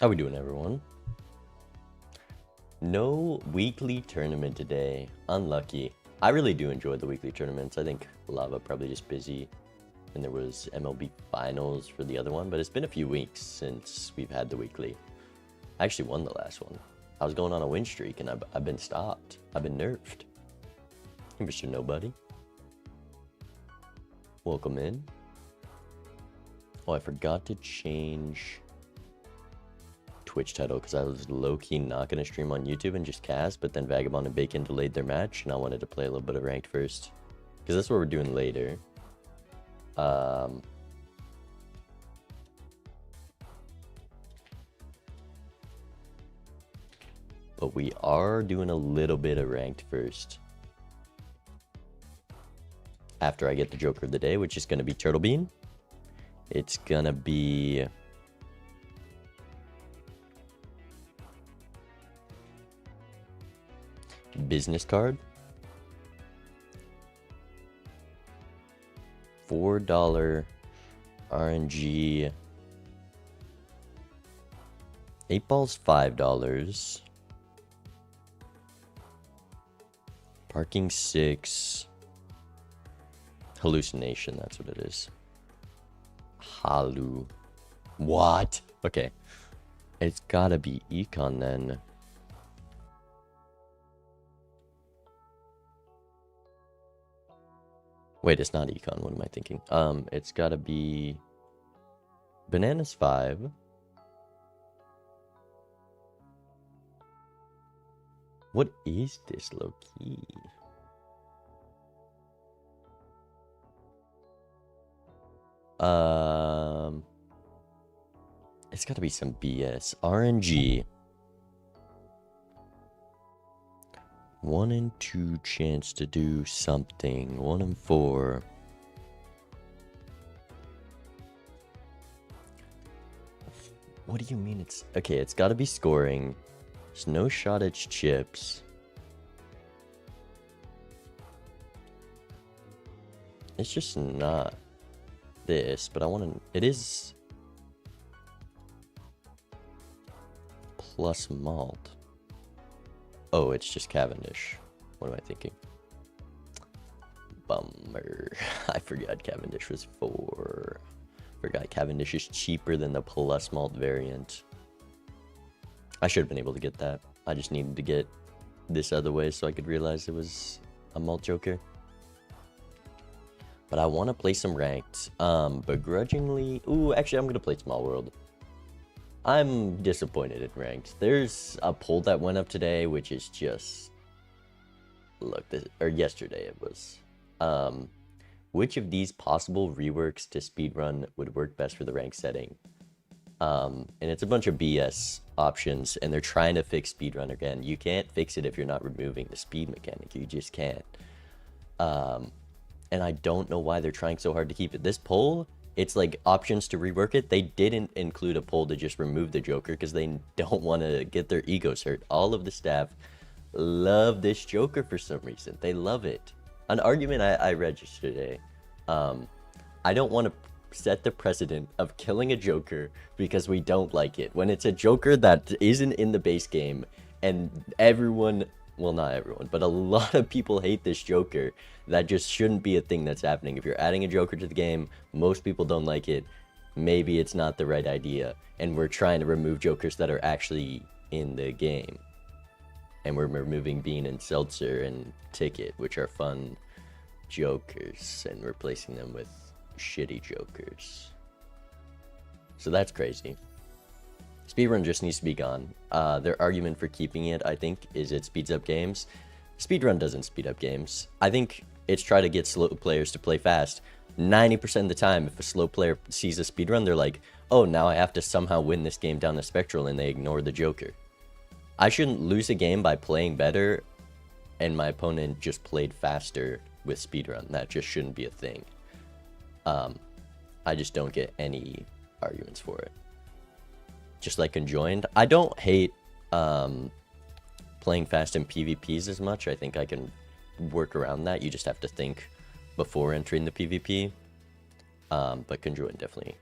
How we doing, everyone? No weekly tournament today. Unlucky. I really do enjoy the weekly tournaments. I think Lava probably just busy, and there was MLB finals for the other one, but it's been a few weeks since we've had the weekly. I actually won the last one. I was going on a win streak, and I've been stopped. I've been nerfed. Hey, Mr. Nobody. Welcome in. Oh, I forgot to change Twitch title because I was low-key not going to stream on YouTube and just cast, but then Vagabond and Bacon delayed their match, and I wanted to play a little bit of ranked first because that's what we're doing later. But we are doing a little bit of ranked first after I get the Joker of the day, which is going to be Turtle Bean. It's going to be business card, $4 RNG, 8 balls $5, parking 6, hallucination, that's what it is. What? Okay, it's gotta be econ then. Wait, it's not econ. What am I thinking? It's gotta be bananas 5. What is this low key? It's gotta be some BS. RNG. 1 in 2 chance to do something. 1 in 4. What do you mean it's... Okay, it's gotta be scoring. There's no shot at chips. It's just not this, but I want to... It is... plus malt. Oh, it's just Cavendish. What am I thinking? Bummer. I forgot Cavendish was 4. Forgot Cavendish is cheaper than the plus malt variant. I should have been able to get that. I just needed to get this other way so I could realize it was a malt joker. But I want to play some ranked. Begrudgingly... Ooh, actually, I'm going to play Small World. I'm disappointed in ranked. There's a poll that went up today, which is just... Look, or yesterday it was. Which of these possible reworks to Speedrun would work best for the rank setting? And it's a bunch of BS options, and they're trying to fix Speedrun again. You can't fix it if you're not removing the speed mechanic. You just can't. And I don't know why they're trying so hard to keep it. This poll... It's like options to rework it. They didn't include a poll to just remove the Joker because they don't want to get their egos hurt. All of the staff love this Joker for some reason. They love it. An argument I read yesterday. I don't want to set the precedent of killing a Joker because we don't like it. When it's a Joker that isn't in the base game and everyone... Well, not everyone, but a lot of people hate this Joker. That just shouldn't be a thing that's happening. If you're adding a Joker to the game, most people don't like it. Maybe it's not the right idea. And we're trying to remove Jokers that are actually in the game. And we're removing Bean and Seltzer and Ticket, which are fun Jokers, and replacing them with shitty Jokers. So that's crazy. Speedrun just needs to be gone. Their argument for keeping it, I think, is it speeds up games. Speedrun doesn't speed up games. I think it's try to get slow players to play fast. 90% of the time, if a slow player sees a speedrun, they're like, oh, now I have to somehow win this game down the spectral, and they ignore the Joker. I shouldn't lose a game by playing better, and my opponent just played faster with speedrun. That just shouldn't be a thing. I just don't get any arguments for it. Just like Conjoined. I don't hate playing fast in PvPs as much. I think I can work around that. You just have to think before entering the PvP. But Conjoined definitely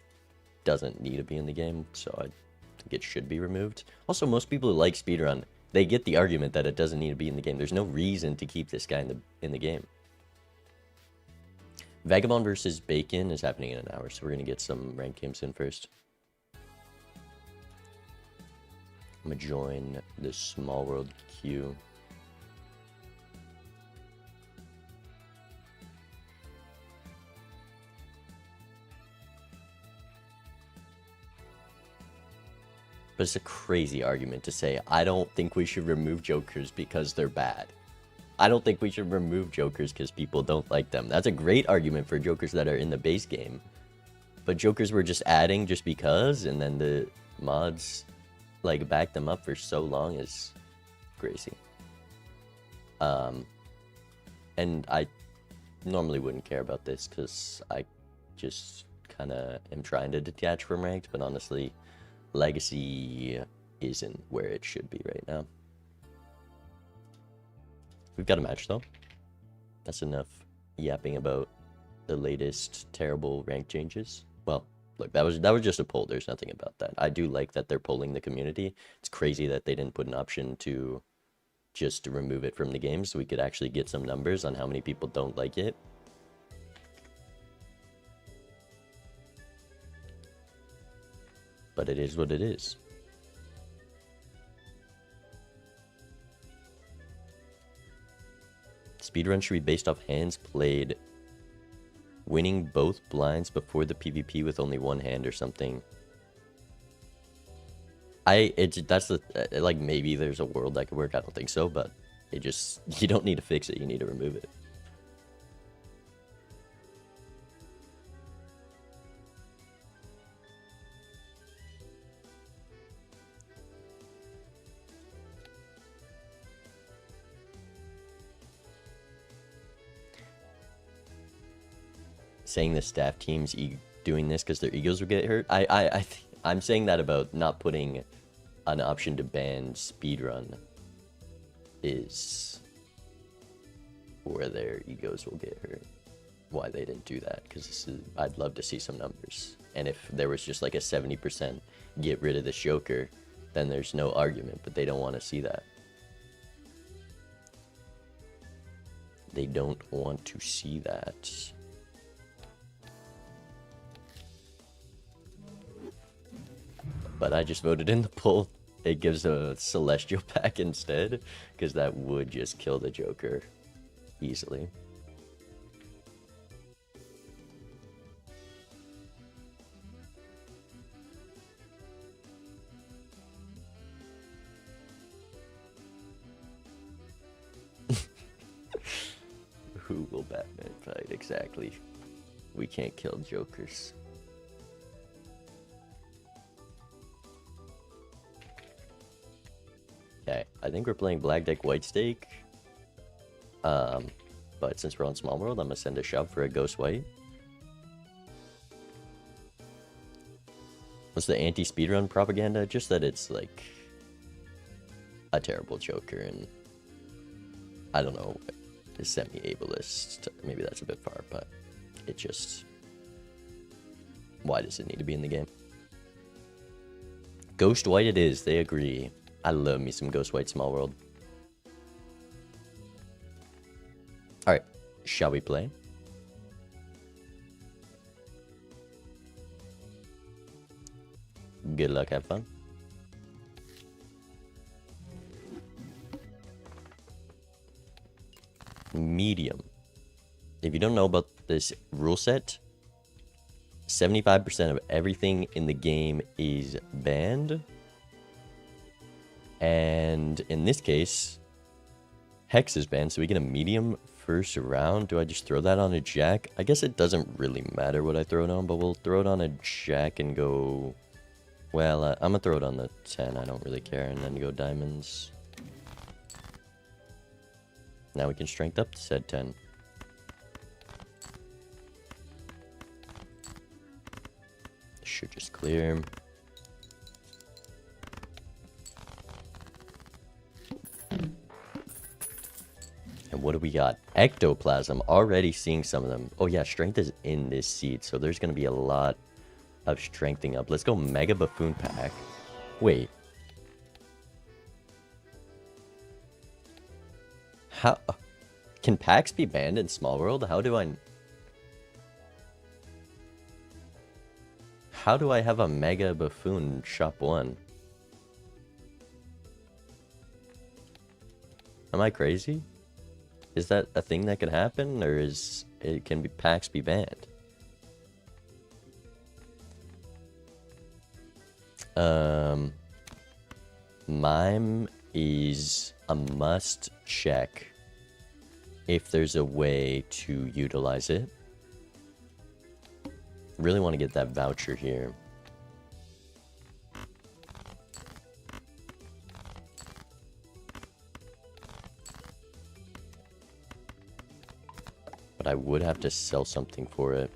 doesn't need to be in the game, so think it should be removed. Also, most people who like Speedrun, they get the argument that it doesn't need to be in the game. There's no reason to keep this guy in the game. Vagabond versus Bacon is happening in an hour, so we're going to get some ranked games in first. I'm going to join the small world queue. But it's a crazy argument to say, I don't think we should remove jokers because they're bad. I don't think we should remove jokers because people don't like them. That's a great argument for jokers that are in the base game. But jokers were just adding just because, and then the mods like back them up for so long is crazy. And I normally wouldn't care about this because I just kind of am trying to detach from ranked, but honestly, Legacy isn't where it should be right now. We've got a match though. That's enough yapping about the latest terrible rank changes. Well, look, that was just a poll. There's nothing about that. I do like that they're polling the community. It's crazy that they didn't put an option to just remove it from the game so we could actually get some numbers on how many people don't like it. But it is what it is. Speedrun should be based off hands played, winning both blinds before the PvP with only one hand or something. That's the, like, maybe there's a world that could work. I don't think so, but it just, you don't need to fix it, you need to remove it. Saying the staff team's doing this because their egos will get hurt. I'm saying that about not putting an option to ban Speedrun is where their egos will get hurt. Why they didn't do that, because I'd love to see some numbers. And if there was just like a 70% get rid of the Joker, then there's no argument, but they don't want to see that. They don't want to see that. But I just voted in the poll. It gives a Celestial pack instead, because that would just kill the Joker easily. Who will Batman fight? Exactly. We can't kill Jokers. Okay, I think we're playing Black Deck White Stake. But since we're on Small World, I'm gonna send a shove for a Ghost White. What's the anti-speedrun propaganda? Just that it's like a terrible Joker and I don't know, semi-ableist. Maybe that's a bit far, but it just, why does it need to be in the game? Ghost White it is, they agree. I love me some Ghost White Small World. Alright, shall we play? Good luck, have fun. Medium. If you don't know about this rule set, 75% of everything in the game is banned. And in this case, Hex is banned, so we get a medium first round. Do I just throw that on a Jack? I guess it doesn't really matter what I throw it on, but we'll throw it on a Jack and go... Well, I'm gonna throw it on the 10, I don't really care, and then go diamonds. Now we can strength up to said 10. Should just clear. And what do we got? Ectoplasm. Already seeing some of them. Oh yeah, strength is in this seed, so there's going to be a lot of strengthening up. Let's go Mega Buffoon Pack. Wait. How... Can packs be banned in Small World? How do I have a Mega Buffoon Shop 1? Am I crazy? Is that a thing that can happen, or can packs be banned? Mime is a must check if there's a way to utilize it. Really want to get that voucher here. But I would have to sell something for it.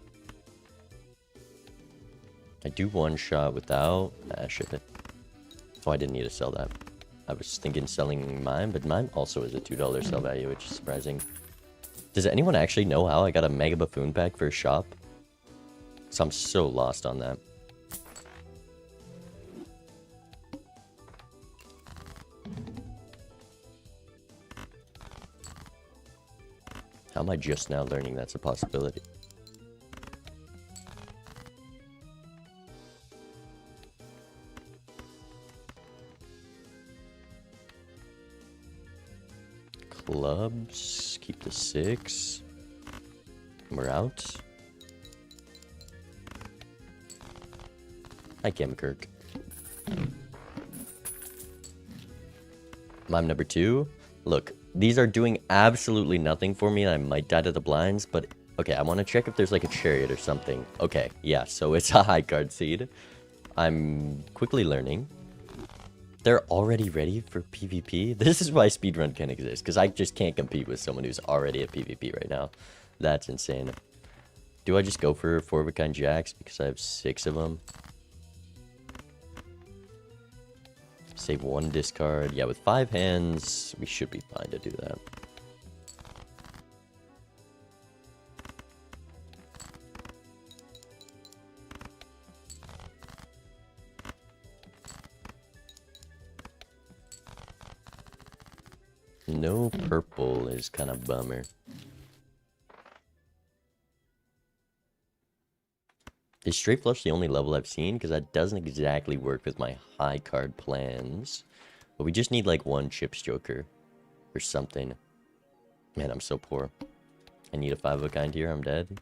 I do one shot without... ship it. Oh, I didn't need to sell that. I was thinking selling mine, but mine also is a $2 sell value, which is surprising. Does anyone actually know how I got a Mega Buffoon pack for a shop? So I'm so lost on that. How am I just now learning that's a possibility? Clubs, keep the 6. We're out. Hi, Kirk. Mime number 2. Look, these are doing absolutely nothing for me, and I might die to the blinds, but... Okay, I want to check if there's like a chariot or something. Okay, yeah, so it's a high card seed. I'm quickly learning. They're already ready for PvP? This is why Speedrun can exist, because I just can't compete with someone who's already at PvP right now. That's insane. Do I just go for 4-of-a-kind jacks because I have 6 of them? Save 1 discard. Yeah, with 5 hands, we should be fine to do that. No purple is kind of bummer. Is straight flush the only level I've seen? Because that doesn't exactly work with my high card plans. But we just need like 1 chips joker or something. Man, I'm so poor. I need a 5-of-a-kind here. I'm dead.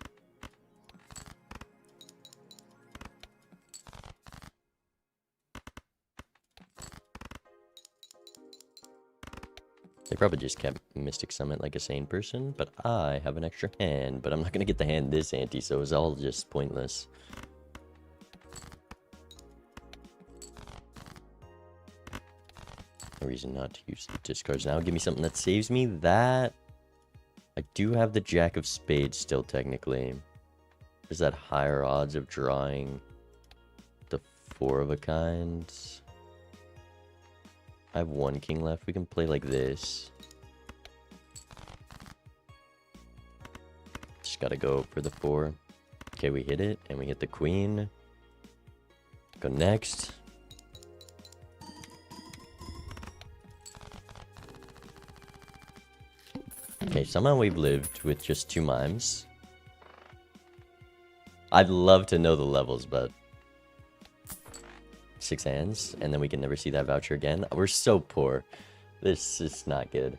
They probably just kept Mystic Summit like a sane person, but I have an extra hand, but I'm not going to get the hand this ante, so it's all just pointless. No reason not to use the discards now. Give me something that saves me. That... I do have the Jack of Spades still, technically. Is that higher odds of drawing the 4-of-a-kind? I have 1 king left. We can play like this. Just gotta go for the 4. Okay, we hit it, and we hit the queen. Go next. Okay, somehow we've lived with just 2 mimes. I'd love to know the levels, but... 6 hands, and then we can never see that voucher again. We're so poor. This is not good.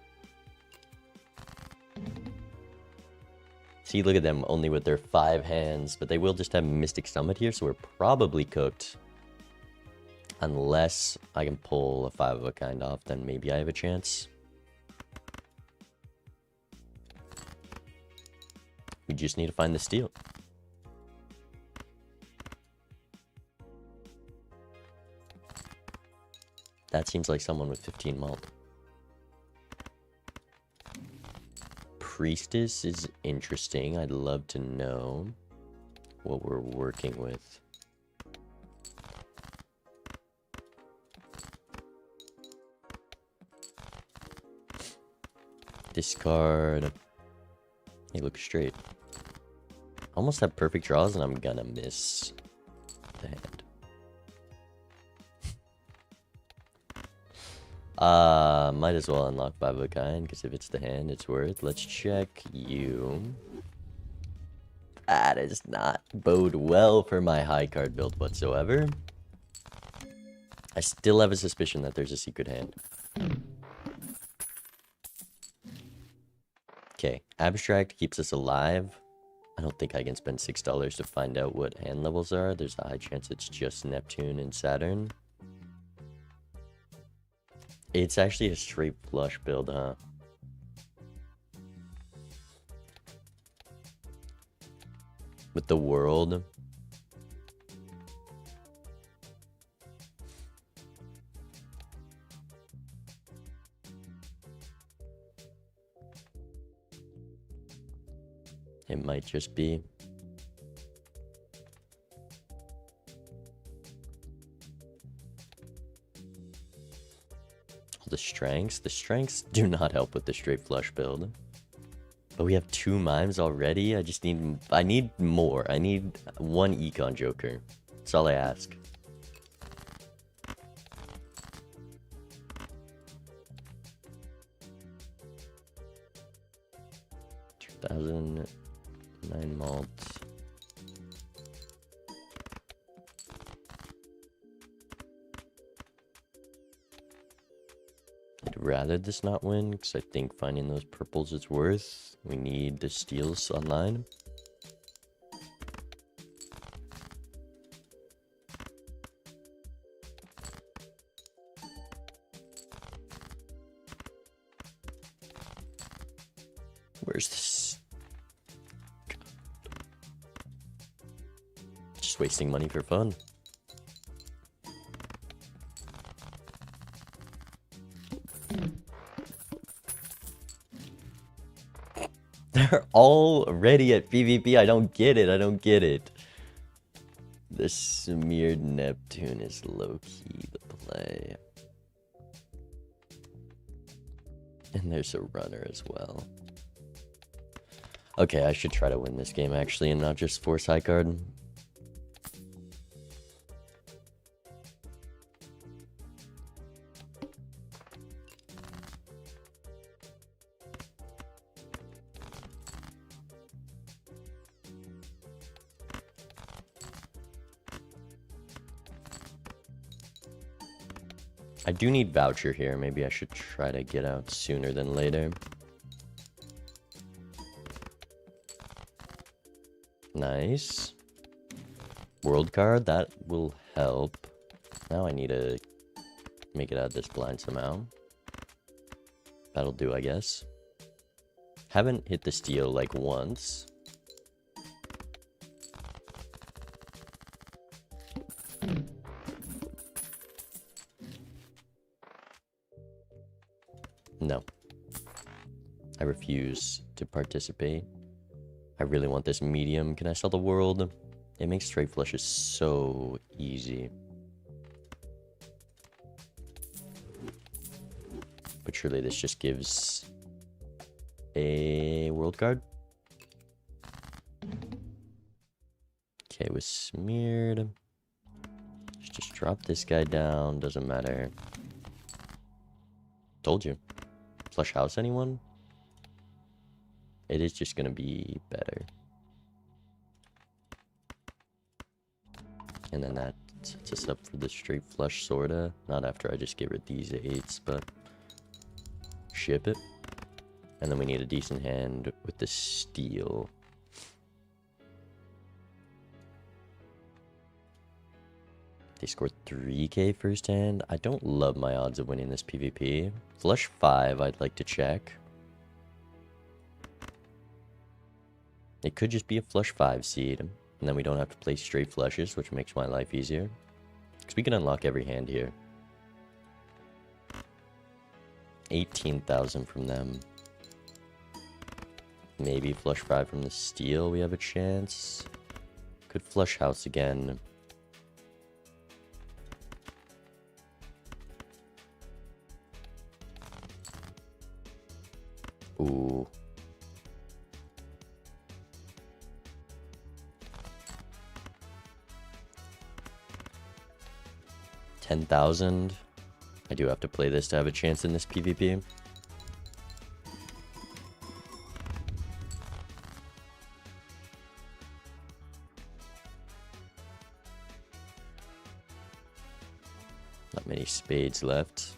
See, look at them, only with their 5 hands, but they will just have Mystic Summit here, so we're probably cooked. Unless I can pull a 5-of-a-kind off, then maybe I have a chance. We just need to find the steal. That seems like someone with 15 malt. Priestess is interesting. I'd love to know what we're working with. Discard. Hey, look straight. Almost have perfect draws, and I'm gonna miss the hand. Might as well unlock 5 of a kind, because if it's the hand, it's worth. Let's check you. That does not bode well for my high card build whatsoever. I still have a suspicion that there's a secret hand. Okay, abstract keeps us alive. I don't think I can spend $6 to find out what hand levels are. There's a high chance it's just Neptune and Saturn. It's actually a straight flush build, huh? With the world. It might just be. The strengths do not help with the straight flush build. But we have 2 mimes already. I need more. I need 1 econ joker. That's all I ask. $2,009 malt. I'd rather this not win, because I think finding those purples is worth. We need the steals online. Where's this? Just wasting money for fun. They're all ready at PvP. I don't get it. I don't get it. The smeared Neptune is low-key the play. And there's a runner as well. Okay, I should try to win this game actually and not just force high card. I do need voucher here. Maybe I should try to get out sooner than later. Nice. World card, that will help. Now I need to make it out of this blind somehow. That'll do, I guess. Haven't hit the steal like once. No. I refuse to participate. I really want this medium. Can I sell the world? It makes straight flushes so easy. But surely this just gives a world card. Okay, it was smeared. Let's just drop this guy down. Doesn't matter. Told you. Flush house anyone? It is just gonna be better. And then that sets us up for the straight flush sorta. Not after I just give her these 8s, but ship it. And then we need a decent hand with the steal. They scored 3k first hand. I don't love my odds of winning this PvP. Flush 5 I'd like to check. It could just be a flush 5 seed, and then we don't have to play straight flushes, which makes my life easier. Because we can unlock every hand here. 18,000 from them. Maybe flush 5 from the steal, we have a chance. Could flush house again. Ooh. $10,000. I do have to play this to have a chance in this PvP. Not many spades left.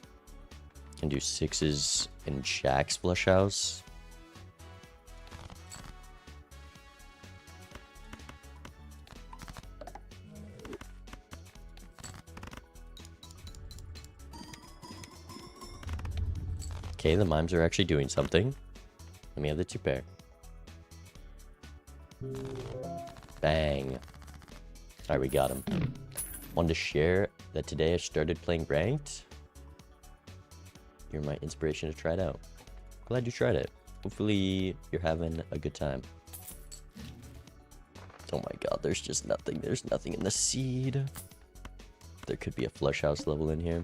Can do sixes and jacks flush house. Okay, the mimes are actually doing something. Let me have the 2 pair. Bang. Alright, we got him. Wanted to share that today I started playing ranked. You're my inspiration to try it out. Glad you tried it. Hopefully you're having a good time. Oh my god, there's just nothing. There's nothing in the seed. There could be a flush house level in here.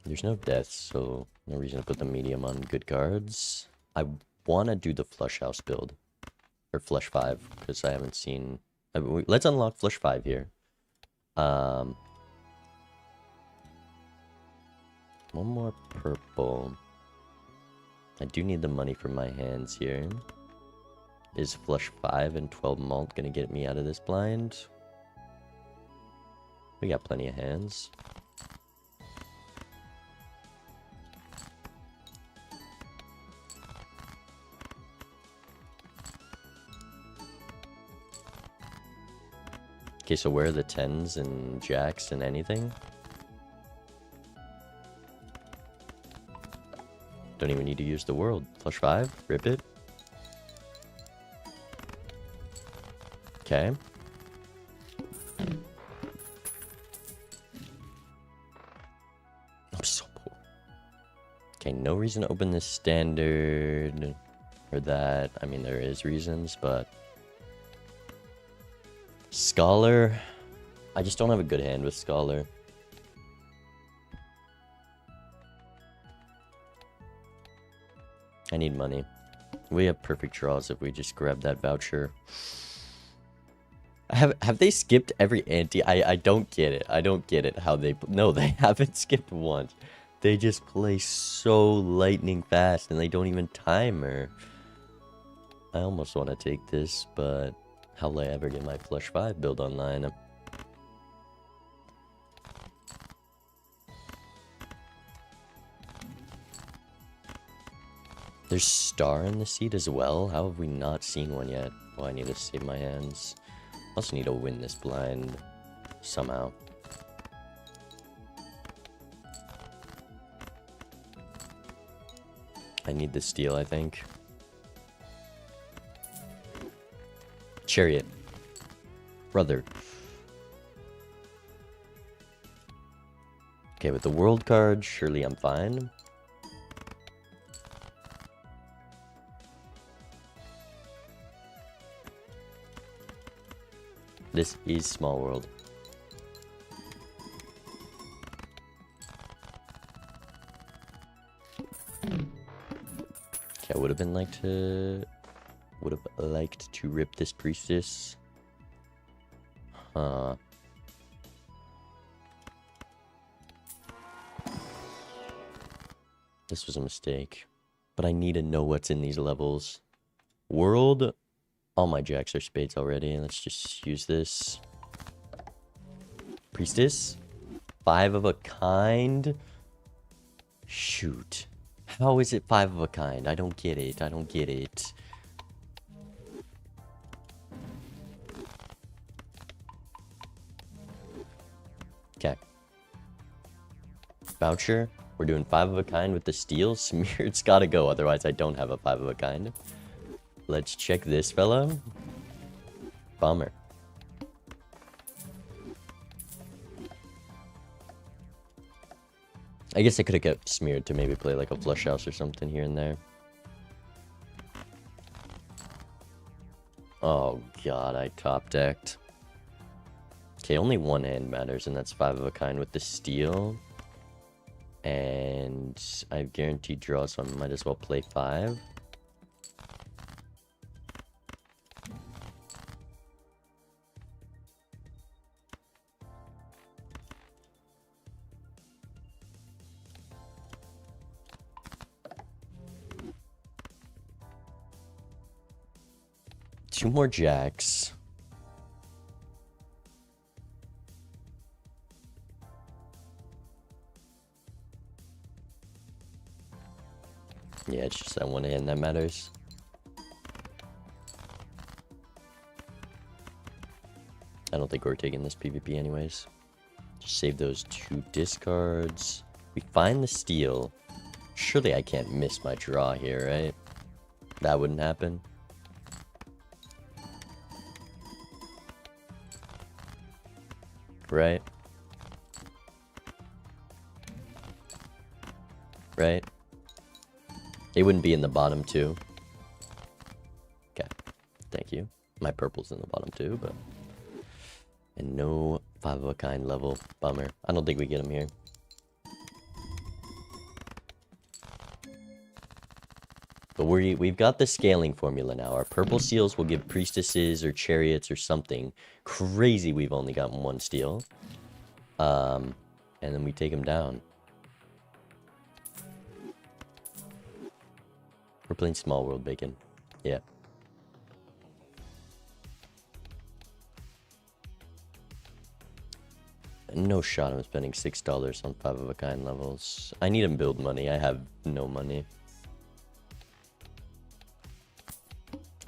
There's no deaths, so no reason to put the medium on good cards. I want to do the flush house build. Or flush 5, because I haven't seen... let's unlock flush 5 here. One more purple. I do need the money for my hands here. Is flush 5 and 12 malt going to get me out of this blind? We got plenty of hands. Okay, so where are the 10s and jacks and anything? Don't even need to use the world. Flush 5, rip it. Okay. I'm so poor. Okay, no reason to open this standard or that. I mean, there is reasons, but... Scholar. I just don't have a good hand with Scholar. I need money. We have perfect draws if we just grab that voucher. Have they skipped every ante? I don't get it. I don't get it how they... No, they haven't skipped once. They just play so lightning fast and they don't even timer. I almost want to take this, but... How will I ever get my flush 5 build online? There's star in the seed as well? How have we not seen one yet? Oh, I need to save my hands. I also need to win this blind somehow. I need the steal, I think. Chariot. Brother. Okay, with the world card, surely I'm fine. This is small world. Okay, I would have liked to rip this priestess. Huh. This was a mistake. But I need to know what's in these levels. World. All my jacks are spades already. Let's just use this. Priestess. 5 of a kind. Shoot. How is it 5 of a kind? I don't get it. I don't get it. Okay. Voucher. We're doing 5 of a kind with the steal. Smeared's gotta go, otherwise I don't have a 5 of a kind. Let's check this fella. Bummer. I guess I could have kept Smeared to maybe play like a flush house or something here and there. Oh god, I top decked. Okay, only one hand matters, and that's 5 of a kind with the steal. And I have guaranteed draw, so I might as well play 5. 2 more jacks. Yeah, it's just that one hand that matters. I don't think we're taking this PvP anyways. Just save those 2 discards. We find the steal. Surely I can't miss my draw here, right? That wouldn't happen. Right? Right? It wouldn't be in the bottom too. Okay. Thank you. My purple's in the bottom too, but... And no 5 of a kind level. Bummer. I don't think we get him here. But we've got the scaling formula now. Our purple seals will give priestesses or chariots or something. Crazy we've only gotten 1 steal. And then we take them down. We're playing small world bacon. Yeah. No shot I'm spending $6 on 5 of a kind levels. I need to build money. I have no money.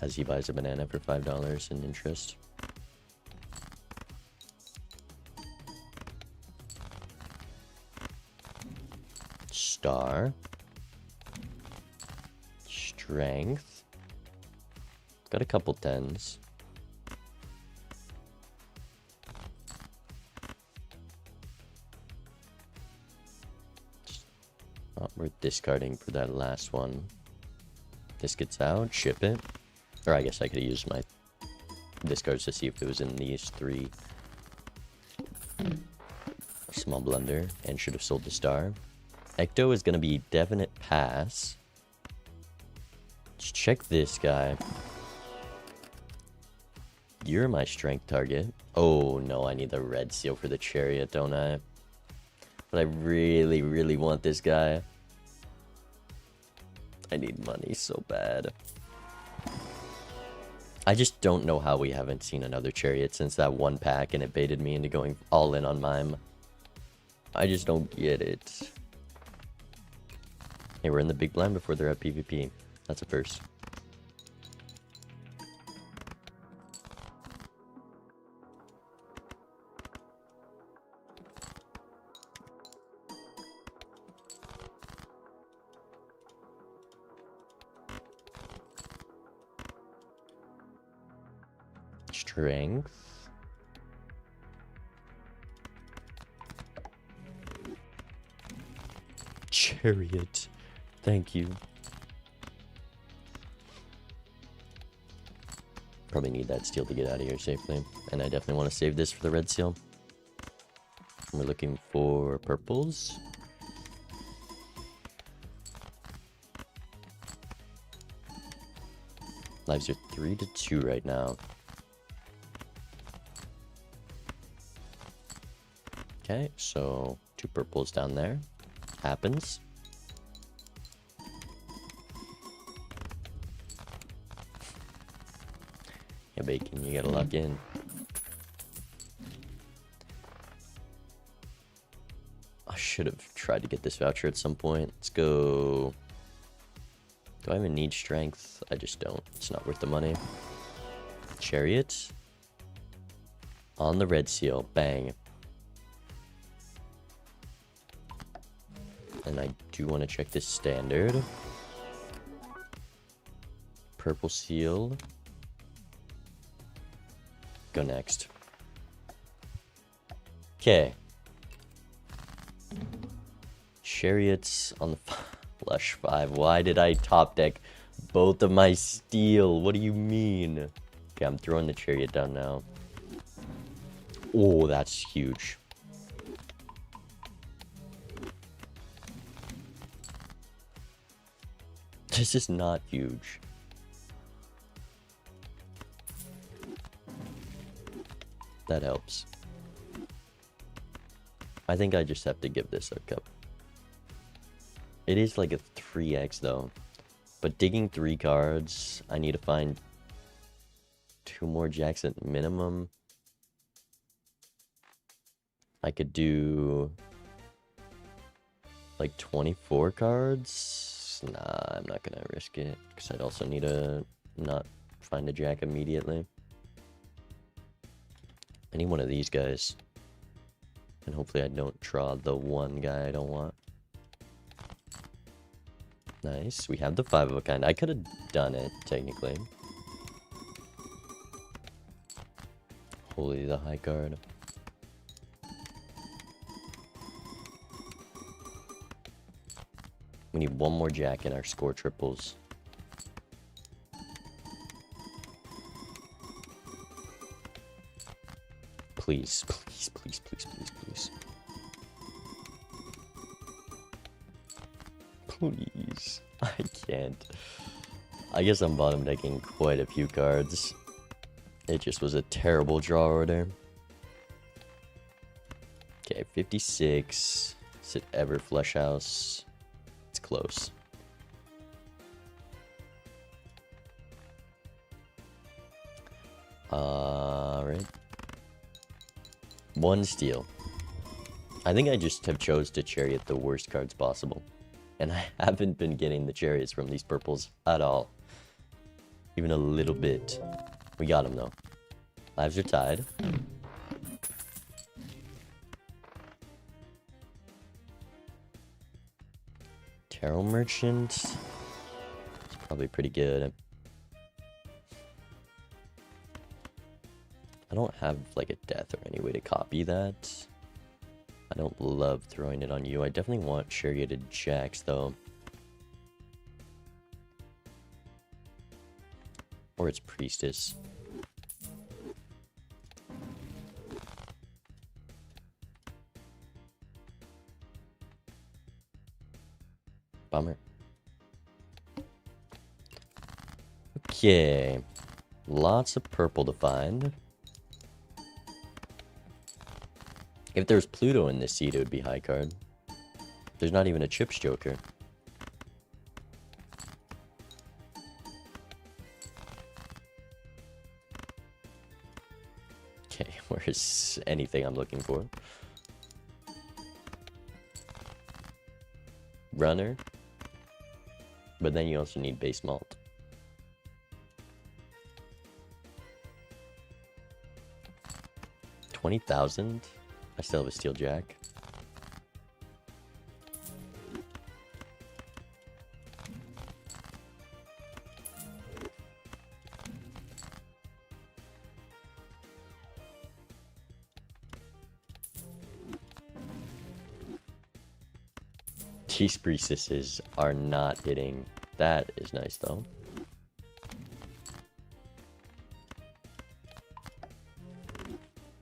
As he buys a banana for $5 in interest. Star. Strength. Got a couple 10s. Oh, we're discarding for that last one. This gets out, ship it. Or I guess I could have used my discards to see if it was in these 3. A small blunder, and should have sold the star. Ecto is going to be definite pass. Let's check this guy. You're my strength target. Oh no, I need the red seal for the chariot, don't I? But I really, really want this guy. I need money so bad. I just don't know how we haven't seen another chariot since that 1 pack and it baited me into going all in on mime. I just don't get it. Hey, we're in the big blind before they're at PvP. That's a first. Strength. Chariot. Thank you. Probably need that steel to get out of here safely. And I definitely want to save this for the red seal. We're looking for purples. Lives are 3-2 right now. Okay, so 2 purples down there. Happens. Yeah, bacon, you gotta lock in. I should have tried to get this voucher at some point. Let's go. Do I even need strength? I just don't. It's not worth the money. Chariot. On the red seal. Bang. And I do want to check this standard. Purple seal. Go next. Okay. Chariots on the flush 5. Why did I top deck both of my steel? What do you mean? Okay, I'm throwing the chariot down now. Oh, that's huge. This is not huge. That helps. I think I just have to give this a cup. It is like a 3x though. But digging 3 cards, I need to find 2 more jacks at minimum. I could do like 24 cards. Nah, I'm not gonna risk it because I'd also need to not find a jack immediately. I need one of these guys. And hopefully I don't draw the one guy I don't want. Nice. We have the 5 of a kind. I could have done it, technically. Holy, the high card. We need one more jack in our score triples. Please, please, please, please, please, please. Please. I can't. I guess I'm bottom decking quite a few cards. It just was a terrible draw order. Okay, 56. Is it ever Flush House? It's close. Alright. 1 steal. I think I just have chose to chariot the worst cards possible. And I haven't been getting the chariots from these purples at all. Even a little bit. We got him though. Lives are tied. Tarot Merchant. It's probably pretty good. I don't have like a death or any way to copy that. I don't love throwing it on you. I definitely want charioted jacks though. Or it's Priestess. Bummer. Okay. Lots of purple to find. If there's Pluto in this seed, it would be high card. There's not even a Chips Joker. Okay, where's anything I'm looking for? Runner. But then you also need base malt. $20,000? I still have a steel jack. These priestesses are not hitting. That is nice though.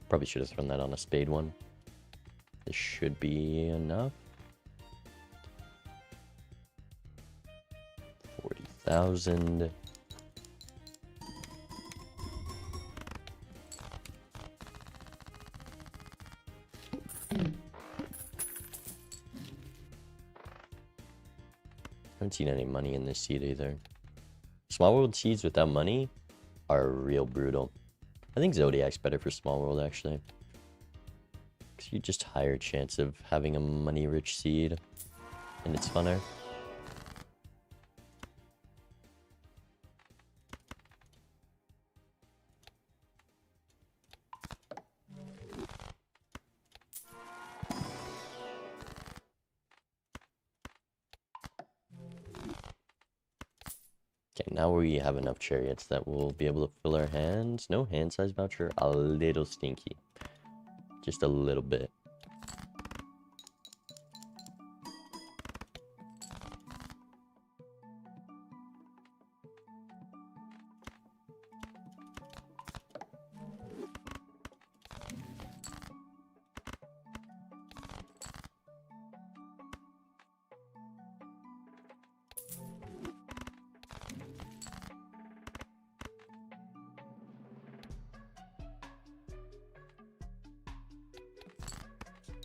Probably should have thrown that on a spade one. This should be enough. 40,000. Haven't seen any money in this seed either. Small world seeds without money are real brutal. I think Zodiac's better for small world actually. Because you just higher chance of having a money rich seed. And it's funner. Okay, now we have enough chariots that we'll be able to fill our hands. No hand size voucher, a little stinky. Just a little bit.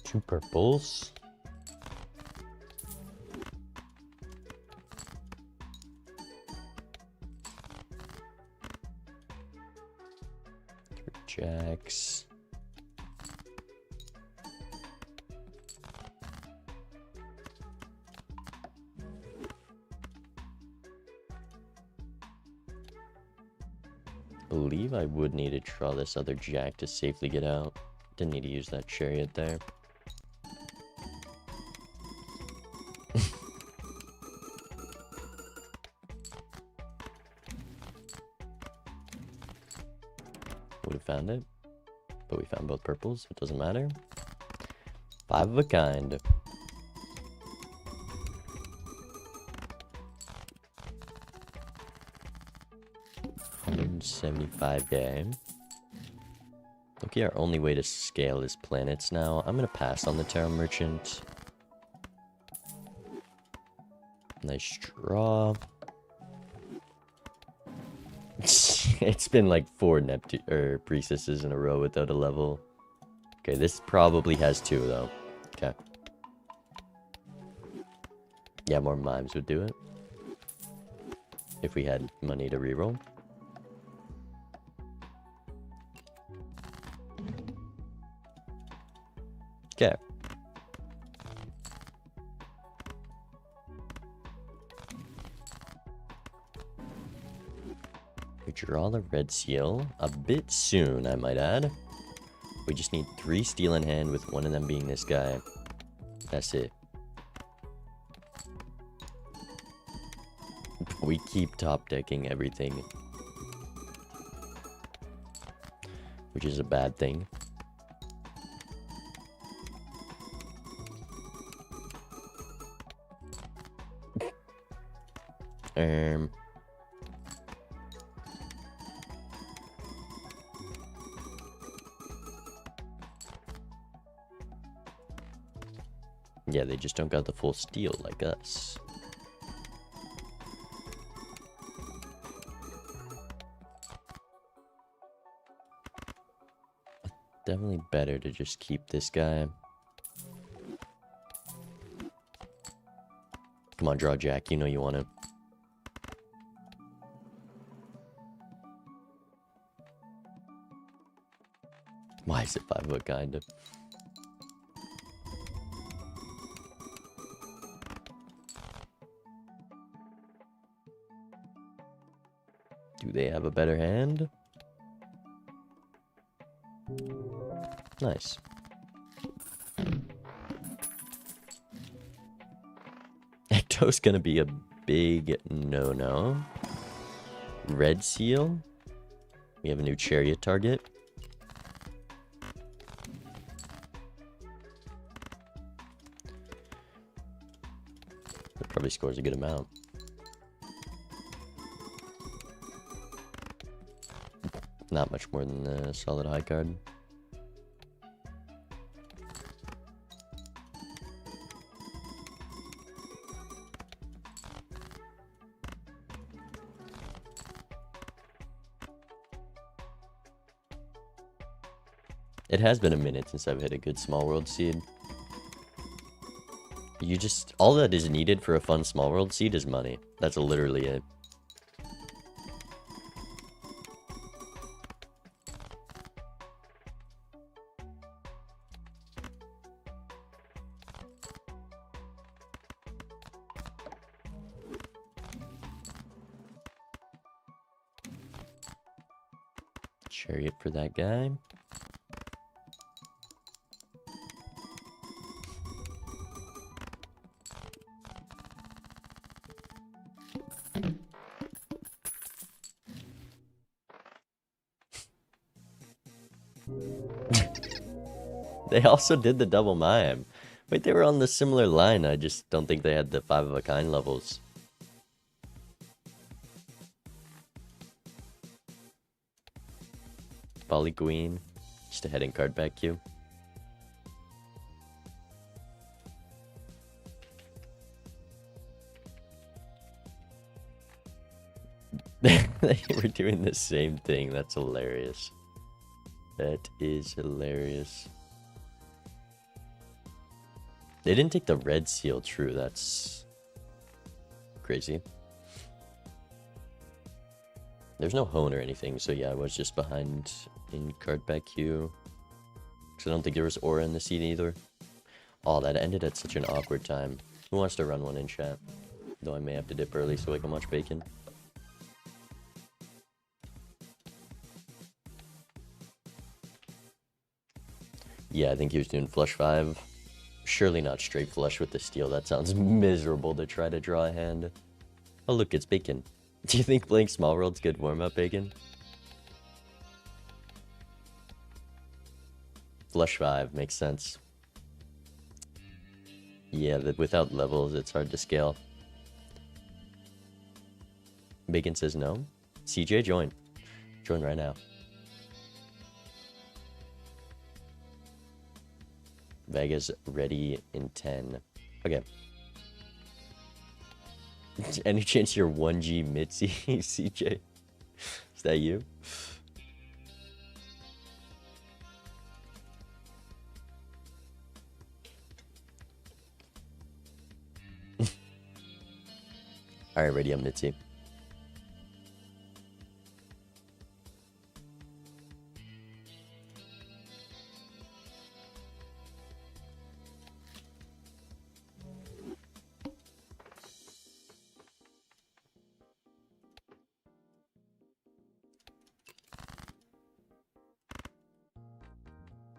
Two purples. jacks. Believe I would need to draw this other jack to safely get out. Didn't need to use that chariot there. Would have found it, but we found both purples. It doesn't matter. 5 of a kind. $175K. Okay, our only way to scale is planets now. I'm gonna pass on the Terra Merchant. Nice draw. It's been like 4 priestesses in a row without a level. Okay, this probably has 2 though. Okay. Yeah, more mimes would do it. If we had money to reroll. Okay. We draw the red seal a bit soon, I might add. We just need 3 steel in hand, with one of them being this guy. That's it. We keep top decking everything, which is a bad thing. Yeah, they just don't got the full steel like us. Definitely better to just keep this guy. Come on, draw Jack. You know you want to. Why is it 5 of a kind? Do they have a better hand? Nice. Ecto's gonna be a big no-no. Red seal. We have a new chariot target. That probably scores a good amount. Not much more than a solid high card. It has been a minute since I've hit a good small world seed. You just, all that is needed for a fun small world seed is money. That's literally it. Chariot for that guy. They also did the double mime. Wait, they were on the similar line. I just don't think they had the 5 of a kind levels. Volley Queen. Just a heading card back queue. They were doing the same thing. That's hilarious. That is hilarious. They didn't take the red seal, true. That's crazy. There's no hone or anything, so yeah, I was just behind in card back queue. Because I don't think there was aura in the seed either. Oh, that ended at such an awkward time. Who wants to run one in chat? Though I may have to dip early so I can watch bacon. Yeah, I think he was doing flush 5. Surely not straight flush with the steal. That sounds miserable to try to draw a hand. Oh, look, it's bacon. Do you think playing Small World's good warm-up, bacon? Flush 5 makes sense. Yeah, without levels, it's hard to scale. Bacon says no. CJ, join. Join right now. Vega's ready in 10. Okay. Any chance you're 1G Mitzi, CJ? Is that you? Alright, ready up, Mitzi.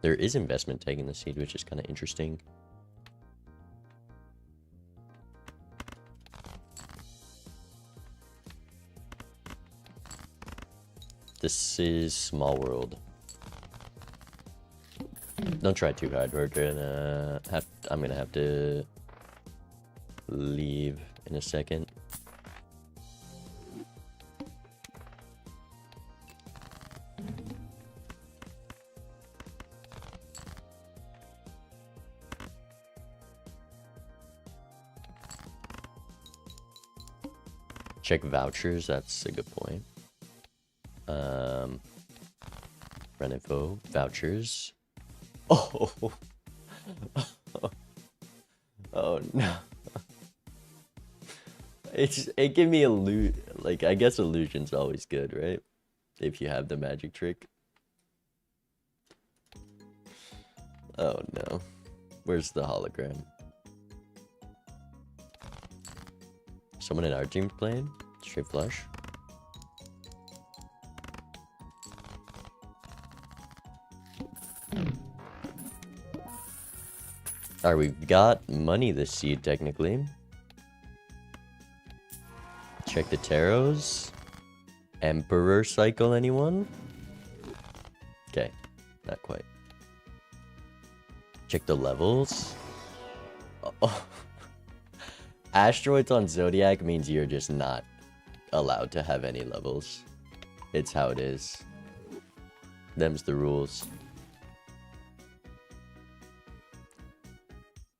There is investment taking the seed, which is kind of interesting. This is Small World. Don't try too hard. I'm gonna have to leave in a second. Check vouchers, that's a good point. Run info, vouchers. Oh, oh no. It gave me like, I guess illusion's always good, right? If you have the magic trick. Oh no. Where's the hologram? Someone in our team playing? Straight flush. Alright, we've got money this seed, technically. Check the tarots. Emperor cycle, anyone? Okay, not quite. Check the levels. Oh. Asteroids on Zodiac means you're just not allowed to have any levels. It's how it is. Them's the rules.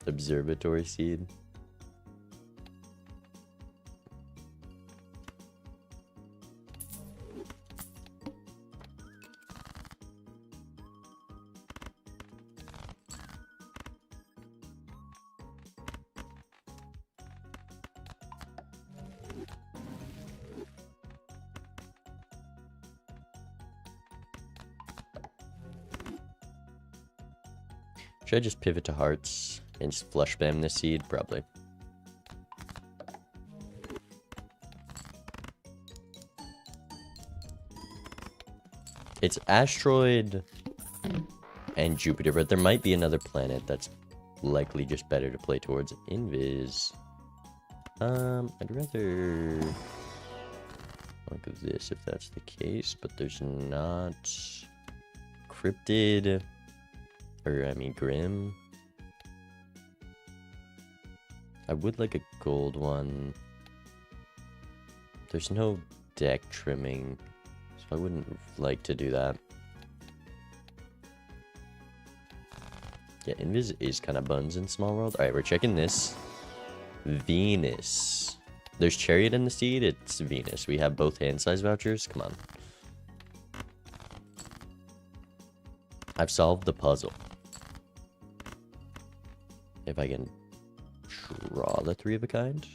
Observatory seed. Should I just pivot to hearts and just flush spam this seed? Probably. It's asteroid and Jupiter, but there might be another planet that's likely just better to play towards. Invis. I'd rather look at this if that's the case, but there's not cryptid. Or, I mean, Grim. I would like a gold one. There's no deck trimming, so I wouldn't like to do that. Yeah, Invis is kind of buns in Small World. Alright, we're checking this. Venus. There's Chariot in the seed, it's Venus. We have both hand size vouchers. Come on. I've solved the puzzle. If I can draw the 3 of a kind.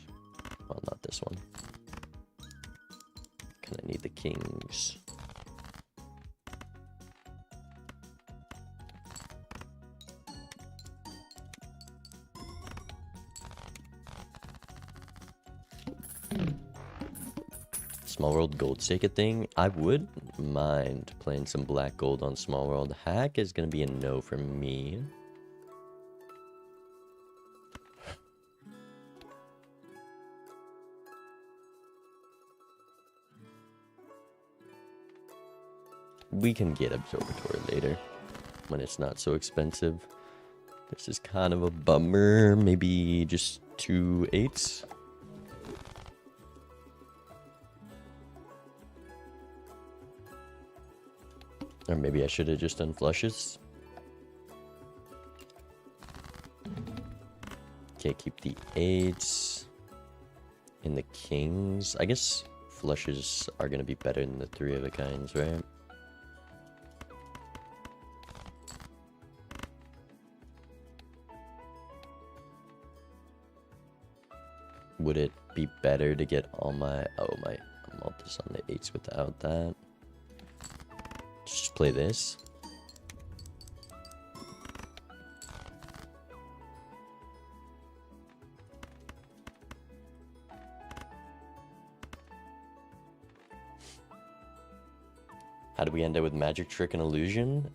Well, not this one. Kind I need the kings. Small World gold stake a thing? I would mind playing some black gold on Small World. Hack is gonna be a no for me. We can get Observatory later when it's not so expensive. This is kind of a bummer. Maybe just 2 8s. Or maybe I should have just done flushes. Okay, keep the 8s. And the kings. I guess flushes are going to be better than the 3 of a kinds, right? Would it be better to get all my... Oh, my multis on the 8s without that? Just play this. How do we end up with Magic Trick and Illusion?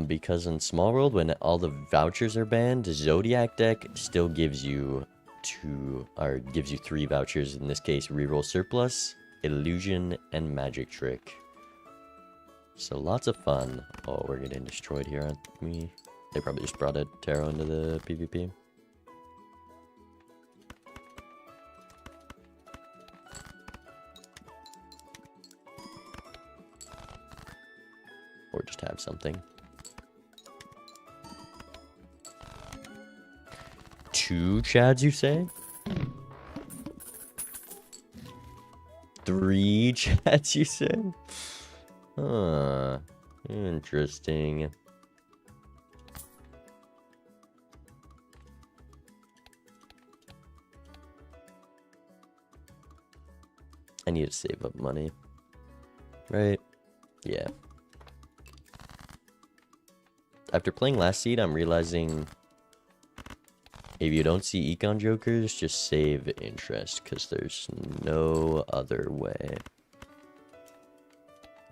Because in Small World, when all the vouchers are banned, Zodiac deck still gives you 3 vouchers. In this case, Reroll Surplus, Illusion, and Magic Trick. So lots of fun. Oh, we're getting destroyed here, aren't we? They probably just brought a tarot into the PvP. Or just have something. 2 Chads, you say? 3 Chads, you say? Huh. Interesting. I need to save up money. Right? Yeah. After playing Last Seed, I'm realizing if you don't see econ jokers, just save interest, because there's no other way.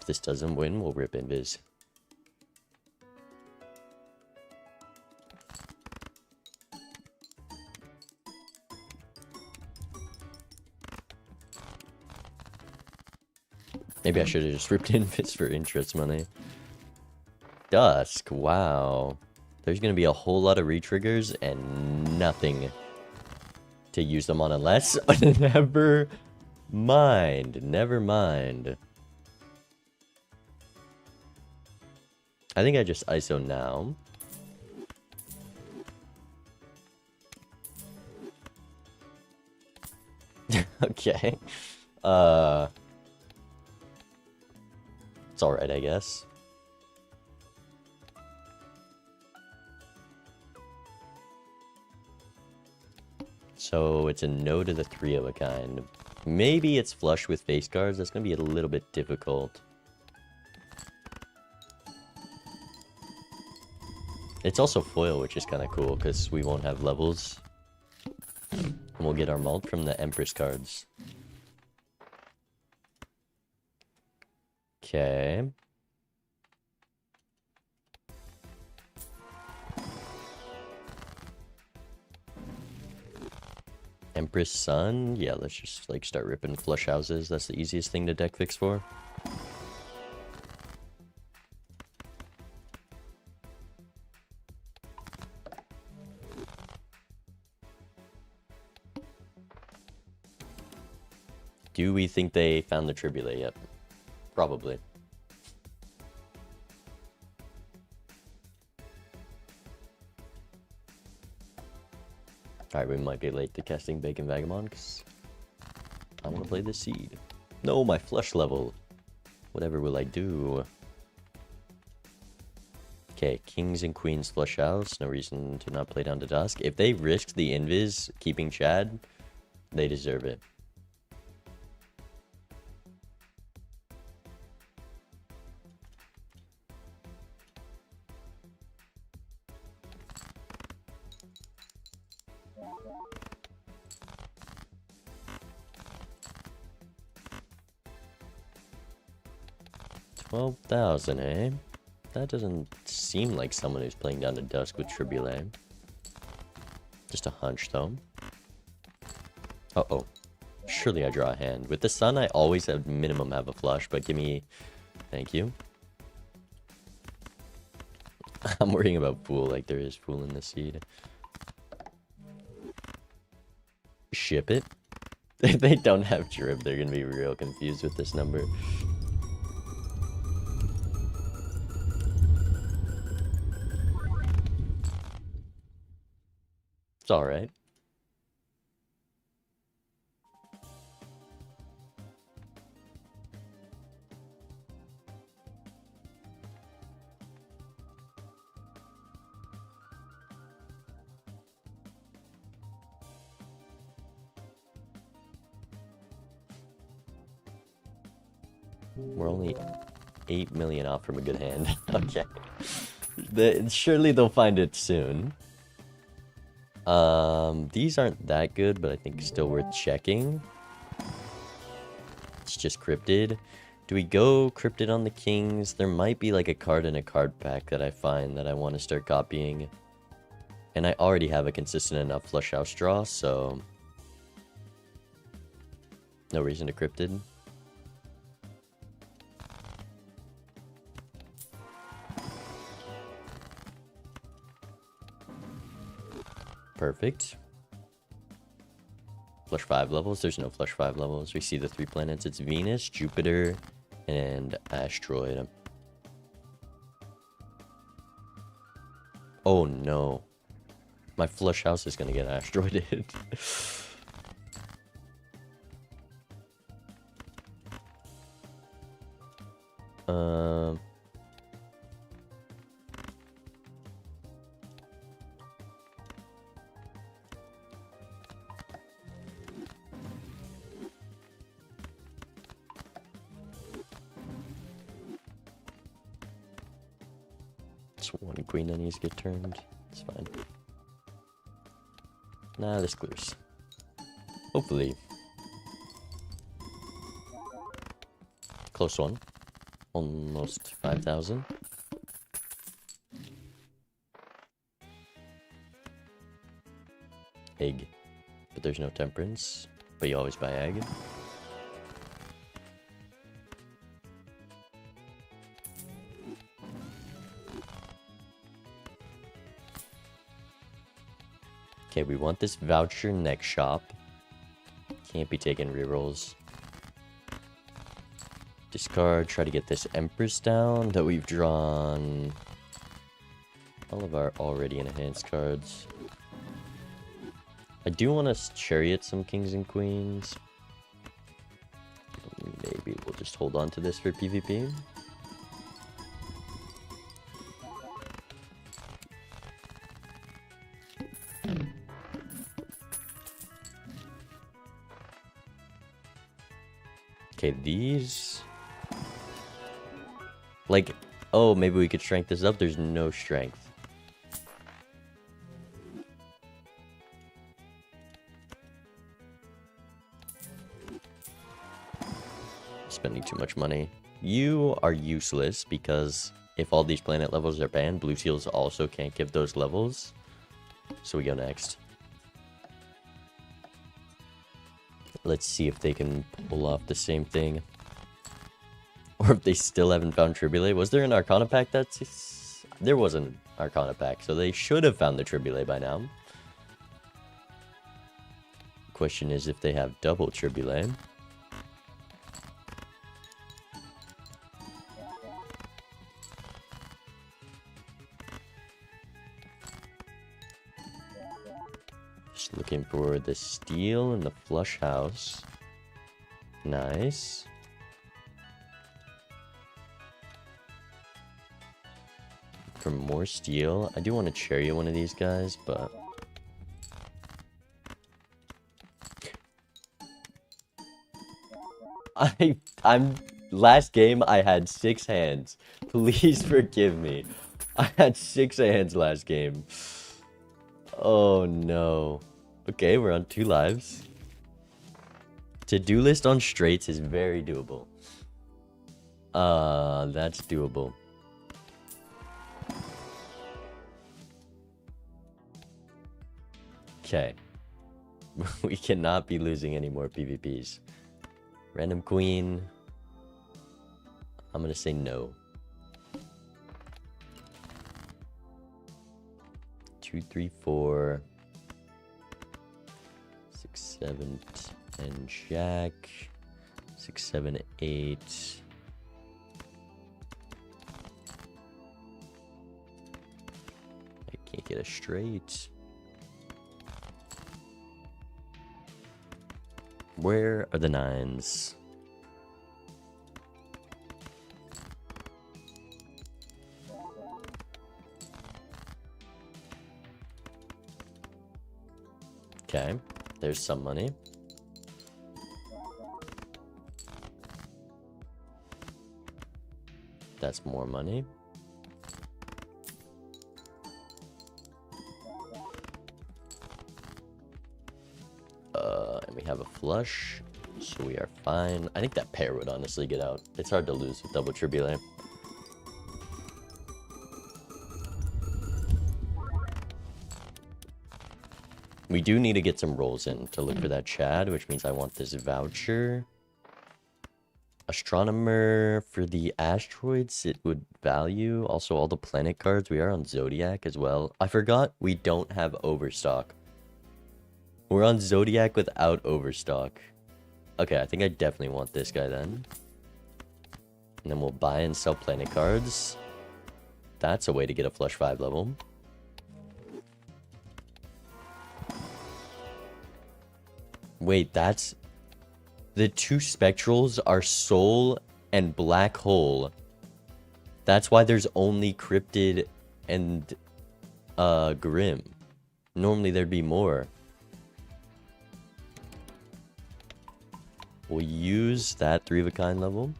If this doesn't win, we'll rip invis. Maybe I should have just ripped invis for interest money. Dusk, wow. There's going to be a whole lot of retriggers and nothing to use them on unless... Never mind. Never mind. I think I just ISO now. Okay. It's alright, I guess. So it's a no to the 3 of a kind. Maybe it's flush with face cards. That's going to be a little bit difficult. It's also foil, which is kind of cool because we won't have levels. And we'll get our mult from the Empress cards. Okay. Empress Sun? Yeah, let's just like start ripping flush houses. That's the easiest thing to deck fix for. Do we think they found the Tribulate yet? Probably. Alright, we might be late to casting Bacon Vagabond because I want to play this seed. No, my flush level. Whatever will I do? Okay, kings and queens flush house. No reason to not play down to dusk. If they risked the invis keeping Chad, they deserve it. 12,000, eh? That doesn't seem like someone who's playing down to dusk with Tribulate. Just a hunch, though. Uh-oh. Surely I draw a hand. With the sun, I always at minimum have a flush, but give me... Thank you. I'm worrying about Fool, like there is Fool in the seed. Ship it. If they don't have Drip, they're gonna be real confused with this number. It's alright. We're only 8 million off from a good hand. Okay. Surely they'll find it soon. These aren't that good, but I think still worth checking. It's just cryptid. Do we go cryptid on the kings? There might be like a card in a card pack that I find that I want to start copying. And I already have a consistent enough flush house draw, so... no reason to cryptid. Perfect. Flush 5 levels. There's no flush 5 levels. We see the 3 planets. It's Venus, Jupiter, and Asteroid. Oh no. My flush house is gonna get asteroided. One queen that needs to get turned. It's fine. Nah, this clears. Hopefully. Close one. Almost 5,000. Egg. But there's no temperance. But you always buy egg. Okay, we want this voucher next shop. Can't be taking rerolls. Discard, try to get this Empress down that we've drawn. All of our already enhanced cards. I do want to chariot some kings and queens. Maybe we'll just hold on to this for PvP. Okay, these... like, oh, maybe we could strength this up. There's no strength. Spending too much money. You are useless because if all these planet levels are banned, blue seals also can't give those levels. So we go next. Let's see if they can pull off the same thing. Or if they still haven't found Tribulate. Was there an Arcana pack that's... there was an Arcana pack, so they should have found the Tribulate by now. Question is if they have double Tribulate. Just looking for the steel and the flush house. Nice. For more steel, I do want to chariot one of these guys, but I'm last game I had 6 hands. Please forgive me. I had 6 hands last game. Oh no. Okay, we're on 2 lives. To-do list on straights is very doable. That's doable. Okay. We cannot be losing any more PvPs. Random queen. I'm gonna say no. 2, 3, 4, 6, 7, 10 jack. 6, 7, 8. I can't get a straight. Where are the 9s? Okay, there's some money. That's more money. And we have a flush, so we are fine. I think that pair would honestly get out. It's hard to lose with double tribulate. We do need to get some rolls in to look for that Chad, which means I want this voucher. Astronomer for the asteroids, it would value. Also, all the planet cards. We are on Zodiac as well. I forgot we don't have overstock. We're on Zodiac without overstock. Okay, I think I definitely want this guy then. And then we'll buy and sell planet cards. That's a way to get a flush 5 level. Wait, that's... The 2 spectrals are Soul and Black Hole. That's why there's only Cryptid and Grim. Normally there'd be more. We'll use that 3 of a kind level.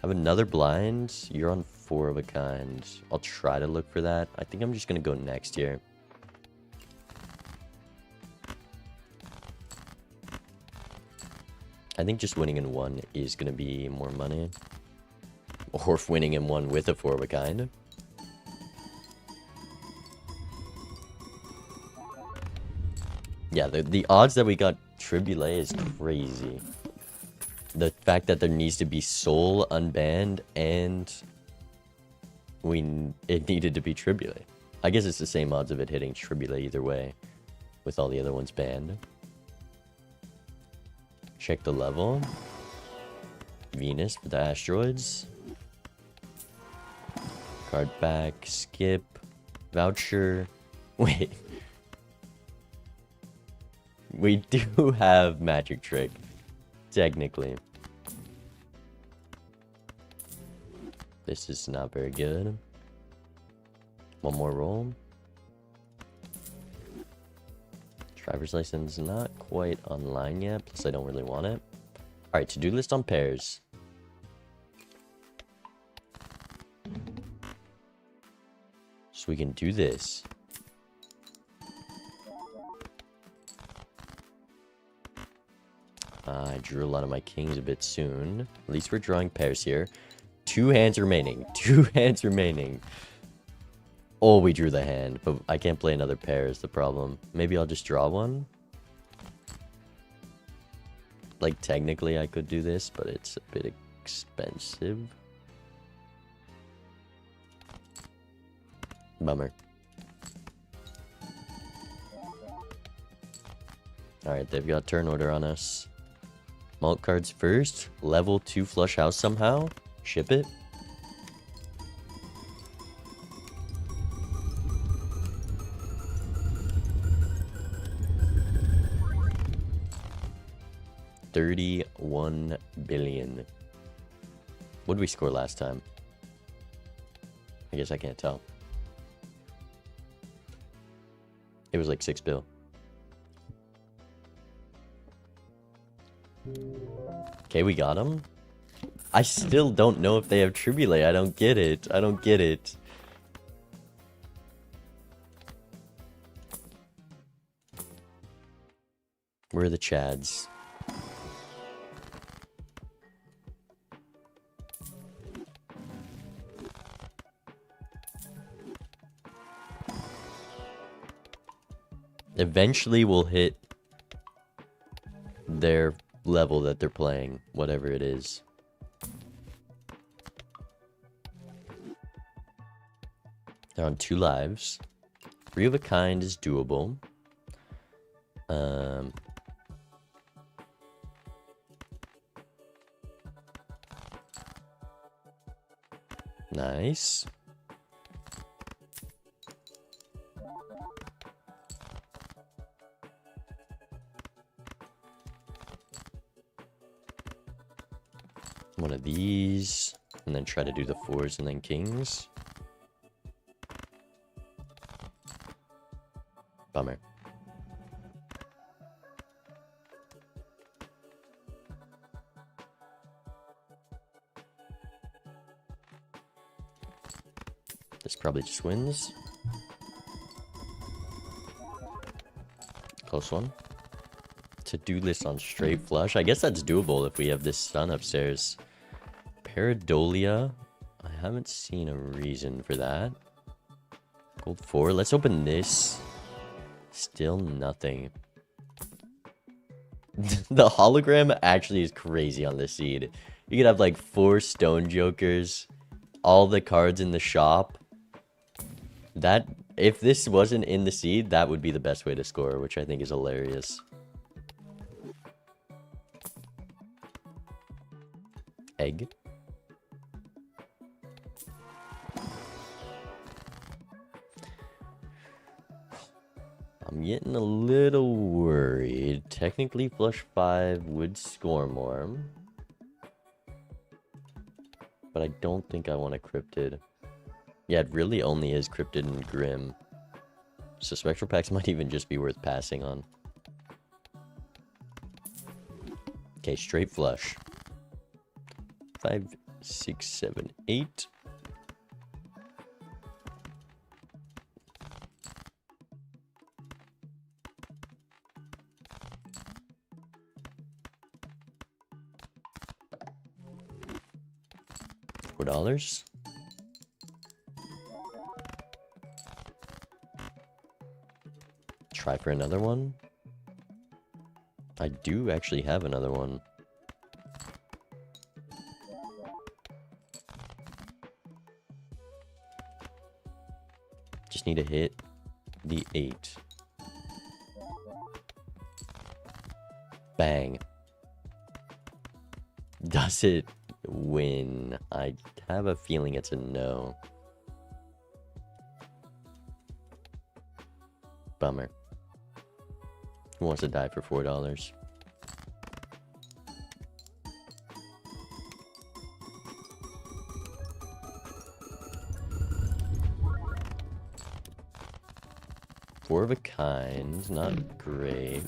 Have another blind. You're on 4 of a kind. I'll try to look for that. I think I'm just gonna go next here. I think just winning in 1 is gonna be more money. Or if winning in 1 with a 4 of a kind. Yeah, the odds that we got Tribulate is crazy. The fact that there needs to be Soul unbanned and it needed to be Tribulate. I guess it's the same odds of it hitting Tribulate either way with all the other ones banned. Check the level. Venus for the asteroids. Card back, skip, voucher. Wait. We do have magic trick, technically. This is not very good. One more roll. Driver's license not quite online yet, plus I don't really want it. Alright, to-do list on pairs. So we can do this. I drew a lot of my kings a bit soon. At least we're drawing pairs here. 2 hands remaining. 2 hands remaining. Oh, we drew the hand, but I can't play another pair is the problem. Maybe I'll just draw one. Like, technically I could do this, but it's a bit expensive. Bummer. Alright, they've got turn order on us. Malt cards first. Level 2 flush house somehow. Ship it. $31 billion. What did we score last time? I guess I can't tell. It was like 6 bill. Okay, we got him. I still don't know if they have Tribulate. I don't get it. I don't get it. Where are the Chads? Eventually we'll hit their level that they're playing, whatever it is. They're on 2 lives. 3 of a kind is doable. Nice. One of these, and then try to do the 4s and then kings. Bummer. This probably just wins. Close one. To-do list on straight flush. I guess that's doable if we have this stun upstairs. Paradolia. I haven't seen a reason for that. Gold 4. Let's open this. Still nothing. The hologram actually is crazy on this seed. You could have like 4 stone jokers. All the cards in the shop. That, if this wasn't in the seed, that would be the best way to score, which I think is hilarious. Egg. I'm getting a little worried. Technically, flush 5 would score more. But I don't think I want a cryptid. Yeah, it really only is cryptid and grim. So spectral packs might even just be worth passing on. Okay, straight flush. 5, 6, 7, 8. $4. Try for another one. I do actually have another one. Just need to hit the 8. Bang. Does it win? I have a feeling it's a no. Bummer. Who wants to die for $4? Four of a kind, not great.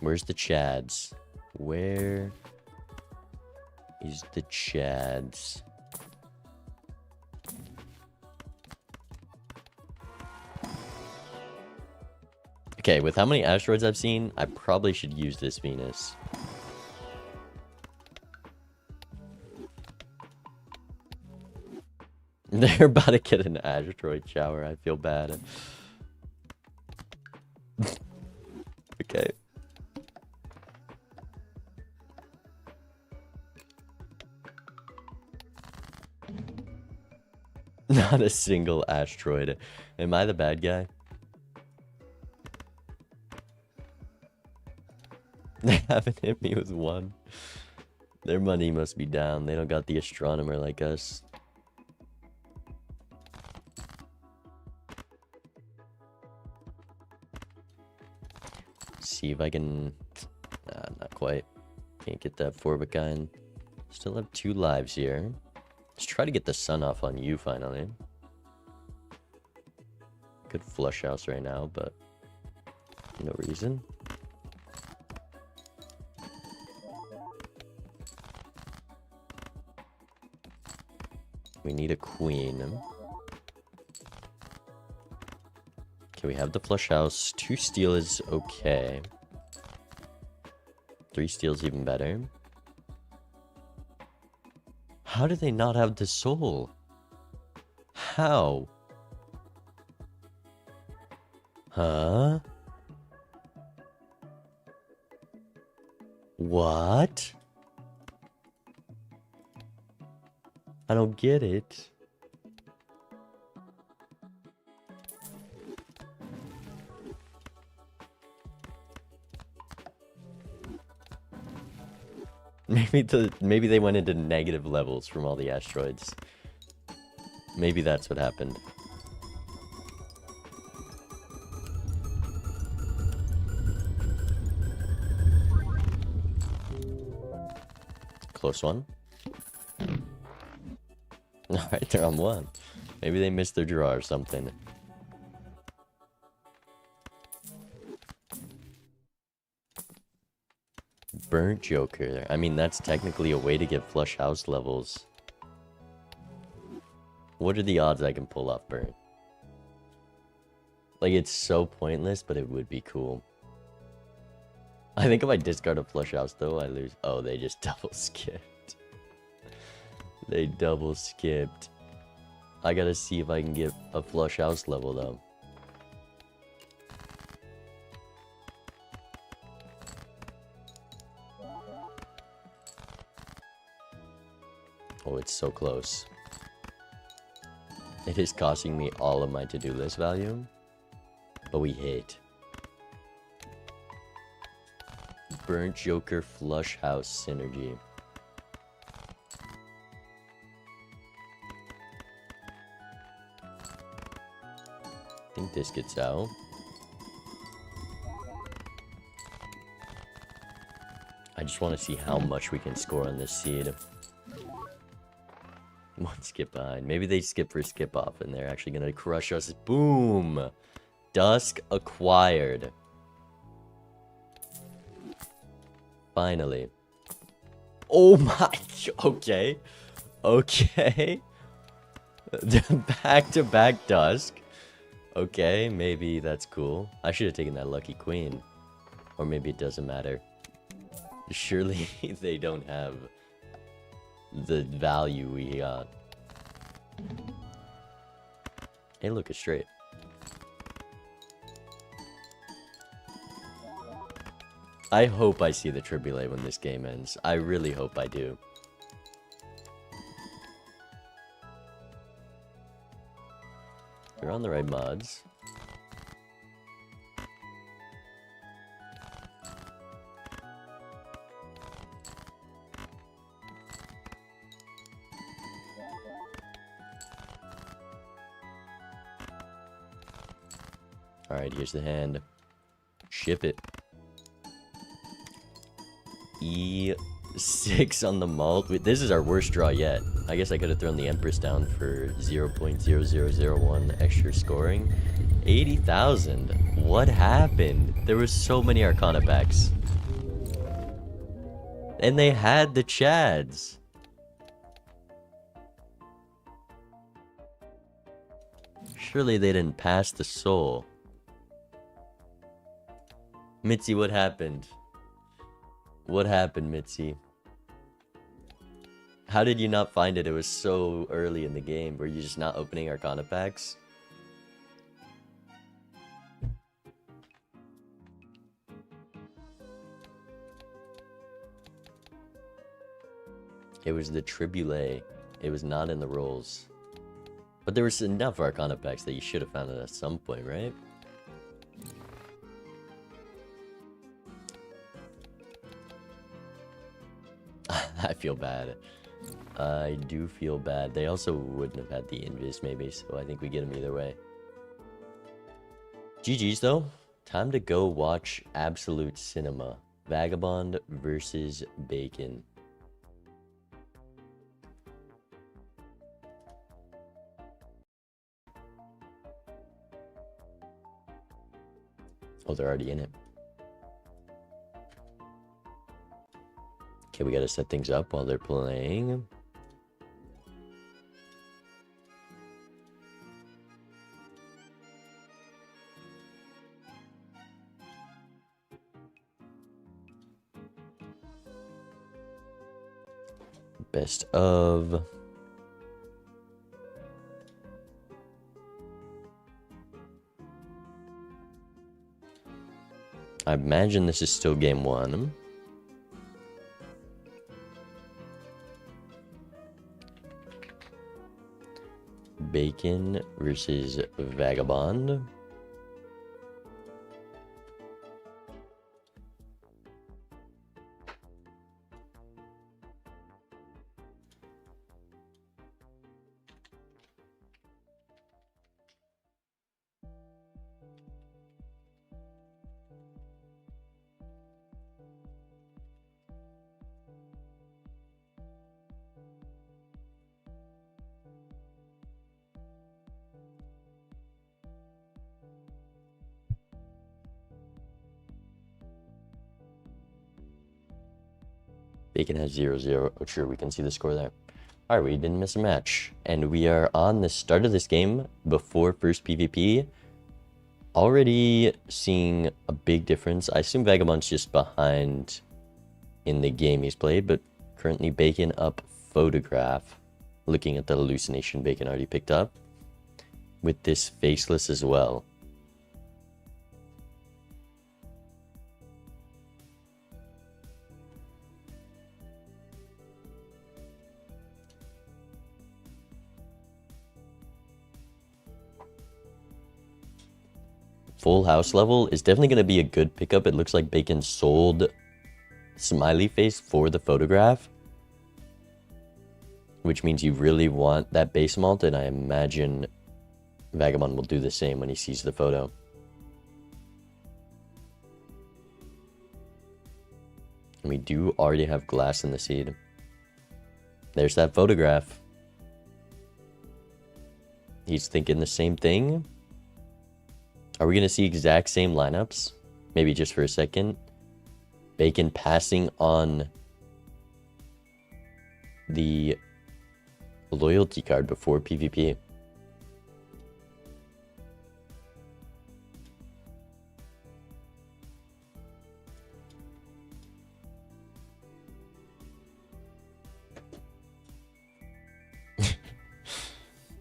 Where's the Chads? Where is the Chads? Okay, with how many asteroids I've seen, I probably should use this Venus. They're about to get an asteroid shower. I feel bad. Okay. Not a single asteroid. Am I the bad guy? They haven't hit me with one. Their money must be down. They don't got the astronomer like us. See if I can... not quite. Can't get that 4 of a kind. Still have 2 lives here. Let's try to get the sun off on you finally. Could flush house right now, but no reason. We need a queen. Okay, we have the flush house. 2 steel is okay. 3 steel is even better. How do they not have the soul? How? Huh? What? I don't get it. Maybe they went into negative levels from all the asteroids. Maybe that's what happened. Close one. Alright, they're on one. Maybe they missed their draw or something. Burnt Joker. I mean, that's technically a way to get flush house levels. What are the odds I can pull off burnt? Like, it's so pointless, but it would be cool. I think if I discard a flush house, though, I lose. Oh, they just double skipped. They double skipped. I gotta see if I can get a flush house level, though. Oh, it's so close. It is costing me all of my to-do list value. But we hit. Burnt Joker Flush House Synergy. I think this gets out. I just want to see how much we can score on this seed. One skip behind. Maybe they skip for skip off and they're actually going to crush us. Boom! Dusk acquired. Finally. Oh my... Okay. Okay. Back-to-back Dusk. Okay, maybe that's cool. I should have taken that Lucky Queen. Or maybe it doesn't matter. Surely they don't have the value we got. Hey, look, it's straight. I hope I see the Tribulate when this game ends. I really hope I do. You're on the right mods. Alright, here's the hand. Ship it. E6 on the malt. This is our worst draw yet. I guess I could have thrown the Empress down for 0.0001 extra scoring. 80,000. What happened? There were so many Arcana packs. And they had the Chads. Surely they didn't pass the soul. Mitzi, what happened? What happened, Mitzi? How did you not find it? It was so early in the game. Were you just not opening Arcana packs? It was the Tribulate. It was not in the rolls. But there was enough Arcana packs that you should have found it at some point, right? I feel bad. I do feel bad. They also wouldn't have had the Invis, maybe, so I think we get them either way. GG's, though. Time to go watch Absolute Cinema. Vagabond versus Bacon. Oh, they're already in it. Okay, we gotta set things up while they're playing. Best of. I imagine this is still game 1. Bacon versus Vagabond. Bacon has 0-0. Oh, sure, we can see the score there. Alright, we didn't miss a match. And we are on the start of this game before first PvP. Already seeing a big difference. I assume Vagabond's just behind in the game he's played, but currently Bacon up photograph. Looking at the hallucination Bacon already picked up. With this faceless as well. Full house level is definitely going to be a good pickup. It looks like Bacon sold smiley face for the photograph, which means you really want that base malt, and I imagine Vagabond will do the same when he sees the photo. And we do already have glass in the seed. There's that photograph. He's thinking the same thing. Are we going to see exact same lineups? Maybe just for a second. Bacon passing on the loyalty card before PvP.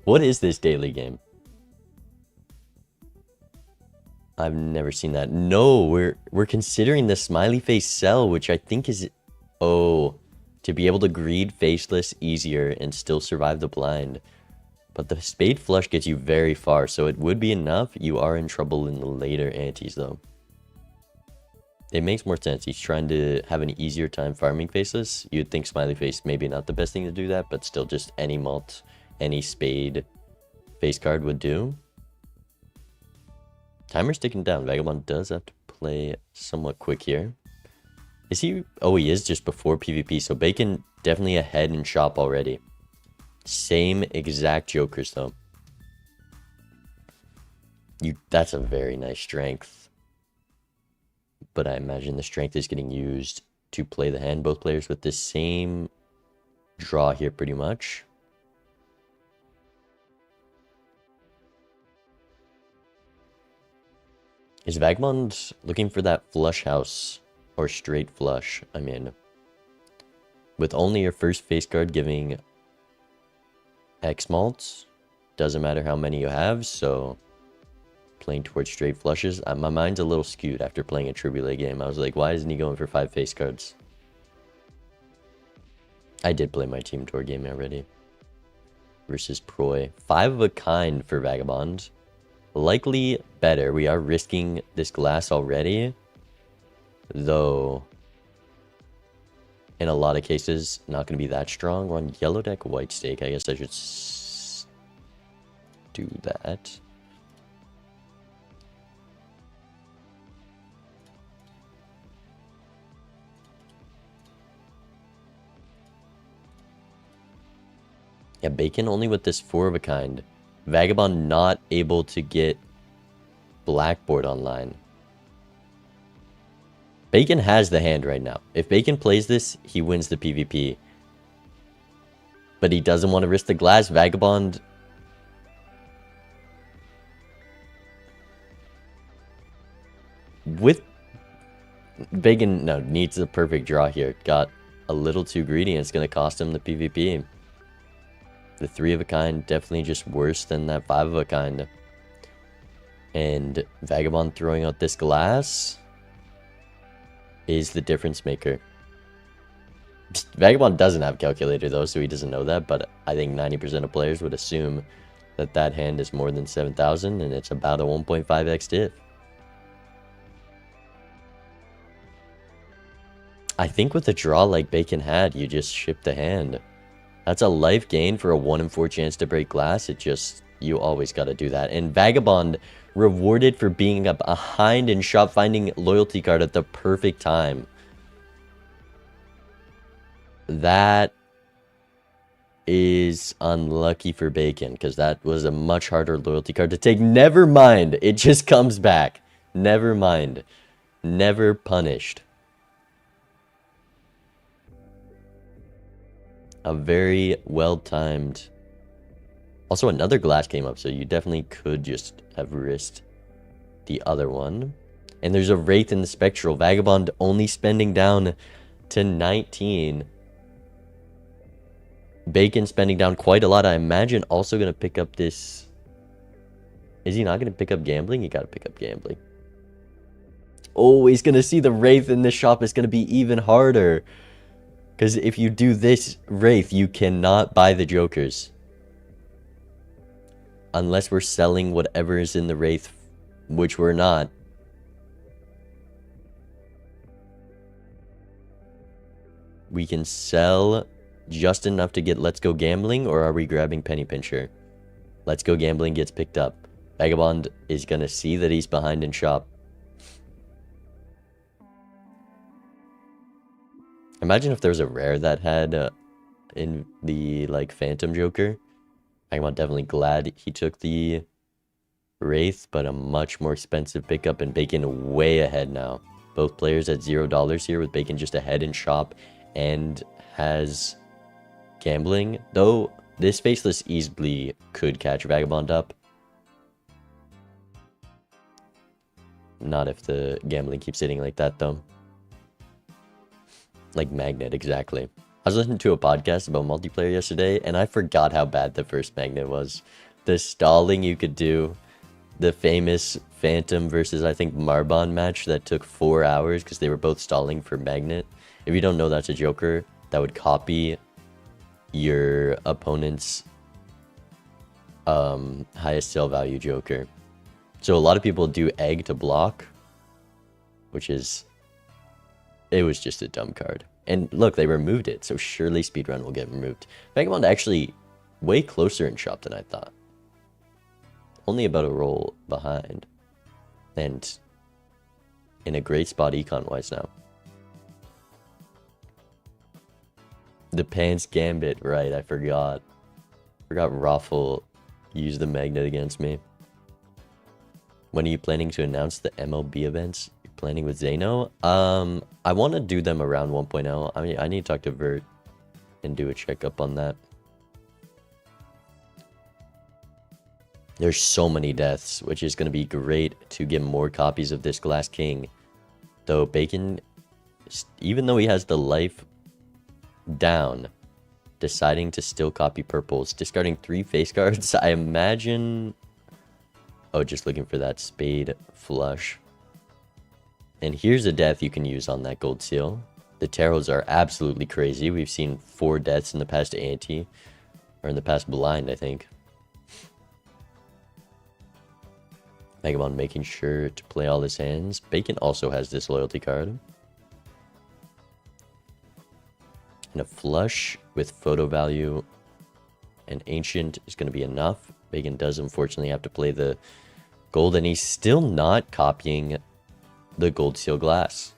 What is this daily game? I've never seen that. No, we're considering the smiley face sell, which I think is... Oh, to be able to greed faceless easier and still survive the blind. But the spade flush gets you very far, so it would be enough. You are in trouble in the later antes, though. It makes more sense. He's trying to have an easier time farming faceless. You'd think smiley face maybe not the best thing to do that, but still just any malt, any spade face card would do. Timer's ticking down. Vagabond does have to play somewhat quick here. Is he? Oh, he is just before PvP. So Bacon definitely ahead in shop already. Same exact jokers though. That's a very nice strength. But I imagine the strength is getting used to play the hand. Both players with the same draw here pretty much. Is Vagabond looking for that flush house or straight flush? I mean, with only your first face card giving X malts, doesn't matter how many you have, so playing towards straight flushes. My mind's a little skewed after playing a Tribulate game. I was like, why isn't he going for 5 face cards? I did play my Team Tour game already. Versus Proy. 5 of a kind for Vagabond. Likely better. We are risking this glass already. Though, in a lot of cases, not going to be that strong. We're on yellow deck, white stake. I guess I should do that. Yeah, Bacon only with this 4 of a kind. Vagabond not able to get Blackboard online. Bacon has the hand right now. If Bacon plays this, he wins the PvP. But he doesn't want to risk the glass. Vagabond... With... Bacon, no, needs a perfect draw here. Got a little too greedy and it's going to cost him the PvP. The 3 of a kind definitely just worse than that 5 of a kind. And Vagabond throwing out this glass. is the difference maker. Vagabond doesn't have calculator though, so he doesn't know that, but I think 90% of players would assume that that hand is more than 7,000 and it's about a 1.5x diff. I think with a draw like Bacon had, you just ship the hand. That's a life gain for a 1 in 4 chance to break glass. It just, you always got to do that. And Vagabond rewarded for being up behind in shop, finding loyalty card at the perfect time. That is unlucky for Bacon, because that was a much harder loyalty card to take. Never mind. It just comes back. Never mind. Never punished. A very well-timed. Also, another glass came up, so you definitely could just have risked the other one. And there's a Wraith in the Spectral. Vagabond only spending down to 19. Bacon spending down quite a lot. I imagine also going to pick up this. Is he not going to pick up gambling? You got to pick up gambling. Oh, he's going to see the Wraith in this shop. It's going to be even harder. Because if you do this Wraith, you cannot buy the Jokers. Unless we're selling whatever is in the Wraith, which we're not. We can sell just enough to get Let's Go Gambling, or are we grabbing Penny Pincher? Let's Go Gambling gets picked up. Vagabond is going to see that he's behind in shop. Imagine if there was a rare that had in the like Phantom Joker. I'm definitely glad he took the Wraith, but a much more expensive pickup, and Bacon way ahead now. Both players at $0 here, with Bacon just ahead in shop and has gambling. Though this Faceless easily could catch Vagabond up. Not if the gambling keeps hitting like that though. Like Magnet, exactly. I was listening to a podcast about multiplayer yesterday, and I forgot how bad the first Magnet was. The stalling you could do. The famous Phantom versus, I think, Marbon match that took 4 hours because they were both stalling for Magnet. If you don't know, that's a Joker that would copy your opponent's highest sale value Joker. So a lot of people do Egg to block, which is... It was just a dumb card. And look, they removed it, so surely Speedrun will get removed. Vagabond actually way closer in shop than I thought. Only about a roll behind. And in a great spot econ-wise now. The Pants Gambit, right, I forgot. Forgot Raffle used the Magnet against me. When are you planning to announce the MLB events? Planning with Zeno? I want to do them around 1.0. I mean, I need to talk to Vert and do a checkup on that. There's so many deaths, which is going to be great to get more copies of this Glass King. Though Bacon, even though he has the life down, deciding to still copy purples, discarding 3 face cards. I imagine... Oh, just looking for that Spade Flush. And here's a death you can use on that gold seal. The tarots are absolutely crazy. We've seen 4 deaths in the past ante. Or in the past blind, I think. Vagabond making sure to play all his hands. Bacon also has this loyalty card. And a flush with photo value and ancient is going to be enough. Bacon does unfortunately have to play the gold, and he's still not copying the gold seal glass.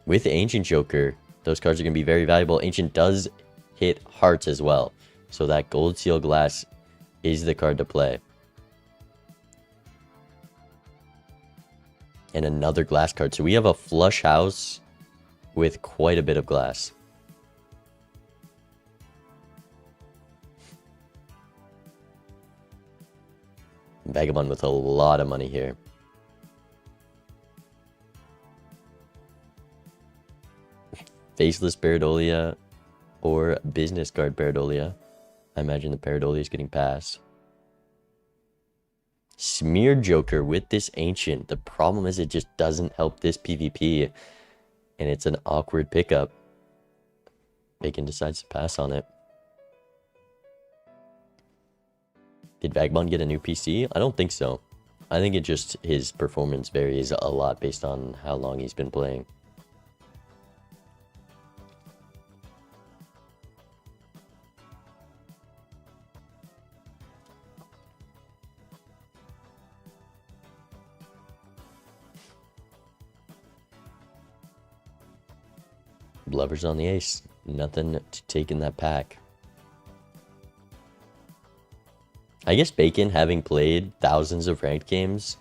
With Ancient Joker, those cards are going to be very valuable. Ancient does hit hearts as well, so that gold seal glass is the card to play. And another glass card, so we have a flush house with quite a bit of glass. Vagabond with a lot of money here. Faceless Paradolia or business card Paradolia. I imagine the Paradolia is getting passed. Smear Joker with this Ancient. The problem is it just doesn't help this PvP. And it's an awkward pickup. Bacon decides to pass on it. Did Vagabond get a new PC? I don't think so. I think it just, his performance varies a lot based on how long he's been playing. Blevers on the ace. Nothing to take in that pack. I guess Bacon, having played thousands of ranked games,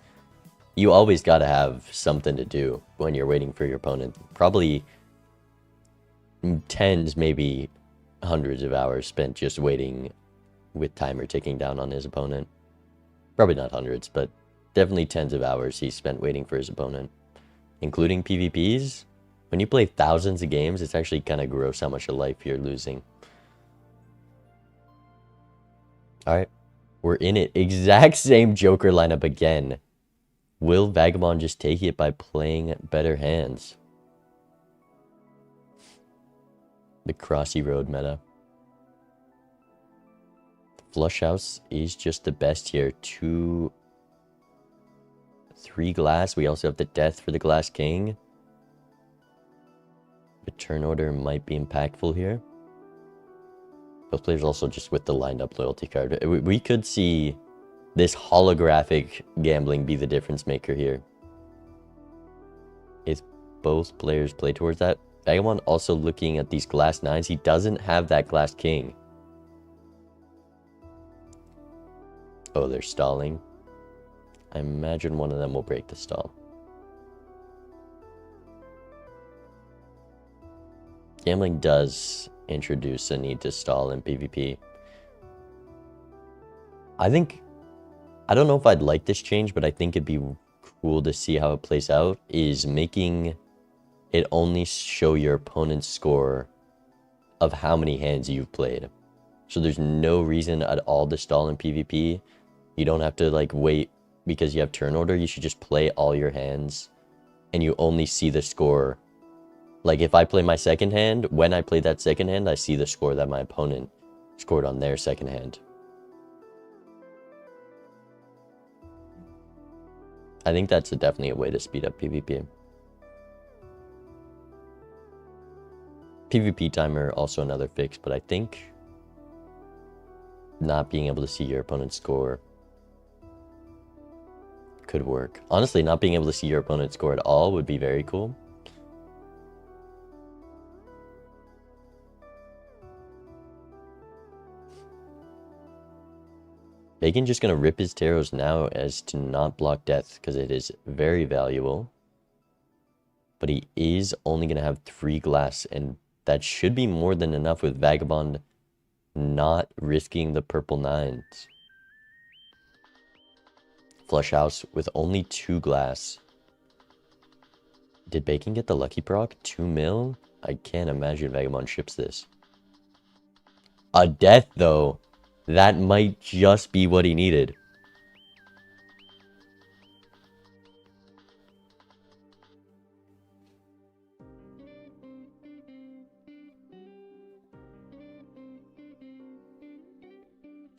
you always got to have something to do when you're waiting for your opponent. Probably tens, maybe hundreds of hours spent just waiting with timer ticking down on his opponent. Probably not hundreds, but definitely tens of hours he spent waiting for his opponent. Including PvPs. When you play thousands of games, it's actually kind of gross how much of life you're losing. Alright. We're in it. Exact same Joker lineup again. Will Vagabond just take it by playing better hands? The Crossy Road meta. Flush House is just the best here. 3 glass. We also have the Death for the Glass King. The turn order might be impactful here. Both players also just with the lined up loyalty card. We could see this holographic gambling be the difference maker here. If both players play towards that. Vagabond also looking at these glass 9s. He doesn't have that glass king. Oh, they're stalling. I imagine one of them will break the stall. Gambling does introduce a need to stall in PvP. I don't know if I'd like this change, but I think it'd be cool to see how it plays out, is making it only show your opponent's score of how many hands you've played. So there's no reason at all to stall in PvP. You don't have to like wait because you have turn order. You should just play all your hands and you only see the score. Like if I play my second hand, when I play that second hand, I see the score that my opponent scored on their second hand. I think that's definitely a way to speed up PvP. PvP timer, also another fix, but I think not being able to see your opponent's score could work. Honestly, not being able to see your opponent's score at all would be very cool. Bacon just going to rip his taros now as to not block death because it is very valuable. But he is only going to have 3 glass, and that should be more than enough with Vagabond not risking the purple 9s. Flush House with only 2 glass. Did Bacon get the lucky proc? 2 mil? I can't imagine Vagabond ships this. A death, though. That might just be what he needed.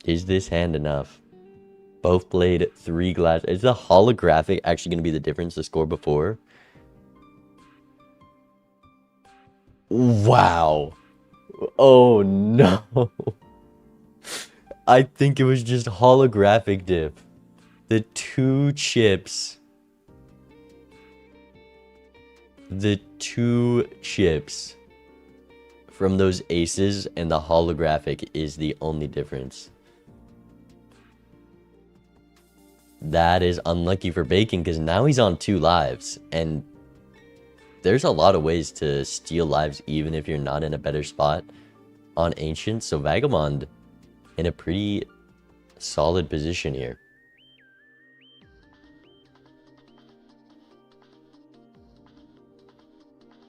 Is this hand enough? Both played 3 glass. Is the holographic actually going to be the difference to score before? Wow. Oh no. I think it was just holographic dip. The 2 chips. The 2 chips from those aces and the holographic is the only difference. That is unlucky for Bacon because now he's on 2 lives. And there's a lot of ways to steal lives even if you're not in a better spot on Ancient. So Vagabond in a pretty solid position here.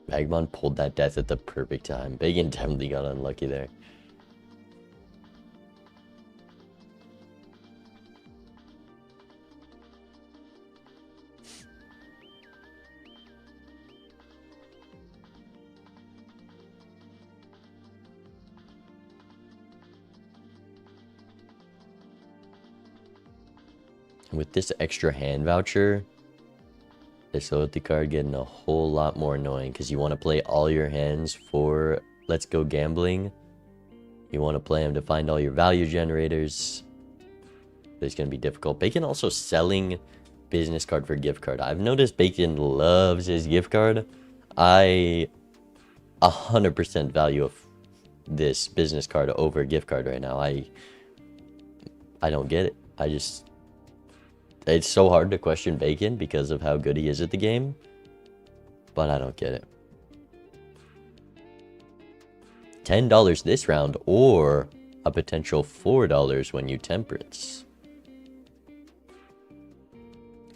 Vagabond pulled that death at the perfect time. Bacon definitely got unlucky there. And with this extra hand voucher, this loyalty card getting a whole lot more annoying because you want to play all your hands for Let's Go Gambling. You want to play them to find all your value generators. It's going to be difficult. Bacon also selling business card for gift card. I've noticed Bacon loves his gift card. I 100% value of this business card over gift card right now. I don't get it. It's so hard to question Bacon because of how good he is at the game, but I don't get it. $10 this round, or a potential $4 when you temperance.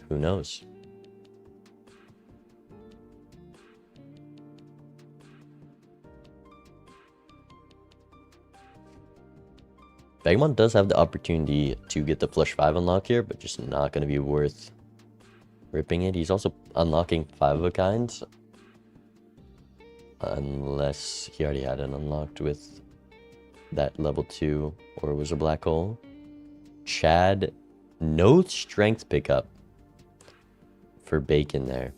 Who knows? Vagabond does have the opportunity to get the flush 5 unlock here, but just not going to be worth ripping it. He's also unlocking 5 of a kind, unless he already had it unlocked with that level 2 or was a black hole. Chad, no strength pickup for Bacon there,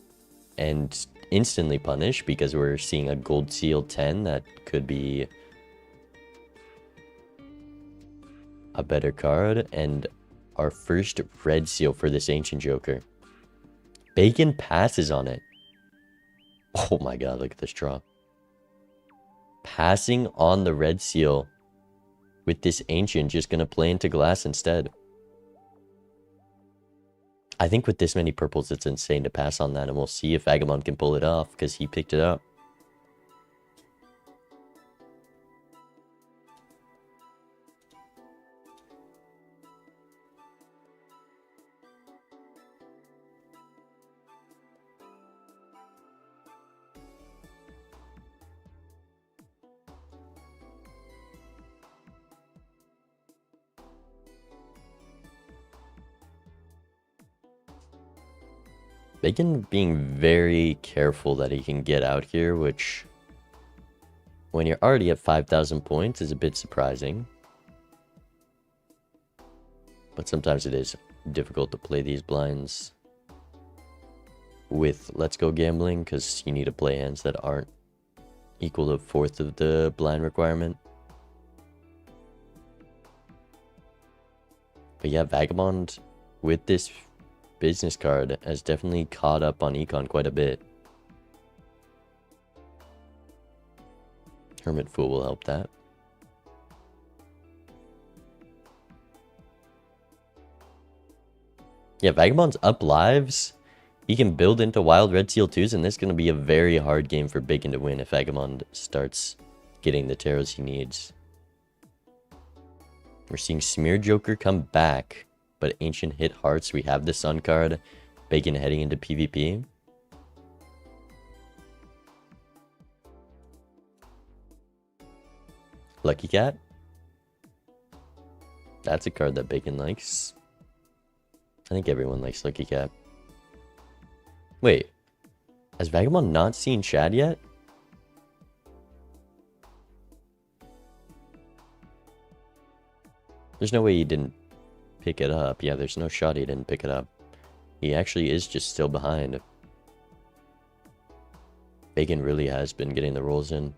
and instantly punished because we're seeing a gold seal 10 that could be a better card, and our first red seal for this ancient joker. Bacon passes on it. Oh my god, look at this draw. Passing on the red seal with this ancient, just gonna play into glass instead. I think with this many purples, it's insane to pass on that, and we'll see if Vagabond can pull it off because he picked it up. Bacon being very careful that he can get out here, which, when you're already at 5,000 points, is a bit surprising. But sometimes it is difficult to play these blinds with Let's Go Gambling, because you need to play hands that aren't equal to a fourth of the blind requirement. But yeah, Vagabond with this business card has definitely caught up on econ quite a bit. Hermit Fool will help that. Yeah, Vagabond's up lives. He can build into wild red seal 2s, and this is going to be a very hard game for Bacon to win if Vagabond starts getting the tarots he needs. We're seeing Smear Joker come back, but Ancient hit hearts. We have the Sun card. Bacon heading into PvP. Lucky Cat. That's a card that Bacon likes. I think everyone likes Lucky Cat. Wait. Has Vagabond not seen Chad yet? There's no way he didn't pick it up. Yeah, there's no shot he didn't pick it up. He actually is just still behind. Bacon really has been getting the rolls in.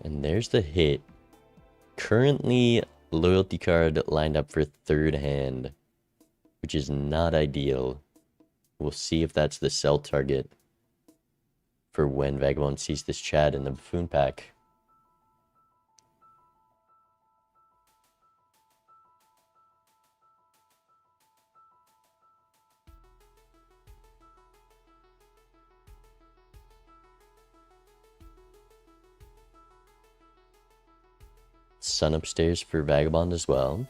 And there's the hit. Currently, loyalty card lined up for third hand, which is not ideal. We'll see if that's the sell target for when Vagabond sees this Chad in the Buffoon pack. Sun upstairs for Vagabond as well.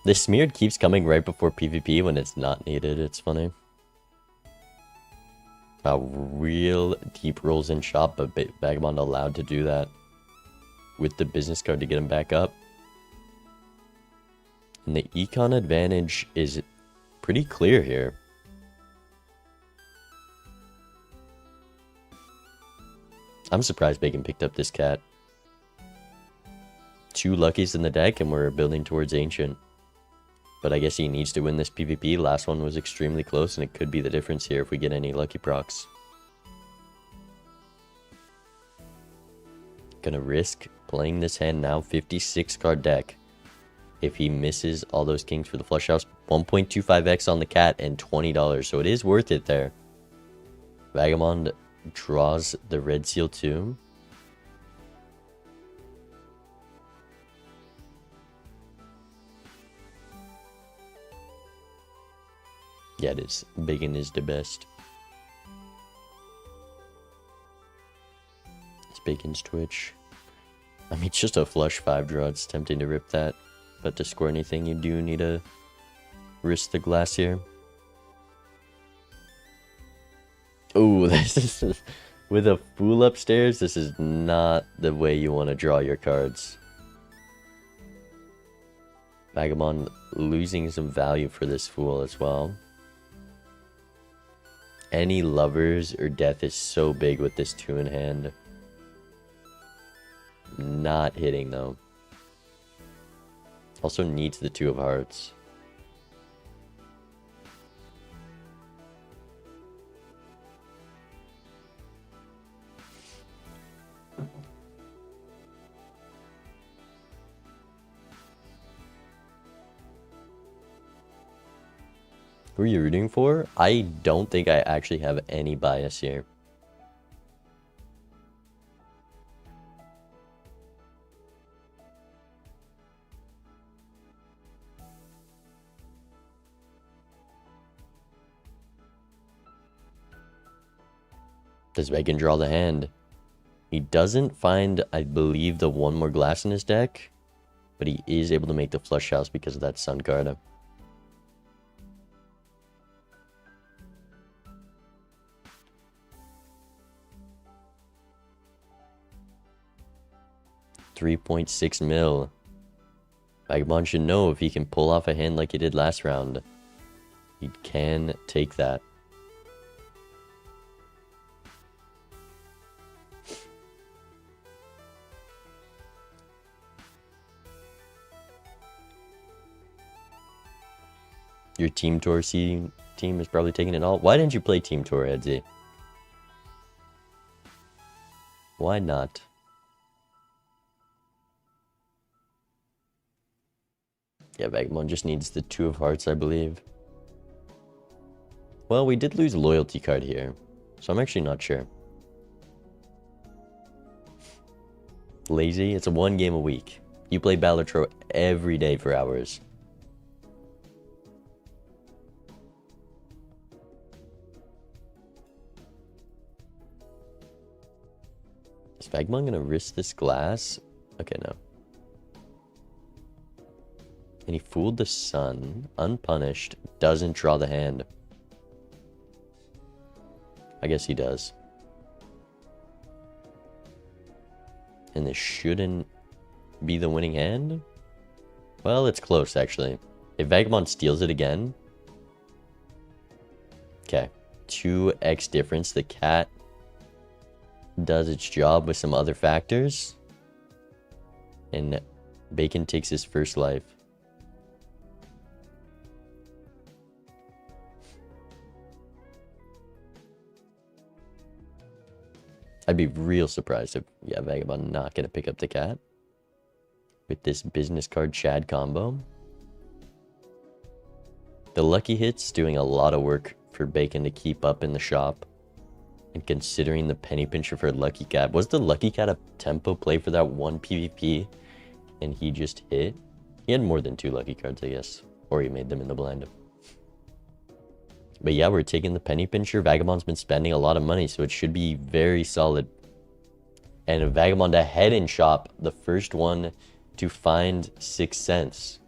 The smeared keeps coming right before PvP when it's not needed. It's funny. A real deep rolls in shot, but Vagabond allowed to do that with the business card to get him back up. And the econ advantage is pretty clear here. I'm surprised Bacon picked up this cat. 2 luckies in the deck and we're building towards Ancient. But I guess he needs to win this PvP. Last one was extremely close and it could be the difference here if we get any lucky procs. Gonna risk playing this hand now. 56 card deck. If he misses all those kings for the flush house, 1.25x on the cat and $20. So it is worth it there. Vagabond draws the red seal too. Yeah, it is. Bacon is the best. It's Bacon's Twitch. I mean, it's just a flush 5 draw. It's tempting to rip that. But to score anything, you do need to risk the glass here. Oh, this is... With a fool upstairs, this is not the way you want to draw your cards. Vagabond losing some value for this fool as well. Any lovers or death is so big with this 2 in hand. Not hitting though. Also needs the 2 of hearts. Who are you rooting for? I don't think I actually have any bias here. Does Bacon draw the hand? He doesn't find, I believe, the 1 more glass in his deck, but he is able to make the flush house because of that sun card. $3.6 mil. Vagabond should know if he can pull off a hand like he did last round. He can take that. Your Team Tour team is probably taking it all. Why didn't you play Team Tour, Edsy? Why not? Yeah, Vagabond just needs the 2 of hearts, I believe. Well, we did lose a loyalty card here, so I'm actually not sure. Lazy? It's a 1 game a week. You play Balatro every day for hours. Is Vagabond gonna risk this glass? Okay, no. And he fooled the sun, unpunished, doesn't draw the hand. I guess he does. And this shouldn't be the winning hand? Well, it's close, actually. If Vagabond steals it again... Okay. 2x difference. The cat does its job with some other factors. And Bacon takes his first life. I'd be real surprised if, yeah, Vagabond not going to pick up the cat. With this business card Chad combo. The lucky hit's doing a lot of work for Bacon to keep up in the shop. And considering the penny pincher for Lucky Cat. Was the Lucky Cat a tempo play for that 1 PvP? And he just hit? He had more than 2 lucky cards, I guess. Or he made them in the blind. But yeah, we're taking the penny pincher. Vagabond's been spending a lot of money, so it should be very solid. And a Vagabond ahead in shop, the first one to find 6 cents.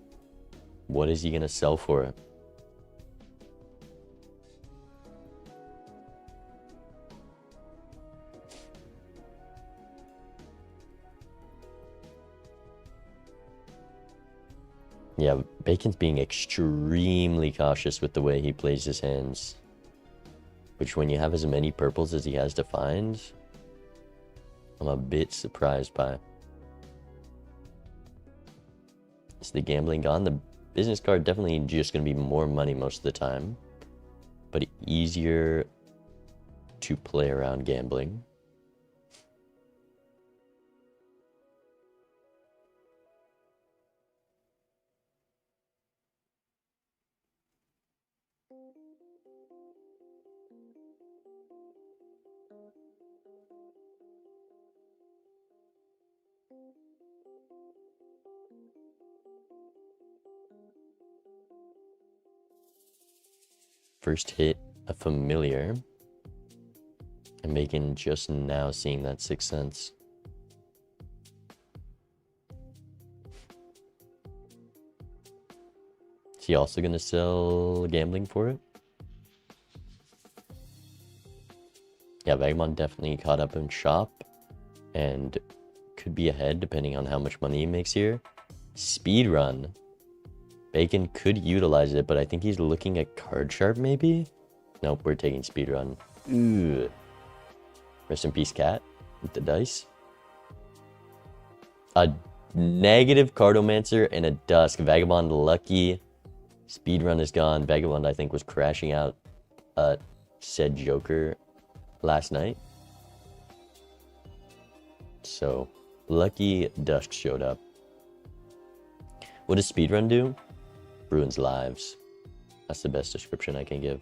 What is he going to sell for it? Yeah, Bacon's being extremely cautious with the way he plays his hands. Which, when you have as many purples as he has to find, I'm a bit surprised by. Is the gambling gone? The business card definitely just going to be more money most of the time. But easier to play around gambling. First hit, a familiar. And Bacon just now seeing that Sixth Sense. Is he also going to sell gambling for it? Yeah, Vagabond definitely caught up in shop. And could be ahead depending on how much money he makes here. Speedrun. Bacon could utilize it, but I think he's looking at card sharp maybe? Nope, we're taking Speedrun. Ooh. Rest in peace, cat, with the dice. A negative Cardomancer and a Dusk. Vagabond lucky. Speedrun is gone. Vagabond, I think, was crashing out said Joker last night. So, lucky Dusk showed up. What does Speedrun do? Ruins lives. That's the best description I can give.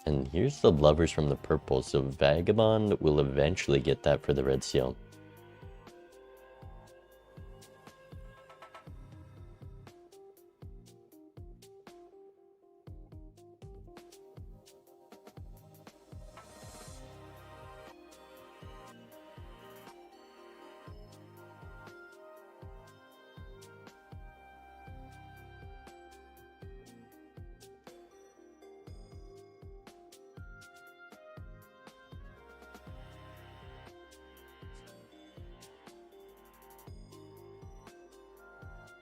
And here's the lovers from the purple, so Vagabond will eventually get that for the red seal.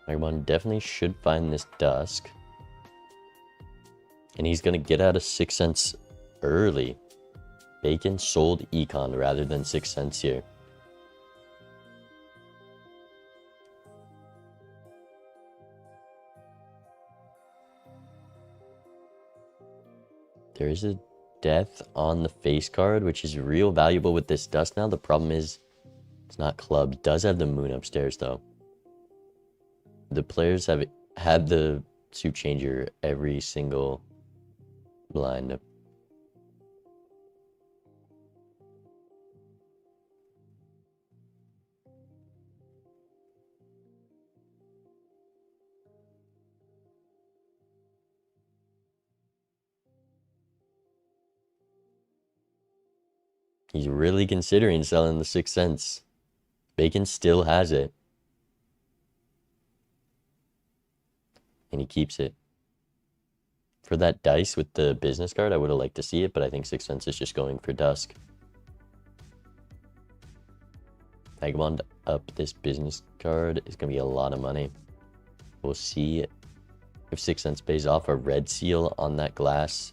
Vagabond definitely should find this Dusk. And he's going to get out of Sixth Sense early. Bacon sold Econ rather than Sixth Sense here. There is a death on the face card, which is real valuable with this Dusk now. The problem is it's not clubbed. Does have the moon upstairs, though. The players have had the suit changer every single blind. He's really considering selling the Sixth Sense. Bacon still has it. And he keeps it. For that dice with the business card, I would have liked to see it, but I think Sixth Sense is just going for Dusk. Vagabond up this business card is going to be a lot of money. We'll see if Sixth Sense pays off. A red seal on that glass.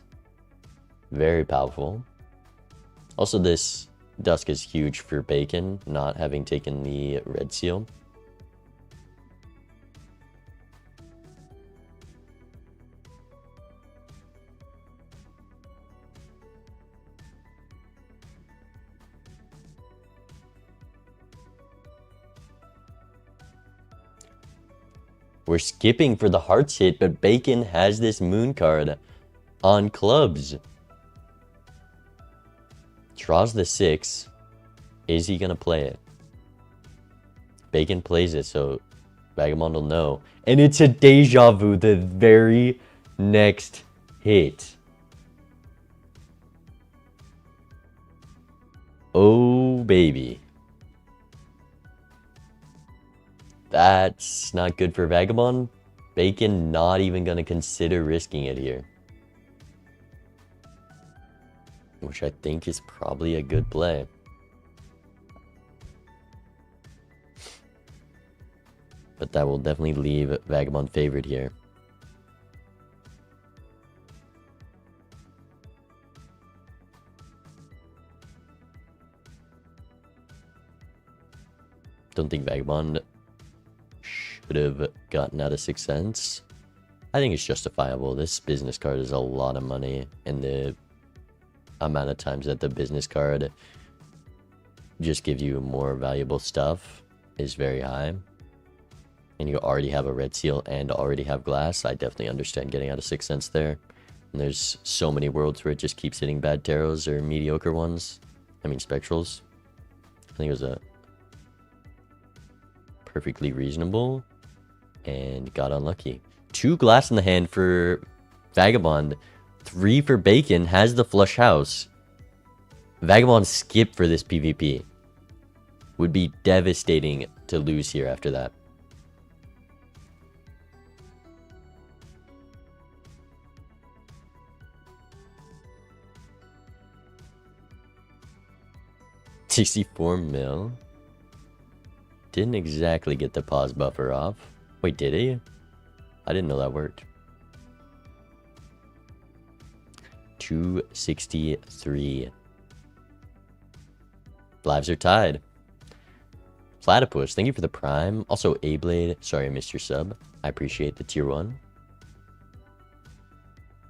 Very powerful. Also, this Dusk is huge for Bacon, not having taken the red seal. We're skipping for the hearts hit, but Bacon has this moon card on clubs. Draws the 6. Is he going to play it? Bacon plays it, so Vagabond will know. And it's a deja vu, the very next hit. Oh, baby. That's not good for Vagabond. Bacon not even going to consider risking it here. Which I think is probably a good play. But that will definitely leave Vagabond favored here. Don't think Vagabond should have gotten out of 6 cents. I think it's justifiable. This business card is a lot of money, and the amount of times that the business card just gives you more valuable stuff is very high. And you already have a red seal and already have glass. I definitely understand getting out of 6 cents there. And there's so many worlds where it just keeps hitting bad tarots or mediocre ones. I mean spectrals. I think it was a perfectly reasonable and got unlucky. 2 glass in the hand for Vagabond. 3 for Bacon. Has the flush house. Vagabond skip for this PvP. Would be devastating to lose here after that. $64 mil. Didn't exactly get the pause buffer off. Wait, did he? I didn't know that worked. 263. Lives are tied. Platypus, thank you for the prime. Also, A-Blade, sorry I missed your sub. I appreciate the tier 1.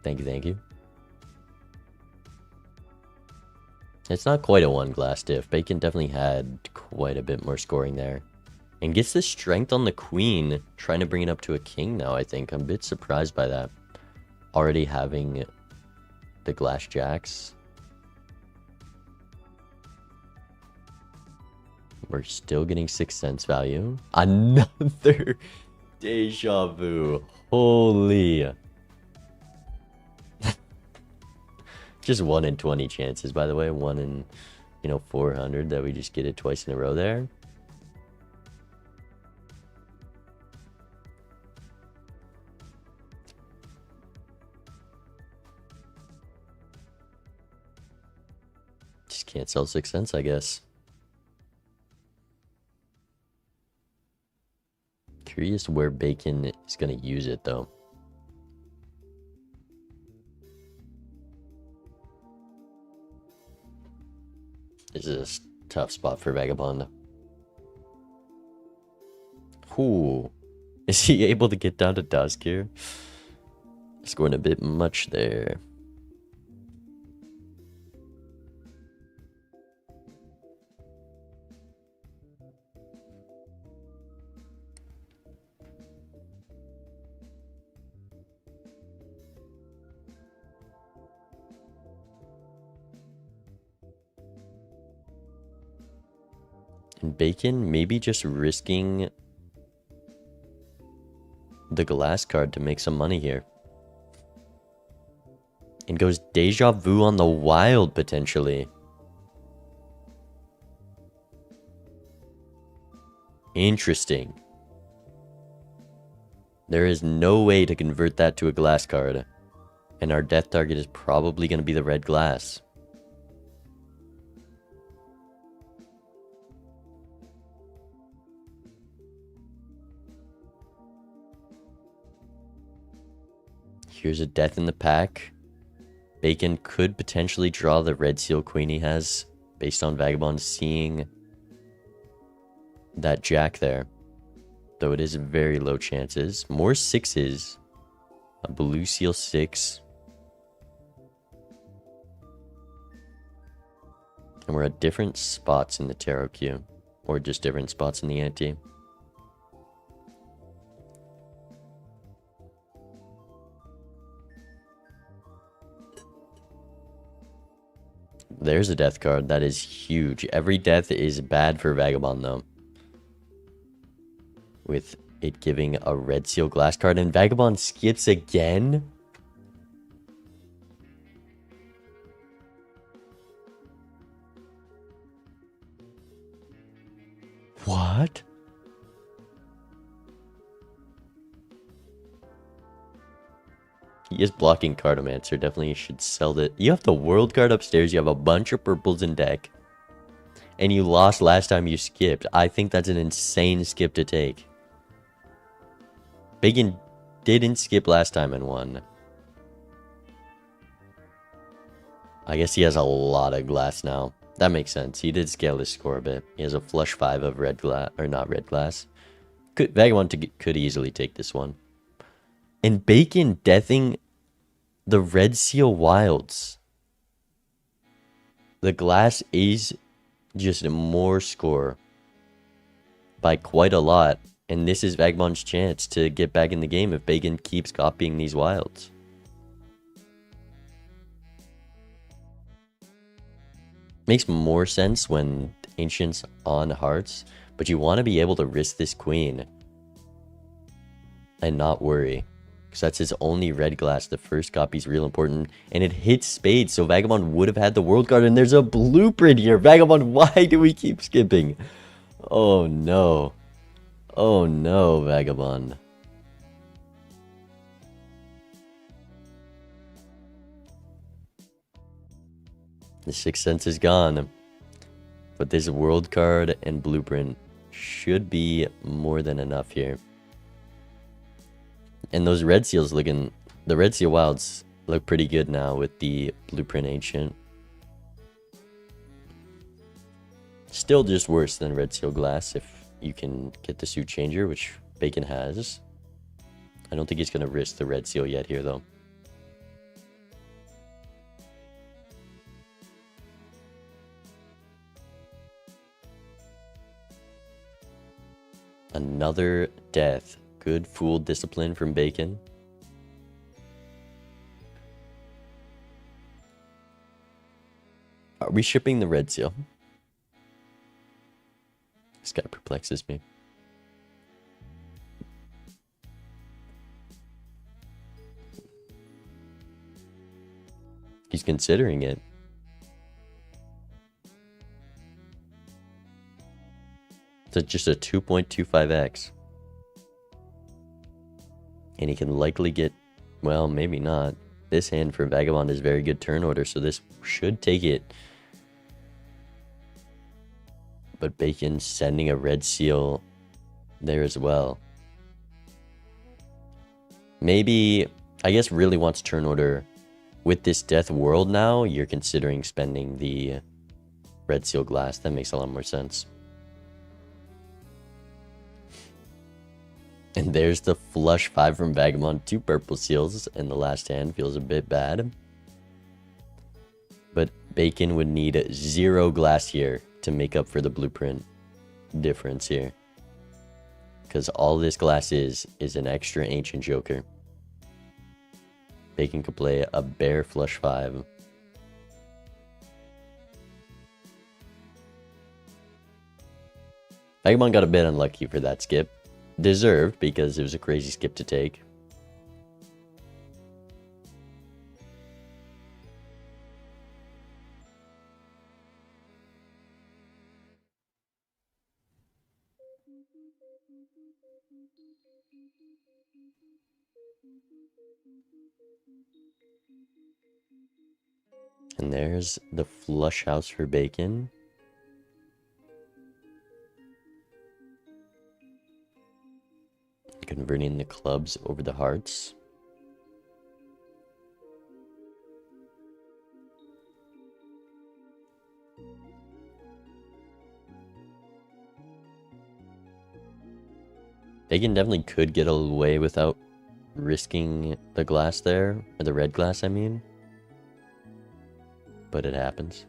Thank you, thank you. It's not quite a 1 glass diff. Bacon definitely had quite a bit more scoring there. And gets the strength on the queen, trying to bring it up to a king now, I think. I'm a bit surprised by that. Already having the glass jacks. We're still getting 6 cents value. Another deja vu. Holy. Just 1 in 20 chances, by the way. 1 in, 400 that we just get it twice in a row there. Just can't sell 6 cents, I guess. Curious where Bacon is going to use it, though. This is a tough spot for Vagabond. Ooh. Is he able to get down to dusk here? Scoring a bit much there. And Bacon maybe just risking the glass card to make some money here. And goes Deja Vu on the wild, potentially. Interesting. There is no way to convert that to a glass card. And our death target is probably going to be the red glass. Here's a death in the pack. Bacon could potentially draw the red seal queen he has, based on Vagabond seeing that jack there. Though it is very low chances. More 6s. A blue seal 6. And we're at different spots in the tarot queue. Or just different spots in the ante. There's a death card. That is huge. Every death is bad for Vagabond, though. With it giving a red seal glass card. And Vagabond skips again? What? He is blocking Cartomancer. Definitely should sell it. You have the world card upstairs. You have a bunch of purples in deck. And you lost last time you skipped. I think that's an insane skip to take. Bacon didn't skip last time and won. I guess he has a lot of glass now. That makes sense. He did scale his score a bit. He has a flush 5 of red glass. Or not red glass. Vagabond could easily take this one. And Bacon deathing the Red Seal Wilds. The glass is just more score by quite a lot. And this is Vagabond's chance to get back in the game if Bacon keeps copying these wilds. Makes more sense when Ancient's on hearts, but you want to be able to risk this queen and not worry. Because that's his only red glass. The first copy is real important. And it hits spades. So Vagabond would have had the world card. And there's a blueprint here. Vagabond, why do we keep skipping? Oh no. Oh no, Vagabond. The Sixth Sense is gone. But this world card and blueprint should be more than enough here. And those red seals looking... The red seal wilds look pretty good now with the blueprint ancient. Still just worse than red seal glass if you can get the suit changer, which Bacon has. I don't think he's going to risk the red seal yet here though. Another death. Good fool discipline from Bacon. Are we shipping the red seal? This guy perplexes me. He's considering it. It's just a 2.25x. And he can likely get, well, maybe not. This hand for Vagabond is very good turn order, so this should take it. But Bacon sending a red seal there as well. Maybe, I guess, really wants turn order. With this Death World now, you're considering spending the red seal glass. That makes a lot more sense. And there's the flush 5 from Vagabond. 2 purple seals in the last hand. Feels a bit bad. But Bacon would need 0 glass here to make up for the blueprint difference here. Because all this glass is an extra ancient joker. Bacon could play a bare flush 5. Vagabond got a bit unlucky for that skip. Deserved, because it was a crazy skip to take. And there's the flush house for Bacon. Converting the clubs over the hearts. Bacon definitely could get away without risking the glass there, or the red glass, I mean. But it happens.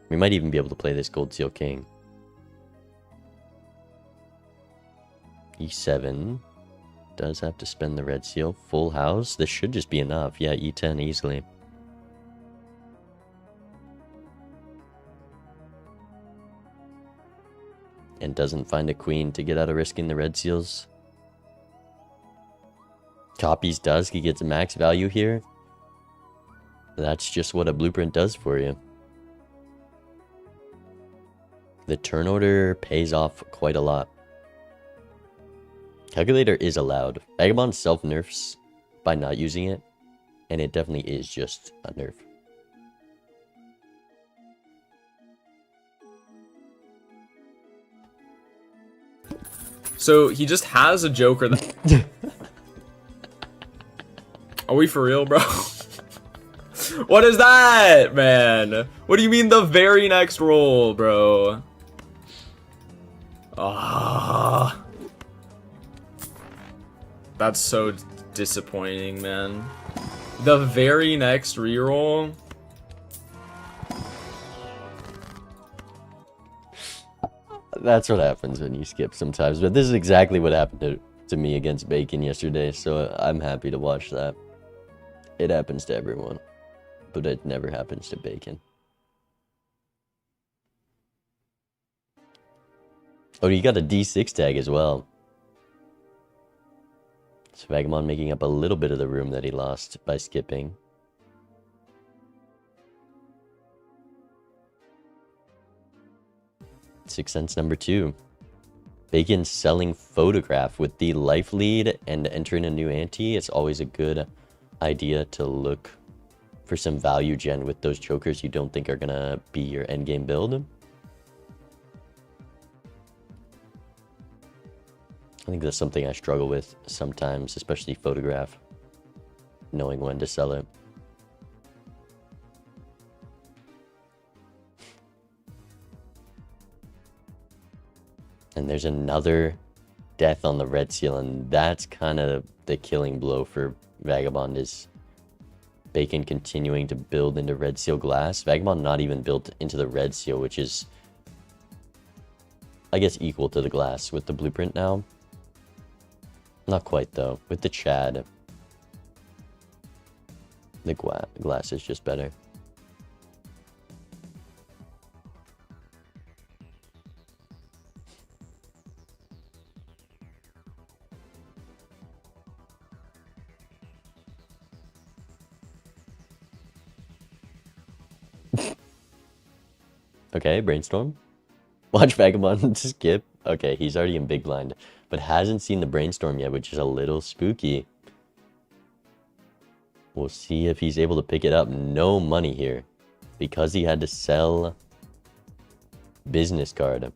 We might even be able to play this Gold Seal King. E7. Does have to spend the red seal. Full house. This should just be enough. Yeah, E10 easily. And doesn't find a queen to get out of risking the red seals. Copies Dusk. He gets max value here. That's just what a blueprint does for you. The turn order pays off quite a lot. Calculator is allowed. Vagabond self-nerfs by not using it. And it definitely is just a nerf. So he just has a Joker that... Are we for real, bro? What is that, man? What do you mean the very next roll, bro? Ah, that's so disappointing, man. The very next reroll. That's what happens when you skip sometimes. But this is exactly what happened to me against Bacon yesterday. So I'm happy to watch that. It happens to everyone. But it never happens to Bacon. Oh, you got a D6 tag as well. So Vagabond making up a little bit of the room that he lost by skipping. Sixth Sense number 2. Bacon selling photograph with the life lead and entering a new ante. It's always a good idea to look for some value gen with those chokers you don't think are gonna be your endgame build. I think that's something I struggle with sometimes, especially photograph, knowing when to sell it. And there's another death on the red seal, and that's kind of the killing blow for Vagabond, is Bacon continuing to build into red seal glass. Vagabond not even built into the red seal, which is, I guess, equal to the glass with the blueprint now. Not quite, though. With the Chad, the glass is just better. Okay, brainstorm. Watch Vagabond skip. Okay, he's already in big blind, but hasn't seen the brainstorm yet, which is a little spooky. We'll see if he's able to pick it up. No money here because he had to sell business card.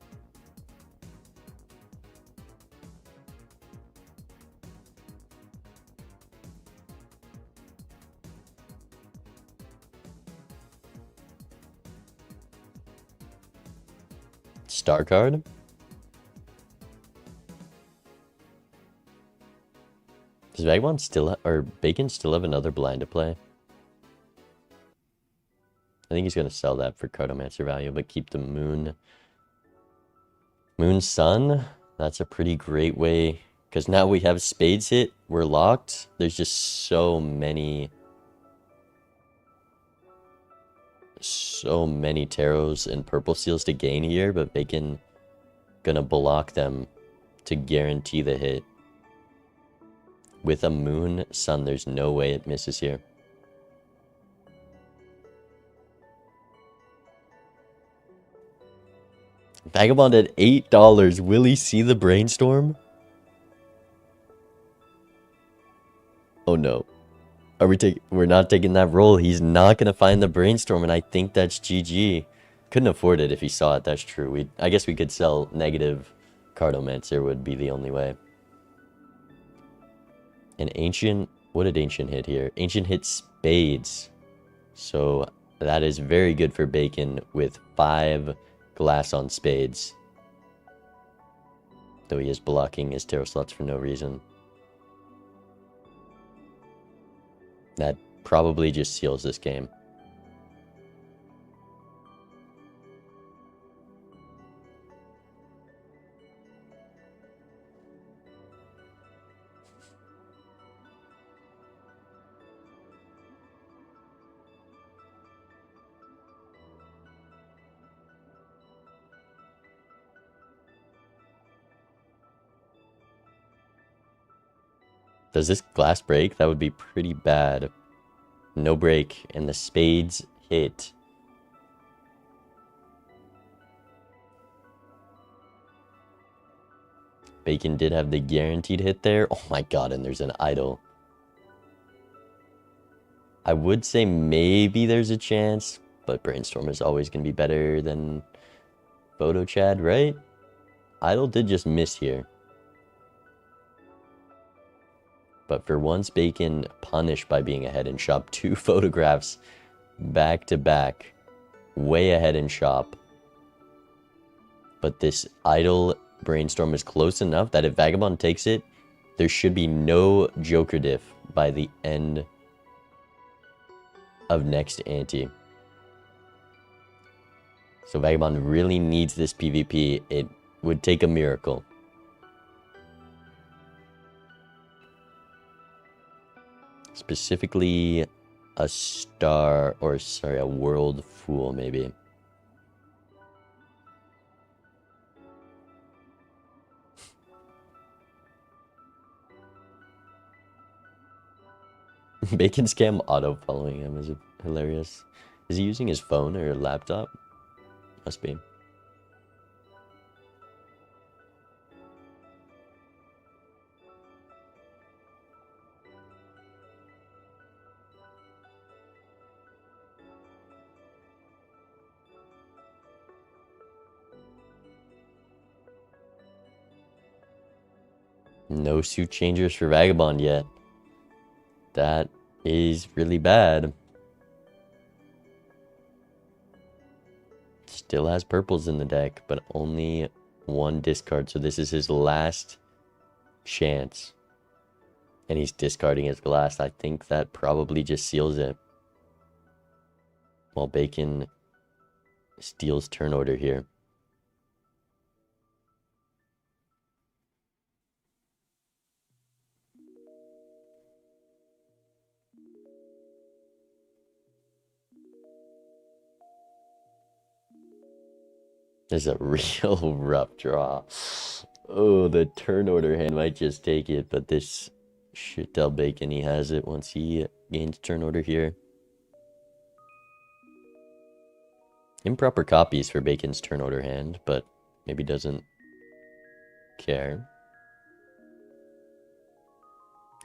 Star card. Does Vagabond still or Bacon still have another blind to play? I think he's gonna sell that for Cartomancer value, but keep the Moon Sun. That's a pretty great way, because now we have spades hit. We're locked. There's just so many tarots and purple seals to gain here, but Bacon gonna block them to guarantee the hit. With a Moon Sun, there's no way it misses here. Vagabond at $8. Will he see the brainstorm? Oh no. We're not taking that roll. He's not gonna find the brainstorm, and I think that's GG. Couldn't afford it if he saw it, that's true. I guess we could sell negative Cartomancer, would be the only way. An Ancient, what did Ancient hit here? Ancient hit spades. So that is very good for Bacon with 5 glass on spades. Though he is blocking his tarot slots for no reason. That probably just seals this game. Does this glass break? That would be pretty bad. No break, and the spades hit. Bacon did have the guaranteed hit there. Oh my god, and there's an idol. I would say maybe there's a chance, but Brainstorm is always going to be better than Photo Chad, right? Idle did just miss here. But for once, Bacon punished by being ahead in shop. 2 photographs back to back. Way ahead in shop. But this Idle Brainstorm is close enough that if Vagabond takes it, there should be no Joker diff by the end of next ante. So Vagabond really needs this PvP. It would take a miracle. Specifically a star, or sorry, a world fool maybe. Bacon Scam auto following him is hilarious. Is he using his phone or laptop? Must be. No suit changers for Vagabond yet. That is really bad. Still has purples in the deck, but only 1 discard. So this is his last chance. And he's discarding his glass. I think that probably just seals it. While Bacon steals turn order here. This is a real rough draw. Oh, the turn order hand might just take it, but this should tell Bacon he has it once he gains turn order here. Improper copies for Bacon's turn order hand, but maybe doesn't care.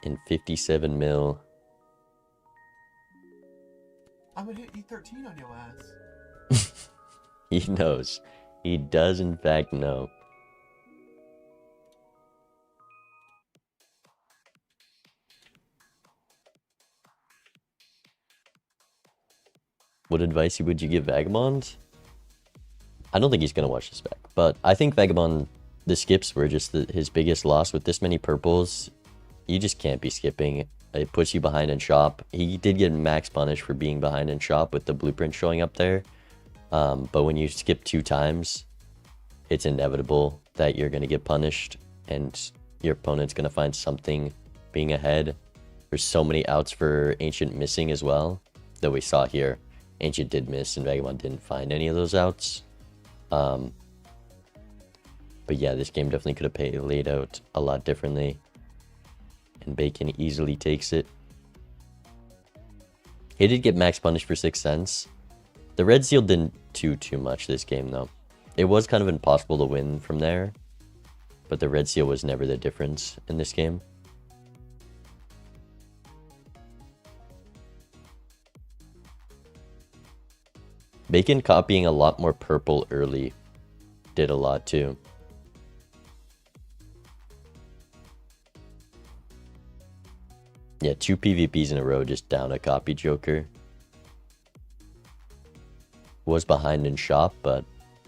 And 57 mil. I'm gonna hit E13 on your ass. He knows. He does in fact know. What advice would you give Vagabond? I don't think he's going to watch this back, but I think Vagabond, the skips were just his biggest loss. With this many purples, you just can't be skipping. It puts you behind in shop. He did get max punish for being behind in shop with the blueprint showing up there. But when you skip 2 times, it's inevitable that you're going to get punished and your opponent's going to find something being ahead. There's so many outs for Ancient missing as well that we saw here. Ancient did miss and Vagabond didn't find any of those outs. But yeah, this game definitely could have laid out a lot differently. And Bacon easily takes it. He did get max punish for 6 cents. The red seal didn't do too much this game though. It was kind of impossible to win from there. But the red seal was never the difference in this game. Bacon copying a lot more purple early did a lot too. Yeah, 2 PvPs in a row just down a copy Joker. Was behind in shop, but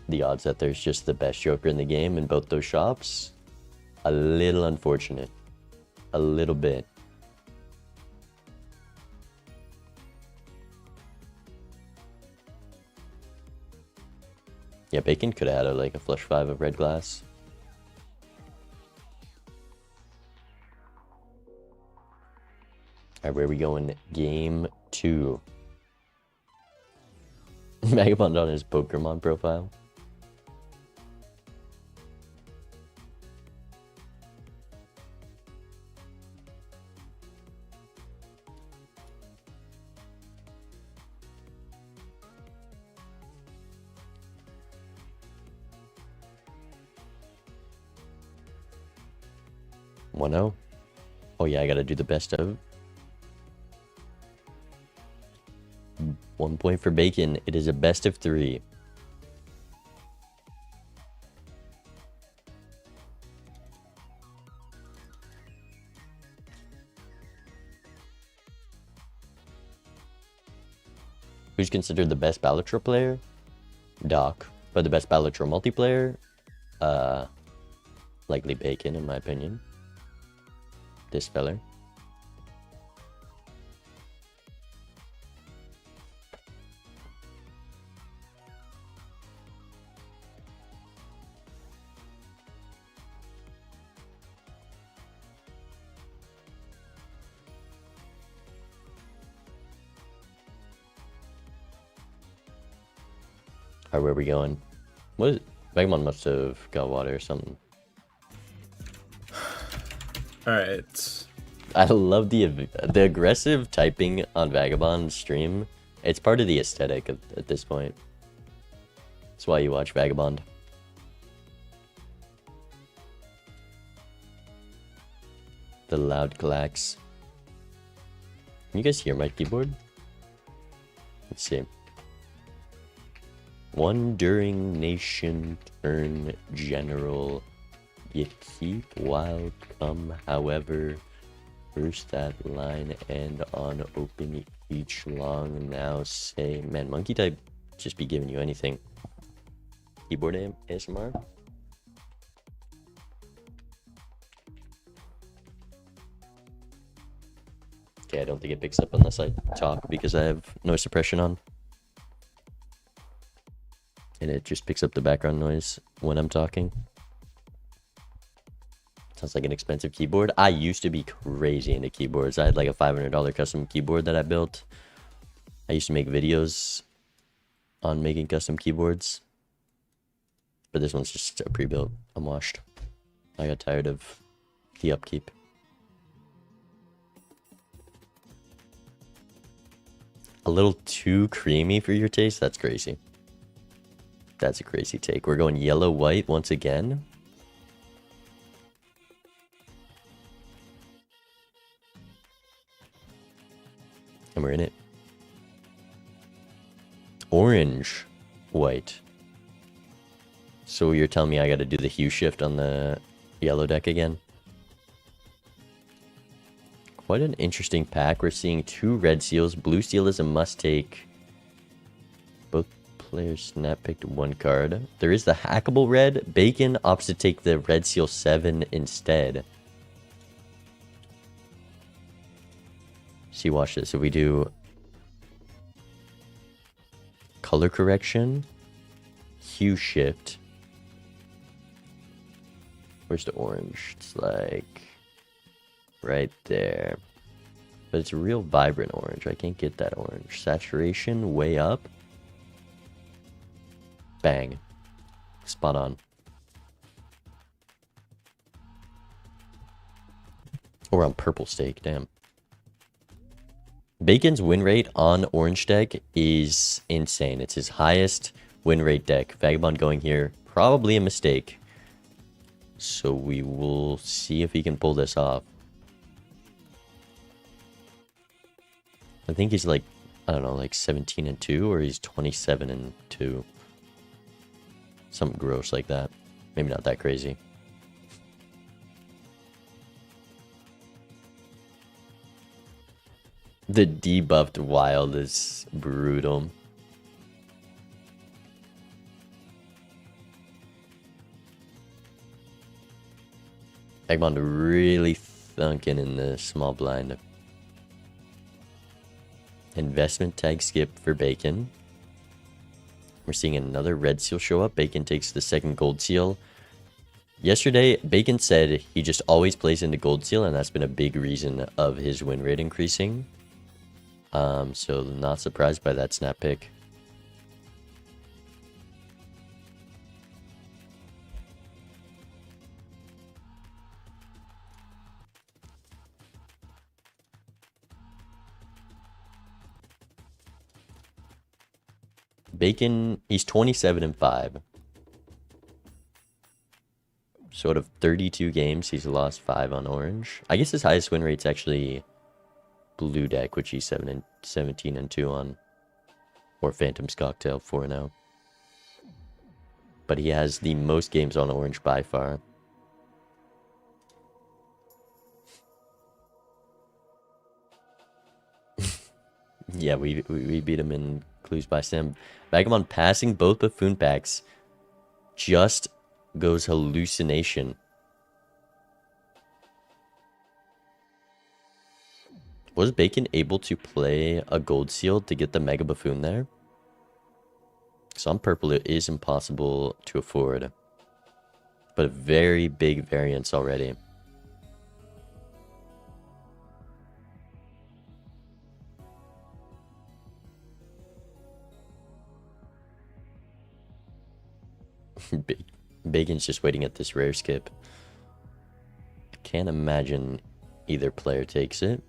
the odds that there's just the best Joker in the game in both those shops, a little unfortunate. A little bit. Yeah, Bacon could have had like a flush 5 of red glass. Alright, where are we going? Game 2. Vagabond on his Pokemon profile. Oh yeah, I gotta do the best of. 1 point for Bacon. It is a best of 3. Who's considered the best Balatro player? Doc. But the best Balatro multiplayer? Likely Bacon, in my opinion. This feller. Alright, where are we going? What is Vagabond must have got water or something. Alright. I love the aggressive typing on Vagabond's stream. It's part of the aesthetic at this point. That's why you watch Vagabond. The loud clacks. Can you guys hear my keyboard? Let's see. One during nation turn general. You keep while come, however. First that line and on open each long now say. Man, monkey type just be giving you anything. Keyboard ASMR. Okay, I don't think it picks up unless I talk because I have noise suppression on. And it just picks up the background noise when I'm talking. Sounds like an expensive keyboard. I used to be crazy into keyboards. I had like a $500 custom keyboard that I built. I used to make videos on making custom keyboards. But this one's just a pre-built. I'm washed. I got tired of the upkeep. A little too creamy for your taste? That's crazy. That's a crazy take. We're going yellow-white once again. And we're in it. Orange-white. So you're telling me I gotta do the hue shift on the yellow deck again? Quite an interesting pack. We're seeing 2 red seals. Blue seal is a must-take. Both players snap picked 1 card. There is the hackable red. Bacon opts to take the red seal 7 instead. See, watch this. If we do color correction, hue shift. Where's the orange? It's like right there. But it's a real vibrant orange. I can't get that orange. Saturation way up. Bang. Spot on. Oh, we're on purple stake. Damn. Bacon's win rate on orange deck is insane. It's his highest win rate deck. Vagabond going here. Probably a mistake. So we will see if he can pull this off. I think he's like, I don't know, like 17-2, or he's 27-2. Something gross like that. Maybe not that crazy. The debuffed wild is brutal. Vagabond really thunking in the small blind. Investment tag skip for Bacon. We're seeing another red seal show up. Bacon takes the second gold seal. Yesterday, Bacon said he just always plays into gold seal, and that's been a big reason of his win rate increasing. So not surprised by that snap pick. Bacon, he's 27-5. So out of 32 games, he's lost 5 on orange. I guess his highest win rate's actually blue deck, which he's 17-2 on. Or Phantom's Cocktail 4-0. But he has the most games on orange by far. Yeah, we beat him in Clues by Sam. Vagabond passing both buffoon packs. Just goes hallucination. Was Bacon able to play a gold seal to get the Mega Buffoon there? So on purple it is impossible to afford. But a very big variance already. Bacon's just waiting at this rare skip. Can't imagine either player takes it.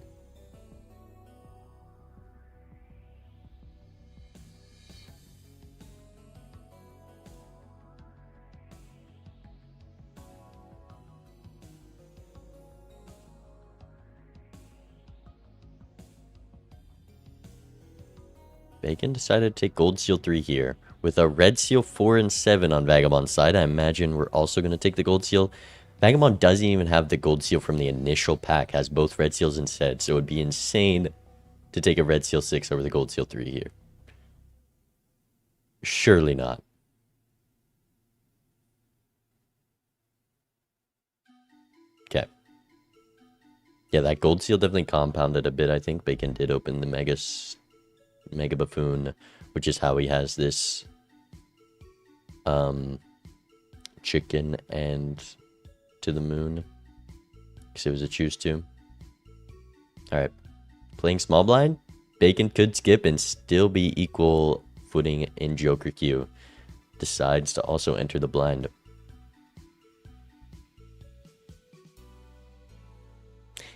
Bacon decided to take Gold Seal 3 here. With a Red Seal 4 and 7 on Vagabond's side, I imagine we're also going to take the Gold Seal. Vagabond doesn't even have the Gold Seal from the initial pack, has both Red Seals instead, so it would be insane to take a Red Seal 6 over the Gold Seal 3 here. Surely not. Okay. Yeah, that Gold Seal definitely compounded a bit, I think. Bacon did open the Mega Buffoon, which is how he has this chicken and to the moon, because it was a choose to. All right, playing small blind, Bacon could skip and still be equal footing in Joker queue. Decides to also enter the blind.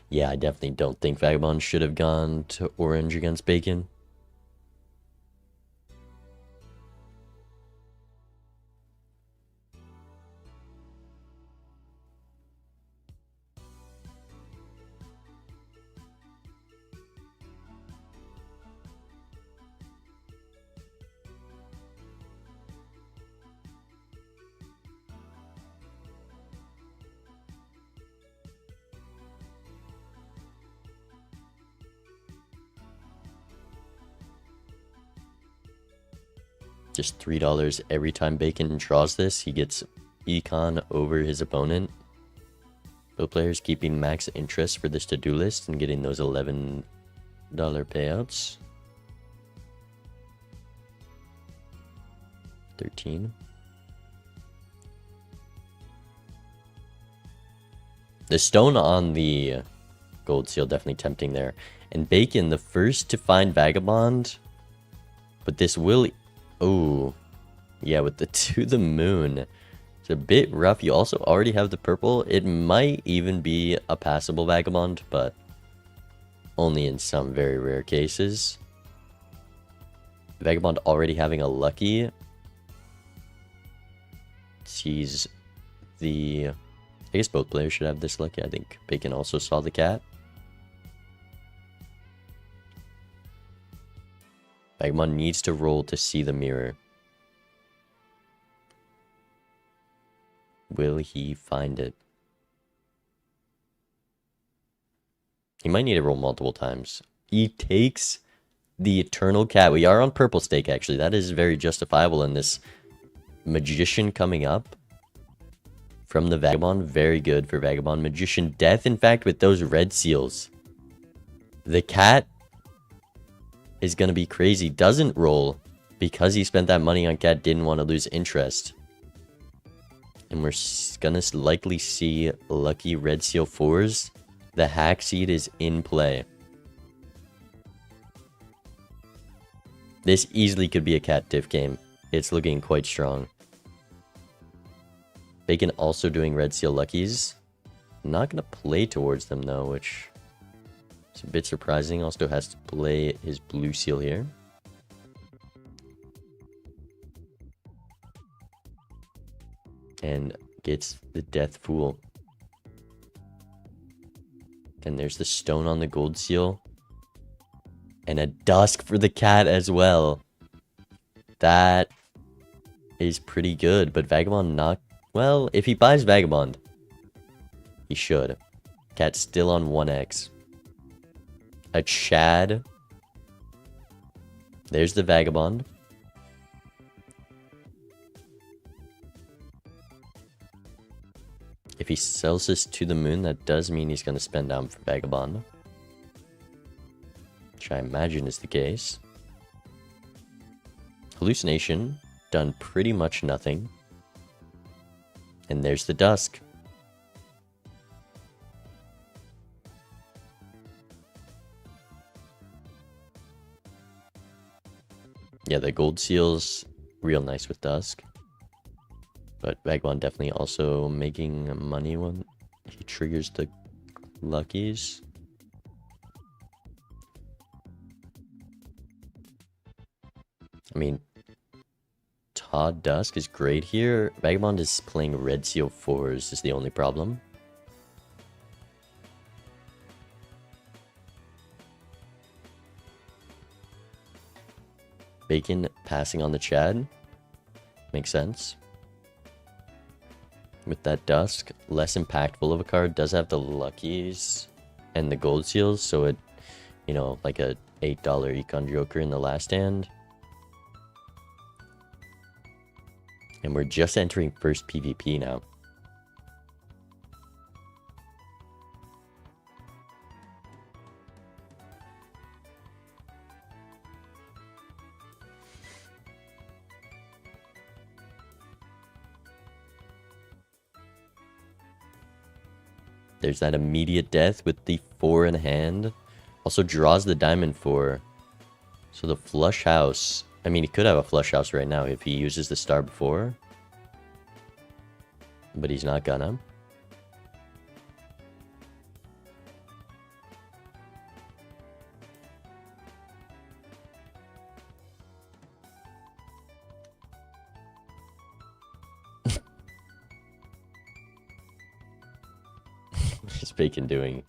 Yeah, I definitely don't think Vagabond should have gone to orange against Bacon. Just $3 every time Bacon draws this. He gets econ over his opponent. Both players keeping max interest for this to-do list and getting those $11 payouts. 13. The stone on the gold seal definitely tempting there. And Bacon, the first to find Vagabond. But this will... Oh, yeah, with the to the moon. It's a bit rough. You also already have the purple. It might even be a passable Vagabond, but only in some very rare cases. Vagabond already having a lucky. Sees the... I guess both players should have this lucky. I think Bacon also saw the cat. Vagabond needs to roll to see the mirror. Will he find it? He might need to roll multiple times. He takes the eternal cat. We are on purple stake, actually. That is very justifiable in this magician coming up from the Vagabond. Very good for Vagabond. Magician death, in fact, with those red seals. The cat is going to be crazy. Doesn't roll because he spent that money on cat, didn't want to lose interest. And we're going to likely see lucky red seal 4s. The hack seed is in play. This easily could be a cat diff game. It's looking quite strong. Bacon also doing red seal luckies. Not going to play towards them though, which... it's a bit surprising. Also has to play his blue seal here. And gets the death fool. And there's the stone on the gold seal. And a dusk for the cat as well. That is pretty good, but Vagabond not... Well, if he buys Vagabond, he should. Cat's still on 1x. A Chad. There's the Vagabond. If he sells this to the moon, that does mean he's going to spend down for Vagabond. Which I imagine is the case. Hallucination. Done pretty much nothing. And there's the Dusk. Yeah, the gold seal's real nice with Dusk. But Vagabond definitely also making money when he triggers the luckies. I mean, Todd Dusk is great here. Vagabond is playing red seal 4s is the only problem. Bacon passing on the Chad. Makes sense. With that Dusk, less impactful of a card. Does have the luckies and the gold seals, so it, you know, like a $8 econ joker in the last hand. And we're just entering first PvP now. There's that immediate death with the 4 in hand. Also draws the diamond 4. So the flush house. I mean, he could have a flush house right now if he uses the star before. But he's not gonna. What is Bacon doing?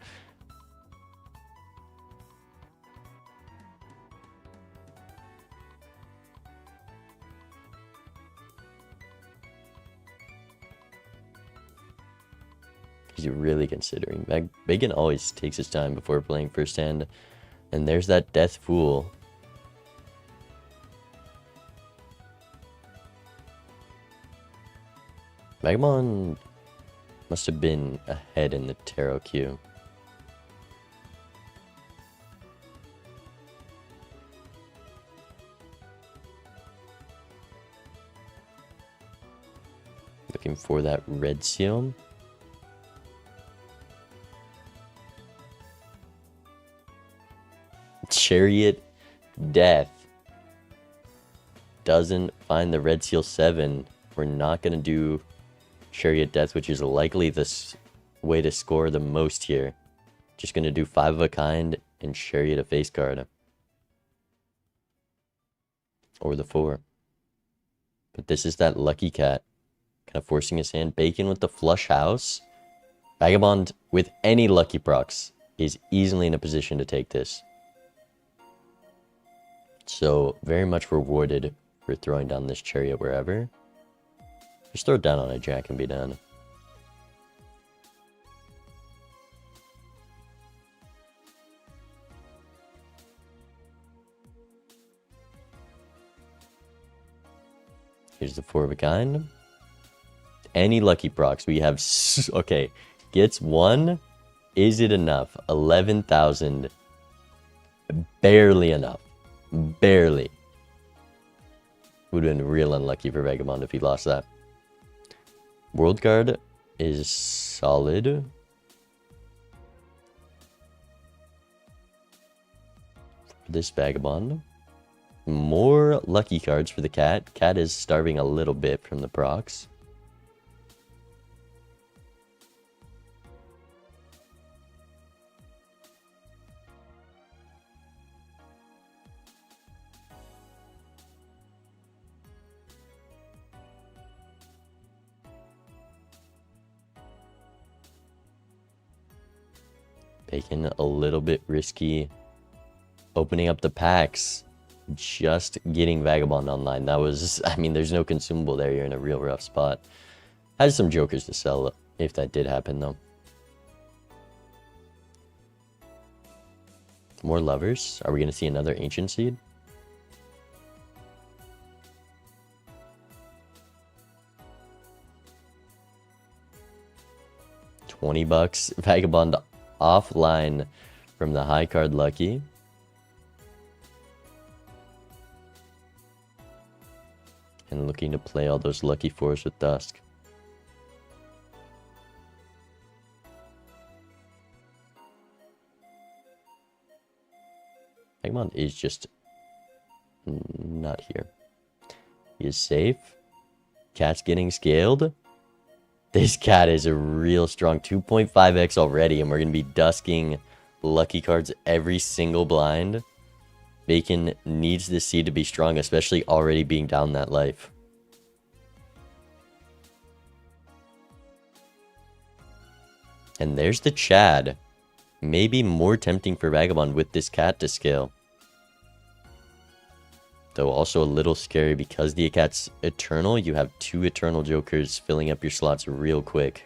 He's really considering. Bacon always takes his time before playing first hand. And there's that Death Fool. Vagabond must have been ahead in the tarot queue. Looking for that red seal. Chariot Death doesn't find the red seal 7. We're not going to do Chariot Death, which is likely the way to score the most here. Just going to do 5 of a kind and Chariot a face card. Or the 4. But this is that lucky cat. Kind of forcing his hand. Bacon with the flush house. Vagabond with any lucky procs is easily in a position to take this. So, very much rewarded for throwing down this Chariot wherever. Just throw it down on a Jack and be done. Here's the 4 of a kind. Any lucky procs. We have... Okay. Gets 1. Is it enough? 11,000. Barely enough. Barely. Would have been real unlucky for Vagabond if he lost that. World card is solid. For this Vagabond. More lucky cards for the cat. Cat is starving a little bit from the procs. Bacon a little bit risky. Opening up the packs. just getting Vagabond online. That was, I mean, there's no consumable there. You're in a real rough spot. Has some jokers to sell if that did happen, though. More lovers. Are we going to see another ancient seed? $20. Vagabond offline from the high card lucky. And looking to play all those lucky fours with Dusk. Vagabond is just not here. He is safe. Cat's getting scaled. This cat is a real strong 2.5x already, and we're going to be dusking lucky cards every single blind. Bacon needs this seed to be strong, especially already being down that life. And there's the Chad. Maybe more tempting for Vagabond with this cat to scale. Though also a little scary because the cat's eternal. You have 2 eternal jokers filling up your slots real quick.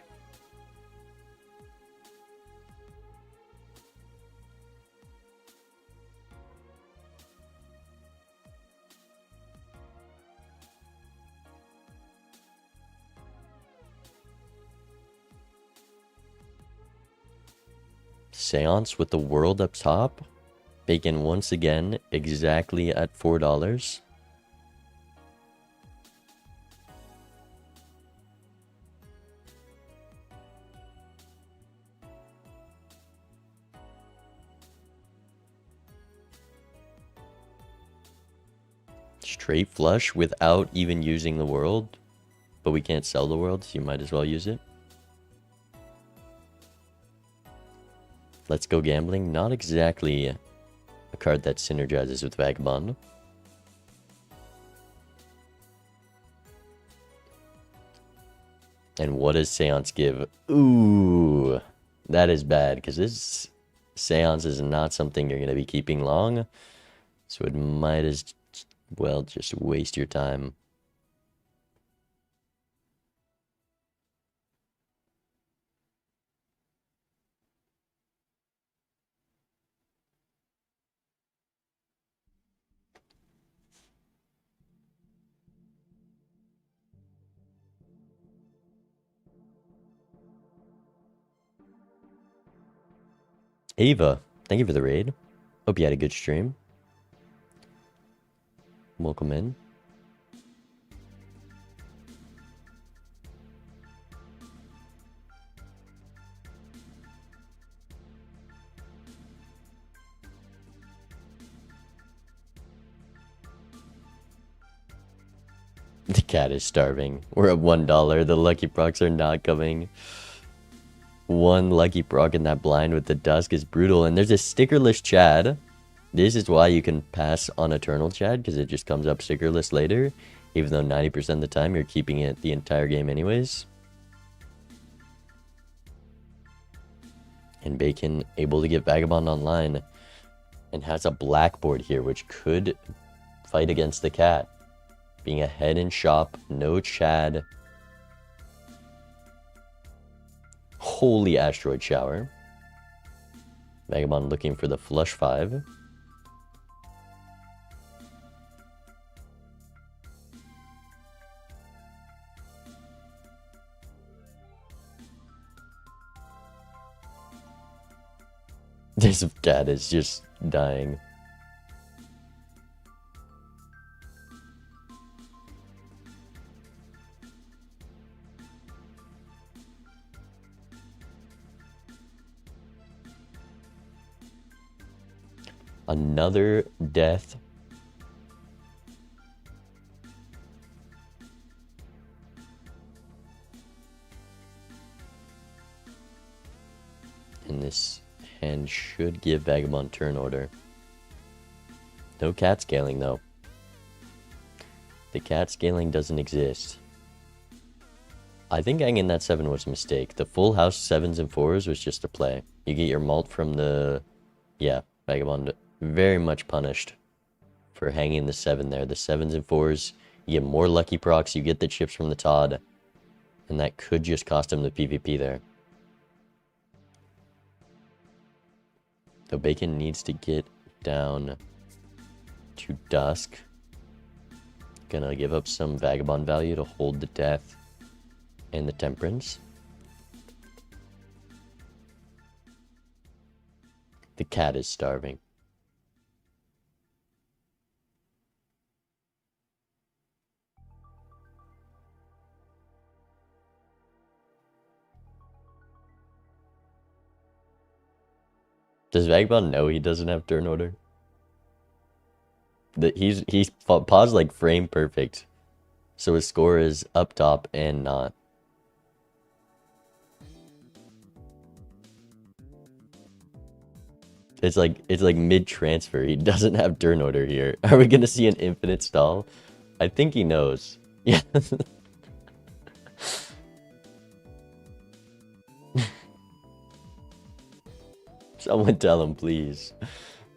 Seance with the world up top. Bacon once again exactly at $4. Straight flush without even using the world. But we can't sell the world, so you might as well use it. Let's go gambling. Not exactly a card that synergizes with Vagabond. And what does Seance give? Ooh, that is bad because this Seance is not something you're going to be keeping long. So it might as well just waste your time. Ava, thank you for the raid. Hope you had a good stream. Welcome in. The cat is starving. We're at $1. The lucky procs are not coming. One lucky proc in that blind with the Dusk is brutal. And there's a stickerless Chad. This is why you can pass on Eternal Chad, because it just comes up stickerless later. Even though 90% of the time you're keeping it the entire game anyways. And Bacon able to get Vagabond online. And has a blackboard here, which could fight against the cat. Being ahead in shop, no Chad. Holy asteroid shower. Vagabond looking for the flush 5. This cat is just dying. Another death. And this hand should give Vagabond turn order. No cat scaling though. The cat scaling doesn't exist. I think hanging that 7 was a mistake. The full house 7s and 4s was just a play. You get your malt from the... Yeah, Vagabond very much punished for hanging the 7 there. The 7s and 4s, you get more lucky procs, you get the chips from the Todd, and that could just cost him the PvP there. So Bacon needs to get down to Dusk. Gonna give up some Vagabond value to hold the Death and the Temperance. The cat is starving. Does Vagabond know he doesn't have turn order? That he's paused like frame perfect, so his score is up top and not. It's like mid transfer. He doesn't have turn order here. Are we gonna see an infinite stall? I think he knows. Yeah. Someone tell him, please.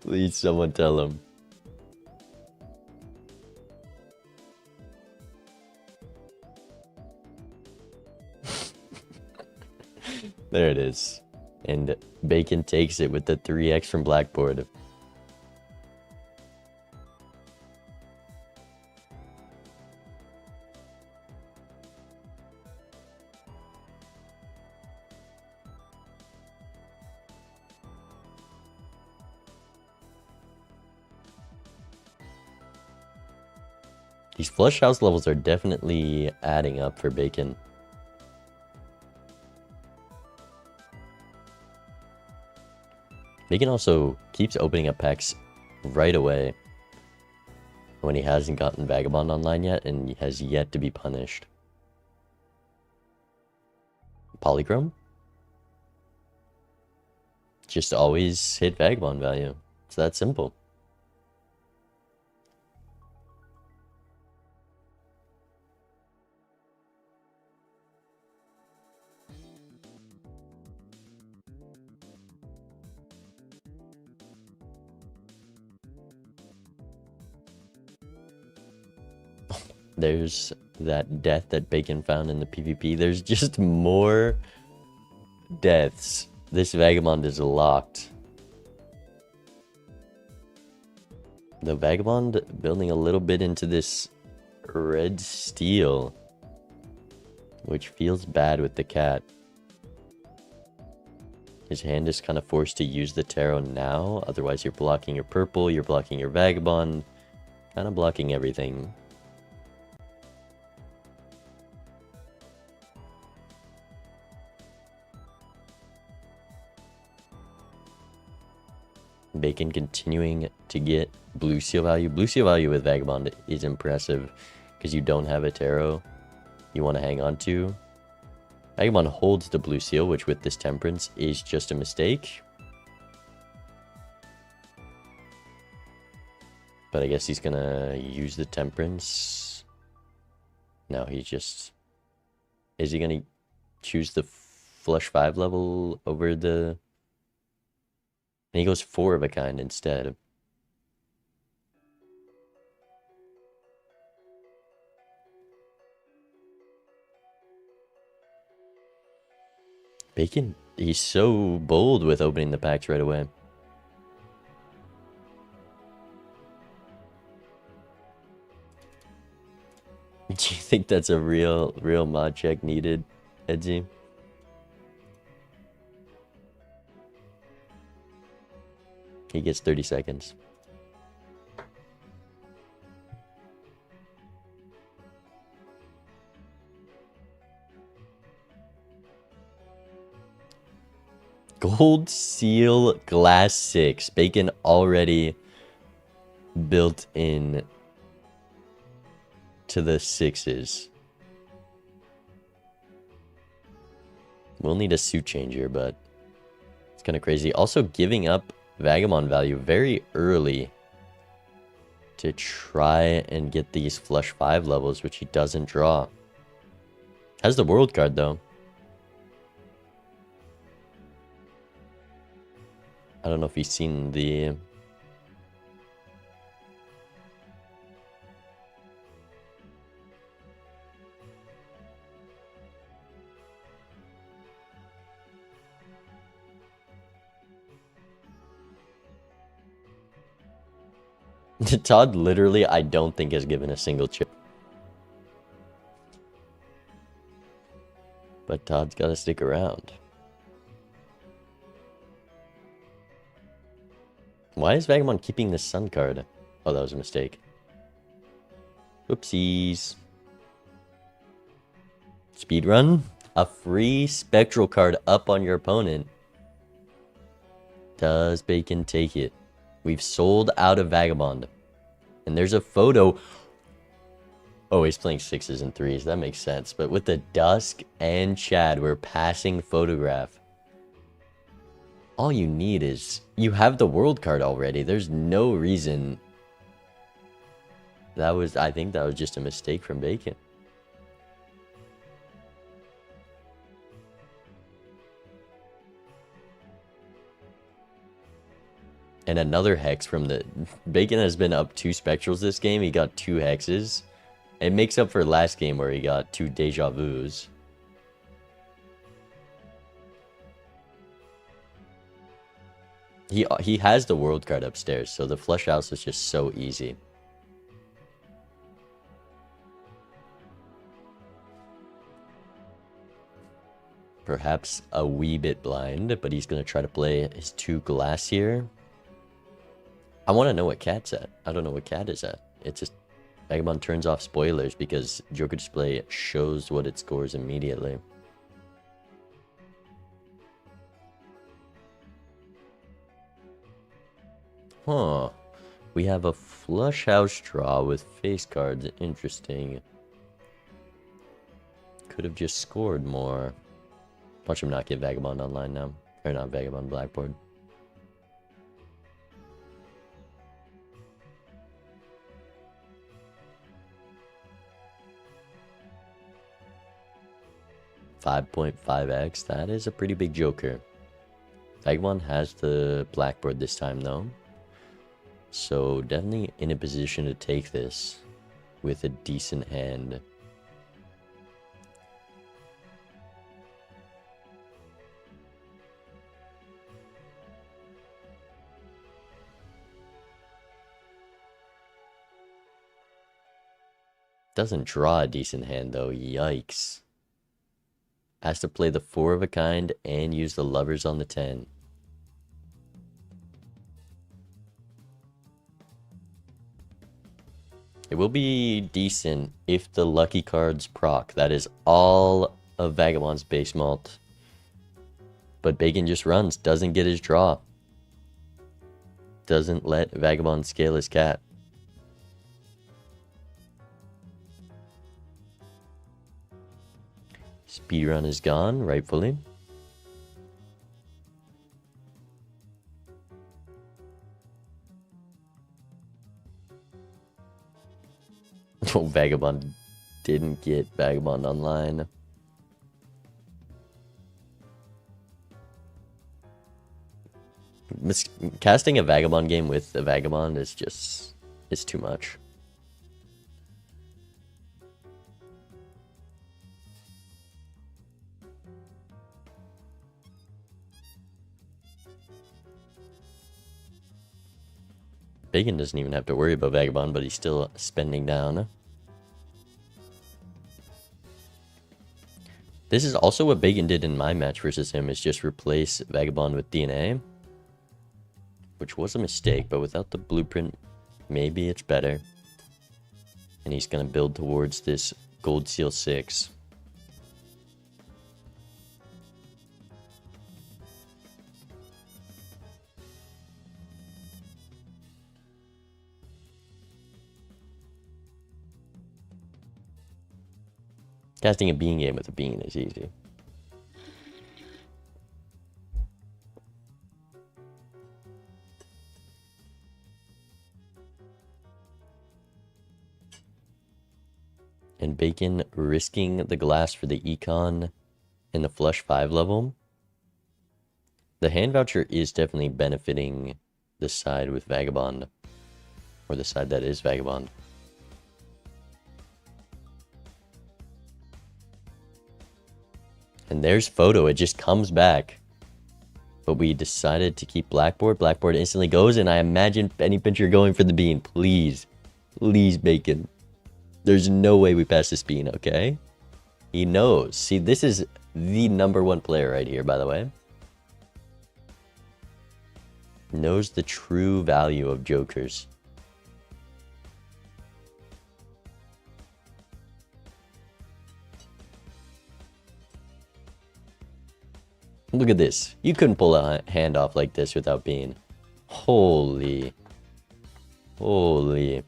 Please, someone tell him. There it is. And Bacon takes it with the 3x from Blackboard. These flush house levels are definitely adding up for Bacon. Bacon also keeps opening up packs right away when he hasn't gotten Vagabond online yet and has yet to be punished. Polychrome? Just always hit Vagabond value. It's that simple. There's that death that Bacon found in the PvP. There's just more deaths. This Vagabond is locked. The Vagabond building a little bit into this red steel, which feels bad with the cat. His hand is kind of forced to use the tarot now. Otherwise, you're blocking your purple, you're blocking your Vagabond, kind of blocking everything. Bacon continuing to get blue seal value. Blue seal value with Vagabond is impressive because you don't have a tarot you want to hang on to. Vagabond holds the blue seal, which with this Temperance is just a mistake. But I guess he's gonna use the Temperance. No, he just... Is he gonna choose the flush 5 level over the... And he goes 4 of a kind instead. Bacon, he's so bold with opening the packs right away. Do you think that's a real mod check needed, Edzy? He gets 30 seconds. Gold seal glass 6. Bacon already built in to the 6s. We'll need a suit changer, but it's kind of crazy. Also giving up Vagabond value very early to try and get these flush 5 levels, which he doesn't draw. Has the world card though. I don't know if he's seen the Todd literally, I don't think, has given a single chip. But Todd's got to stick around. Why is Vagabond keeping the sun card? Oh, that was a mistake. Whoopsies. Speedrun. A free spectral card up on your opponent. Does Bacon take it? We've sold out of Vagabond. And there's a photo. Oh, he's playing 6s and 3s. That makes sense. But with the Dusk and Chad, we're passing photograph. All you need is... You have the world card already. There's no reason... I think that was just a mistake from Bacon. And another hex from the... Bacon has been up 2 spectrals this game. He got 2 hexes. It makes up for last game where he got 2 deja vus. He has the world card upstairs, so the flush house is just so easy. Perhaps a wee bit blind, but he's going to try to play his 2 glass here. I want to know what Cat's at. I don't know what Cat is at. It's just Vagabond turns off spoilers because Joker Display shows what it scores immediately. Huh. We have a flush house draw with face cards. Interesting. Could have just scored more. Watch him not get Vagabond online now. Or not Vagabond, Blackboard. $5.5x. That is a pretty big joker. Vagabond has the Blackboard this time though. So definitely in a position to take this with a decent hand. Doesn't draw a decent hand though, yikes. Has to play the 4 of a kind and use the lovers on the 10. It will be decent if the lucky cards proc. That is all of Vagabond's base malt. But Bacon just runs, doesn't get his draw. Doesn't let Vagabond scale his cat. Speedrun is gone, rightfully. Oh, Vagabond didn't get Vagabond online. Casting a Vagabond game with a Vagabond is just... it's too much. Bacon doesn't even have to worry about Vagabond, but he's still spending down. This is also what Bacon did in my match versus him, is just replace Vagabond with DNA. Which was a mistake, but without the blueprint, maybe it's better. And he's going to build towards this Gold Seal 6. Casting a bean game with a bean is easy. And Bacon risking the glass for the econ in the flush 5 level. The hand voucher is definitely benefiting the side with Vagabond. Or the side that is Vagabond. And there's photo, it just comes back. But we decided to keep Blackboard. Blackboard instantly goes, and I imagine Penny Pincher going for the bean. Please. Please, Bacon. There's no way we pass this bean, okay? He knows. See, this is the #1 player right here, by the way. Knows the true value of jokers. Look at this. You couldn't pull a hand off like this without being... Holy. Holy.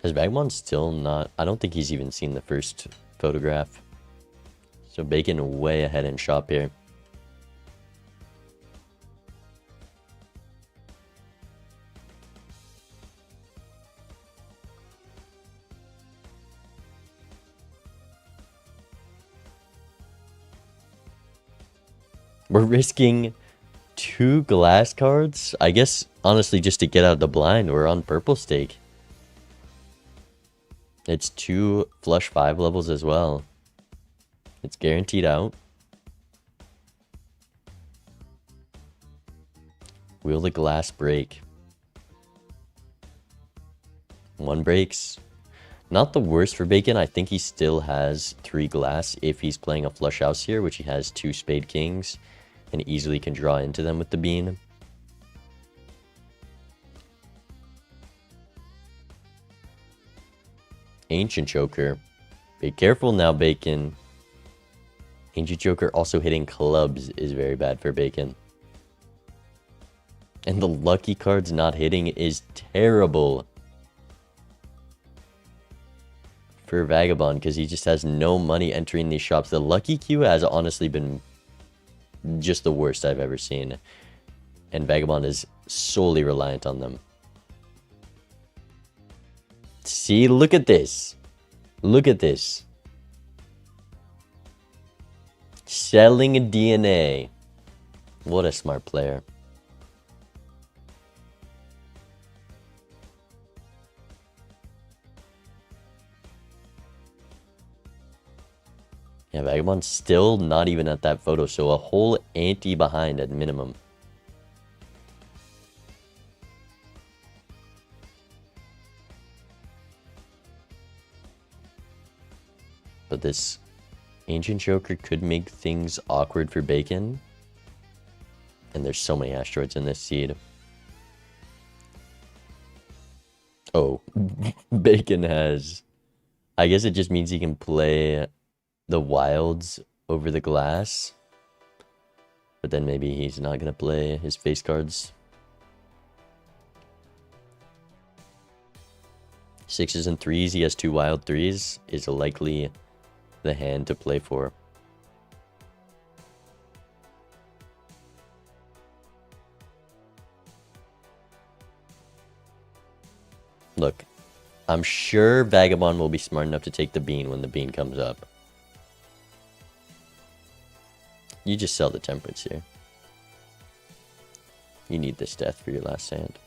Has Vagabond still not... I don't think he's even seen the first photograph. So Bacon way ahead in shop here. We're risking 2 glass cards? I guess, honestly, just to get out of the blind, we're on purple stake. It's 2 flush 5 levels as well. It's guaranteed out. Will the glass break? 1 breaks. Not the worst for Bacon. I think he still has 3 glass if he's playing a flush house here, which he has 2 spade kings. And easily can draw into them with the bean. Ancient Joker. Be careful now, Bacon. Ancient Joker also hitting clubs is very bad for Bacon. And the lucky cards not hitting is terrible for Vagabond because he just has no money entering these shops. The lucky queue has honestly been just the worst I've ever seen. And Vagabond is solely reliant on them. See, look at this. Look at this. Selling a DNA. What a smart player. Yeah, Vagabond's still not even at that photo, so a whole ante behind at minimum. But this Ancient Joker could make things awkward for Bacon. And there's so many asteroids in this seed. Oh, Bacon has... I guess it just means he can play the wilds over the glass. But then maybe he's not going to play his face cards. 6s and 3s, he has 2 wild 3s, is likely the hand to play for. Look, I'm sure Vagabond will be smart enough to take the bean when the bean comes up. You just sell the temperance here. You need this death for your last hand.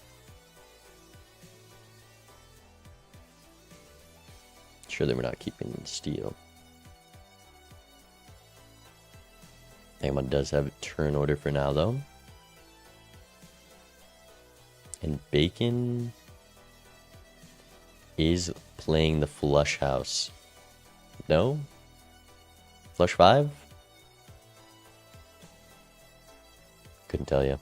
Sure that we're not keeping steel. Vagabond does have a turn order for now, though. And Bacon is playing the flush house. No? Flush 5? Couldn't tell you.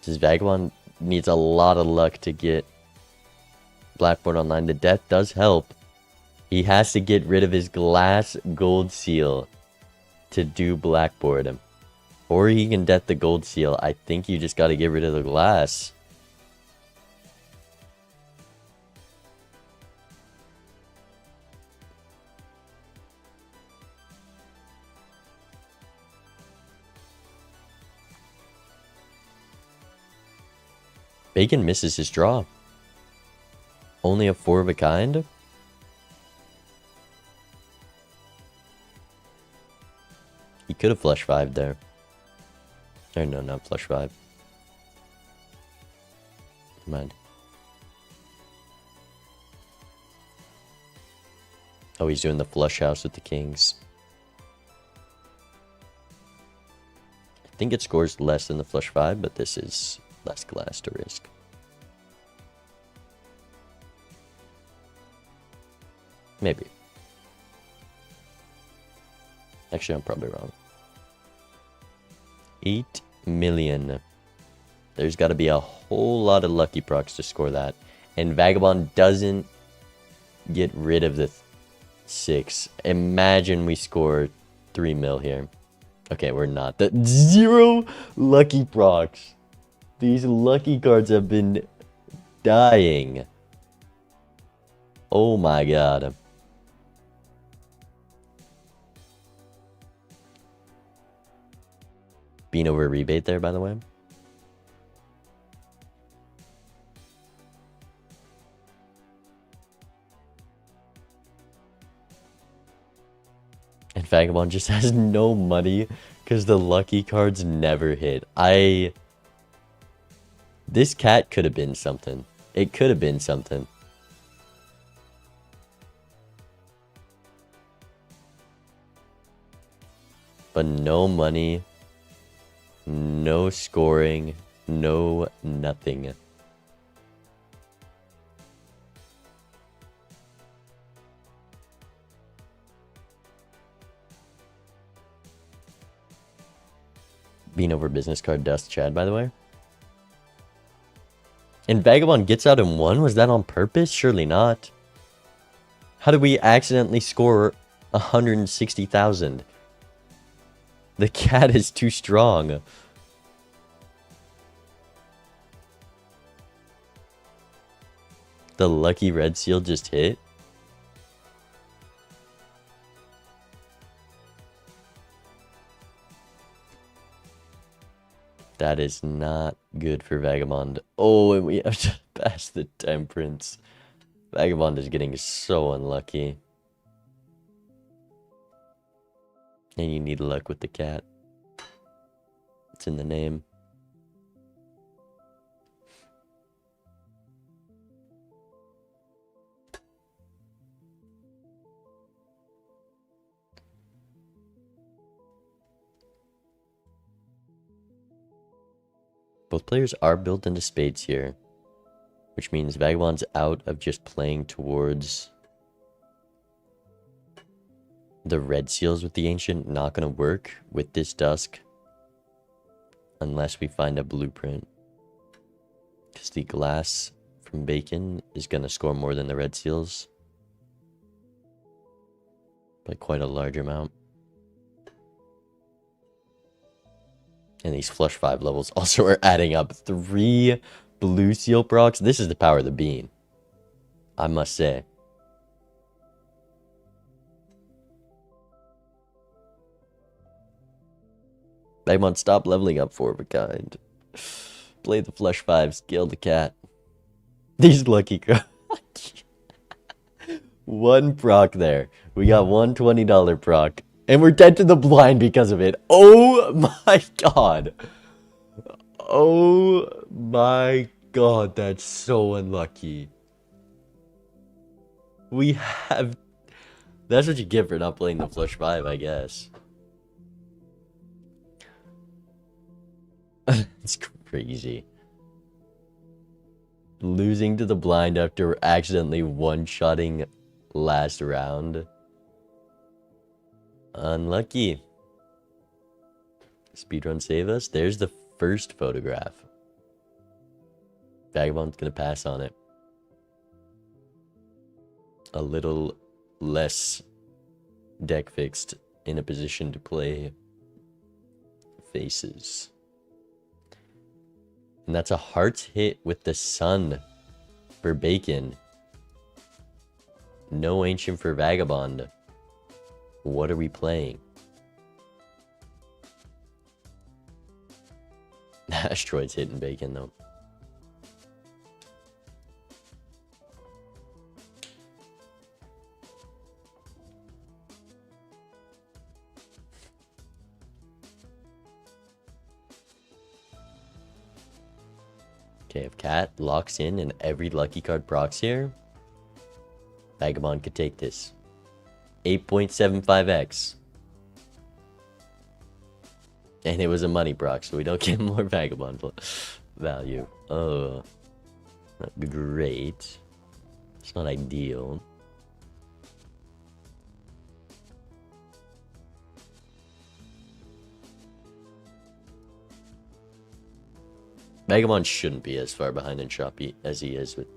This Vagabond needs a lot of luck to get Blackboard online. The death does help. He has to get rid of his glass gold seal to do Blackboard. Or he can death the gold seal. I think you just got to get rid of the glass. Bacon misses his draw. Only a 4 of a kind. He could have flushed 5 there. Or no, not flush 5. Never mind. Oh, he's doing the flush house with the kings. I think it scores less than the flush 5, but this is less glass to risk. Maybe. Actually, I'm probably wrong. 8 million. There's got to be a whole lot of lucky procs to score that. And Vagabond doesn't get rid of the 6. Imagine we score 3 mil here. Okay, we're not. The 0 lucky procs. These lucky cards have been dying. Oh my god. Being over a rebate there, by the way. And Vagabond just has no money because the lucky cards never hit. This cat could have been something. It could have been something. But no money. No scoring. No nothing. Being over business card dust Chad, by the way. And Vagabond gets out in 1? Was that on purpose? Surely not. How did we accidentally score 160,000? The cat is too strong. The lucky red seal just hit. That is not good for Vagabond. Oh, and we have to pass the temperance. Vagabond is getting so unlucky. And you need luck with the cat. It's in the name. Both players are built into spades here, which means Vagabond's out of just playing towards the red seals with the ancient. Not going to work with this dusk unless we find a blueprint, because the glass from bacon is going to score more than the red seals by quite a large amount. And these flush 5 levels also are adding up. 3 blue seal procs. This is the power of the bean, I must say. Vagabond, stop leveling up 4 of a kind. Play the flush 5, scale the cat. These lucky cards. 1 proc there. We got one $20 proc. And we're dead to the blind because of it. Oh my god. Oh my god, that's so unlucky. We have... That's what you get for not playing the flush 5, I guess. It's crazy. Losing to the blind after accidentally one-shotting last round. Unlucky. Speedrun save us. There's the first photograph. Vagabond's gonna pass on it. A little less deck fixed in a position to play faces. And that's a hearts hit with the sun for bacon. No ancient for Vagabond. What are we playing? Asteroids hitting bacon though. Okay, if Cat locks in and every lucky card procs here, Vagabond could take this. 8.75x. And it was a money proc, so we don't get more Vagabond value. Oh, not great. It's not ideal. Vagabond shouldn't be as far behind in Shopee as he is with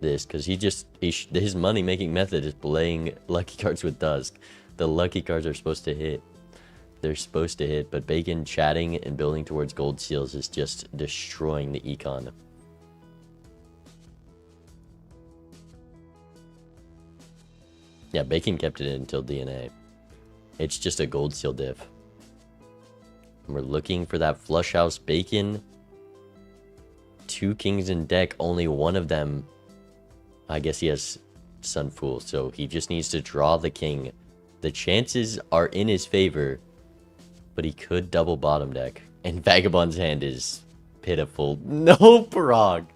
this, because his money making method is playing lucky cards with Dusk. The lucky cards are supposed to hit. They're supposed to hit, but Bacon chatting and building towards gold seals is just destroying the econ. Yeah, Bacon kept it in until DNA. It's just a gold seal diff. And we're looking for that flush house. Bacon. 2 kings in deck, only one of them. I guess he has Sun Fool, so he just needs to draw the king. The chances are in his favor, but he could double bottom deck. And Vagabond's hand is pitiful. No prog.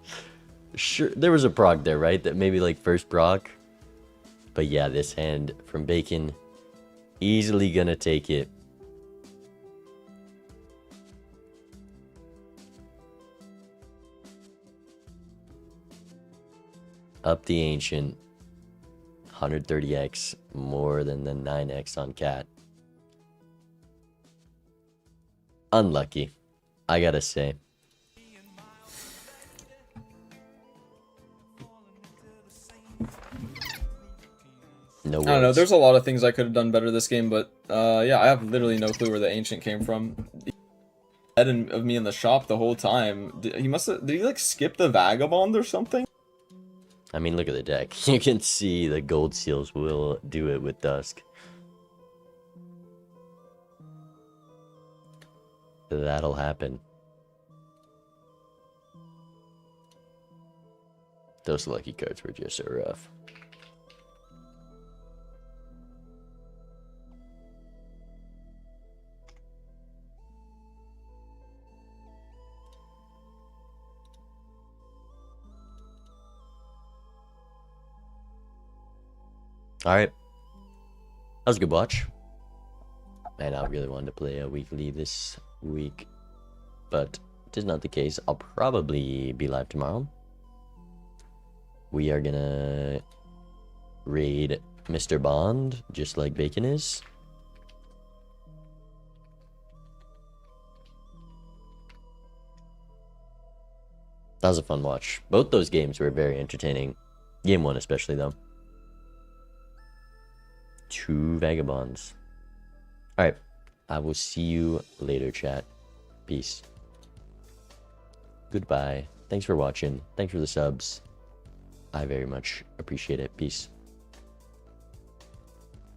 Sure, there was a prog there, right? That maybe like first prog. But yeah, this hand from Bacon, easily gonna take it. Up the Ancient, 130x, more than the 9x on Cat. Unlucky, I gotta say. No words. I don't know, there's a lot of things I could have done better this game, but yeah, I have literally no clue where the Ancient came from. Head of me in the shop the whole time. Did he like skip the Vagabond or something? I mean, look at the deck. You can see the gold seals will do it with Dusk. That'll happen. Those lucky cards were just so rough. Alright. That was a good watch. Man, I really wanted to play a weekly this week, but it is not the case. I'll probably be live tomorrow. We are gonna raid Mr. Bond, just like Bacon is. That was a fun watch. Both those games were very entertaining. Game 1 especially, though. 2 Vagabonds. Alright. I will see you later, chat. Peace. Goodbye. Thanks for watching. Thanks for the subs. I very much appreciate it. Peace.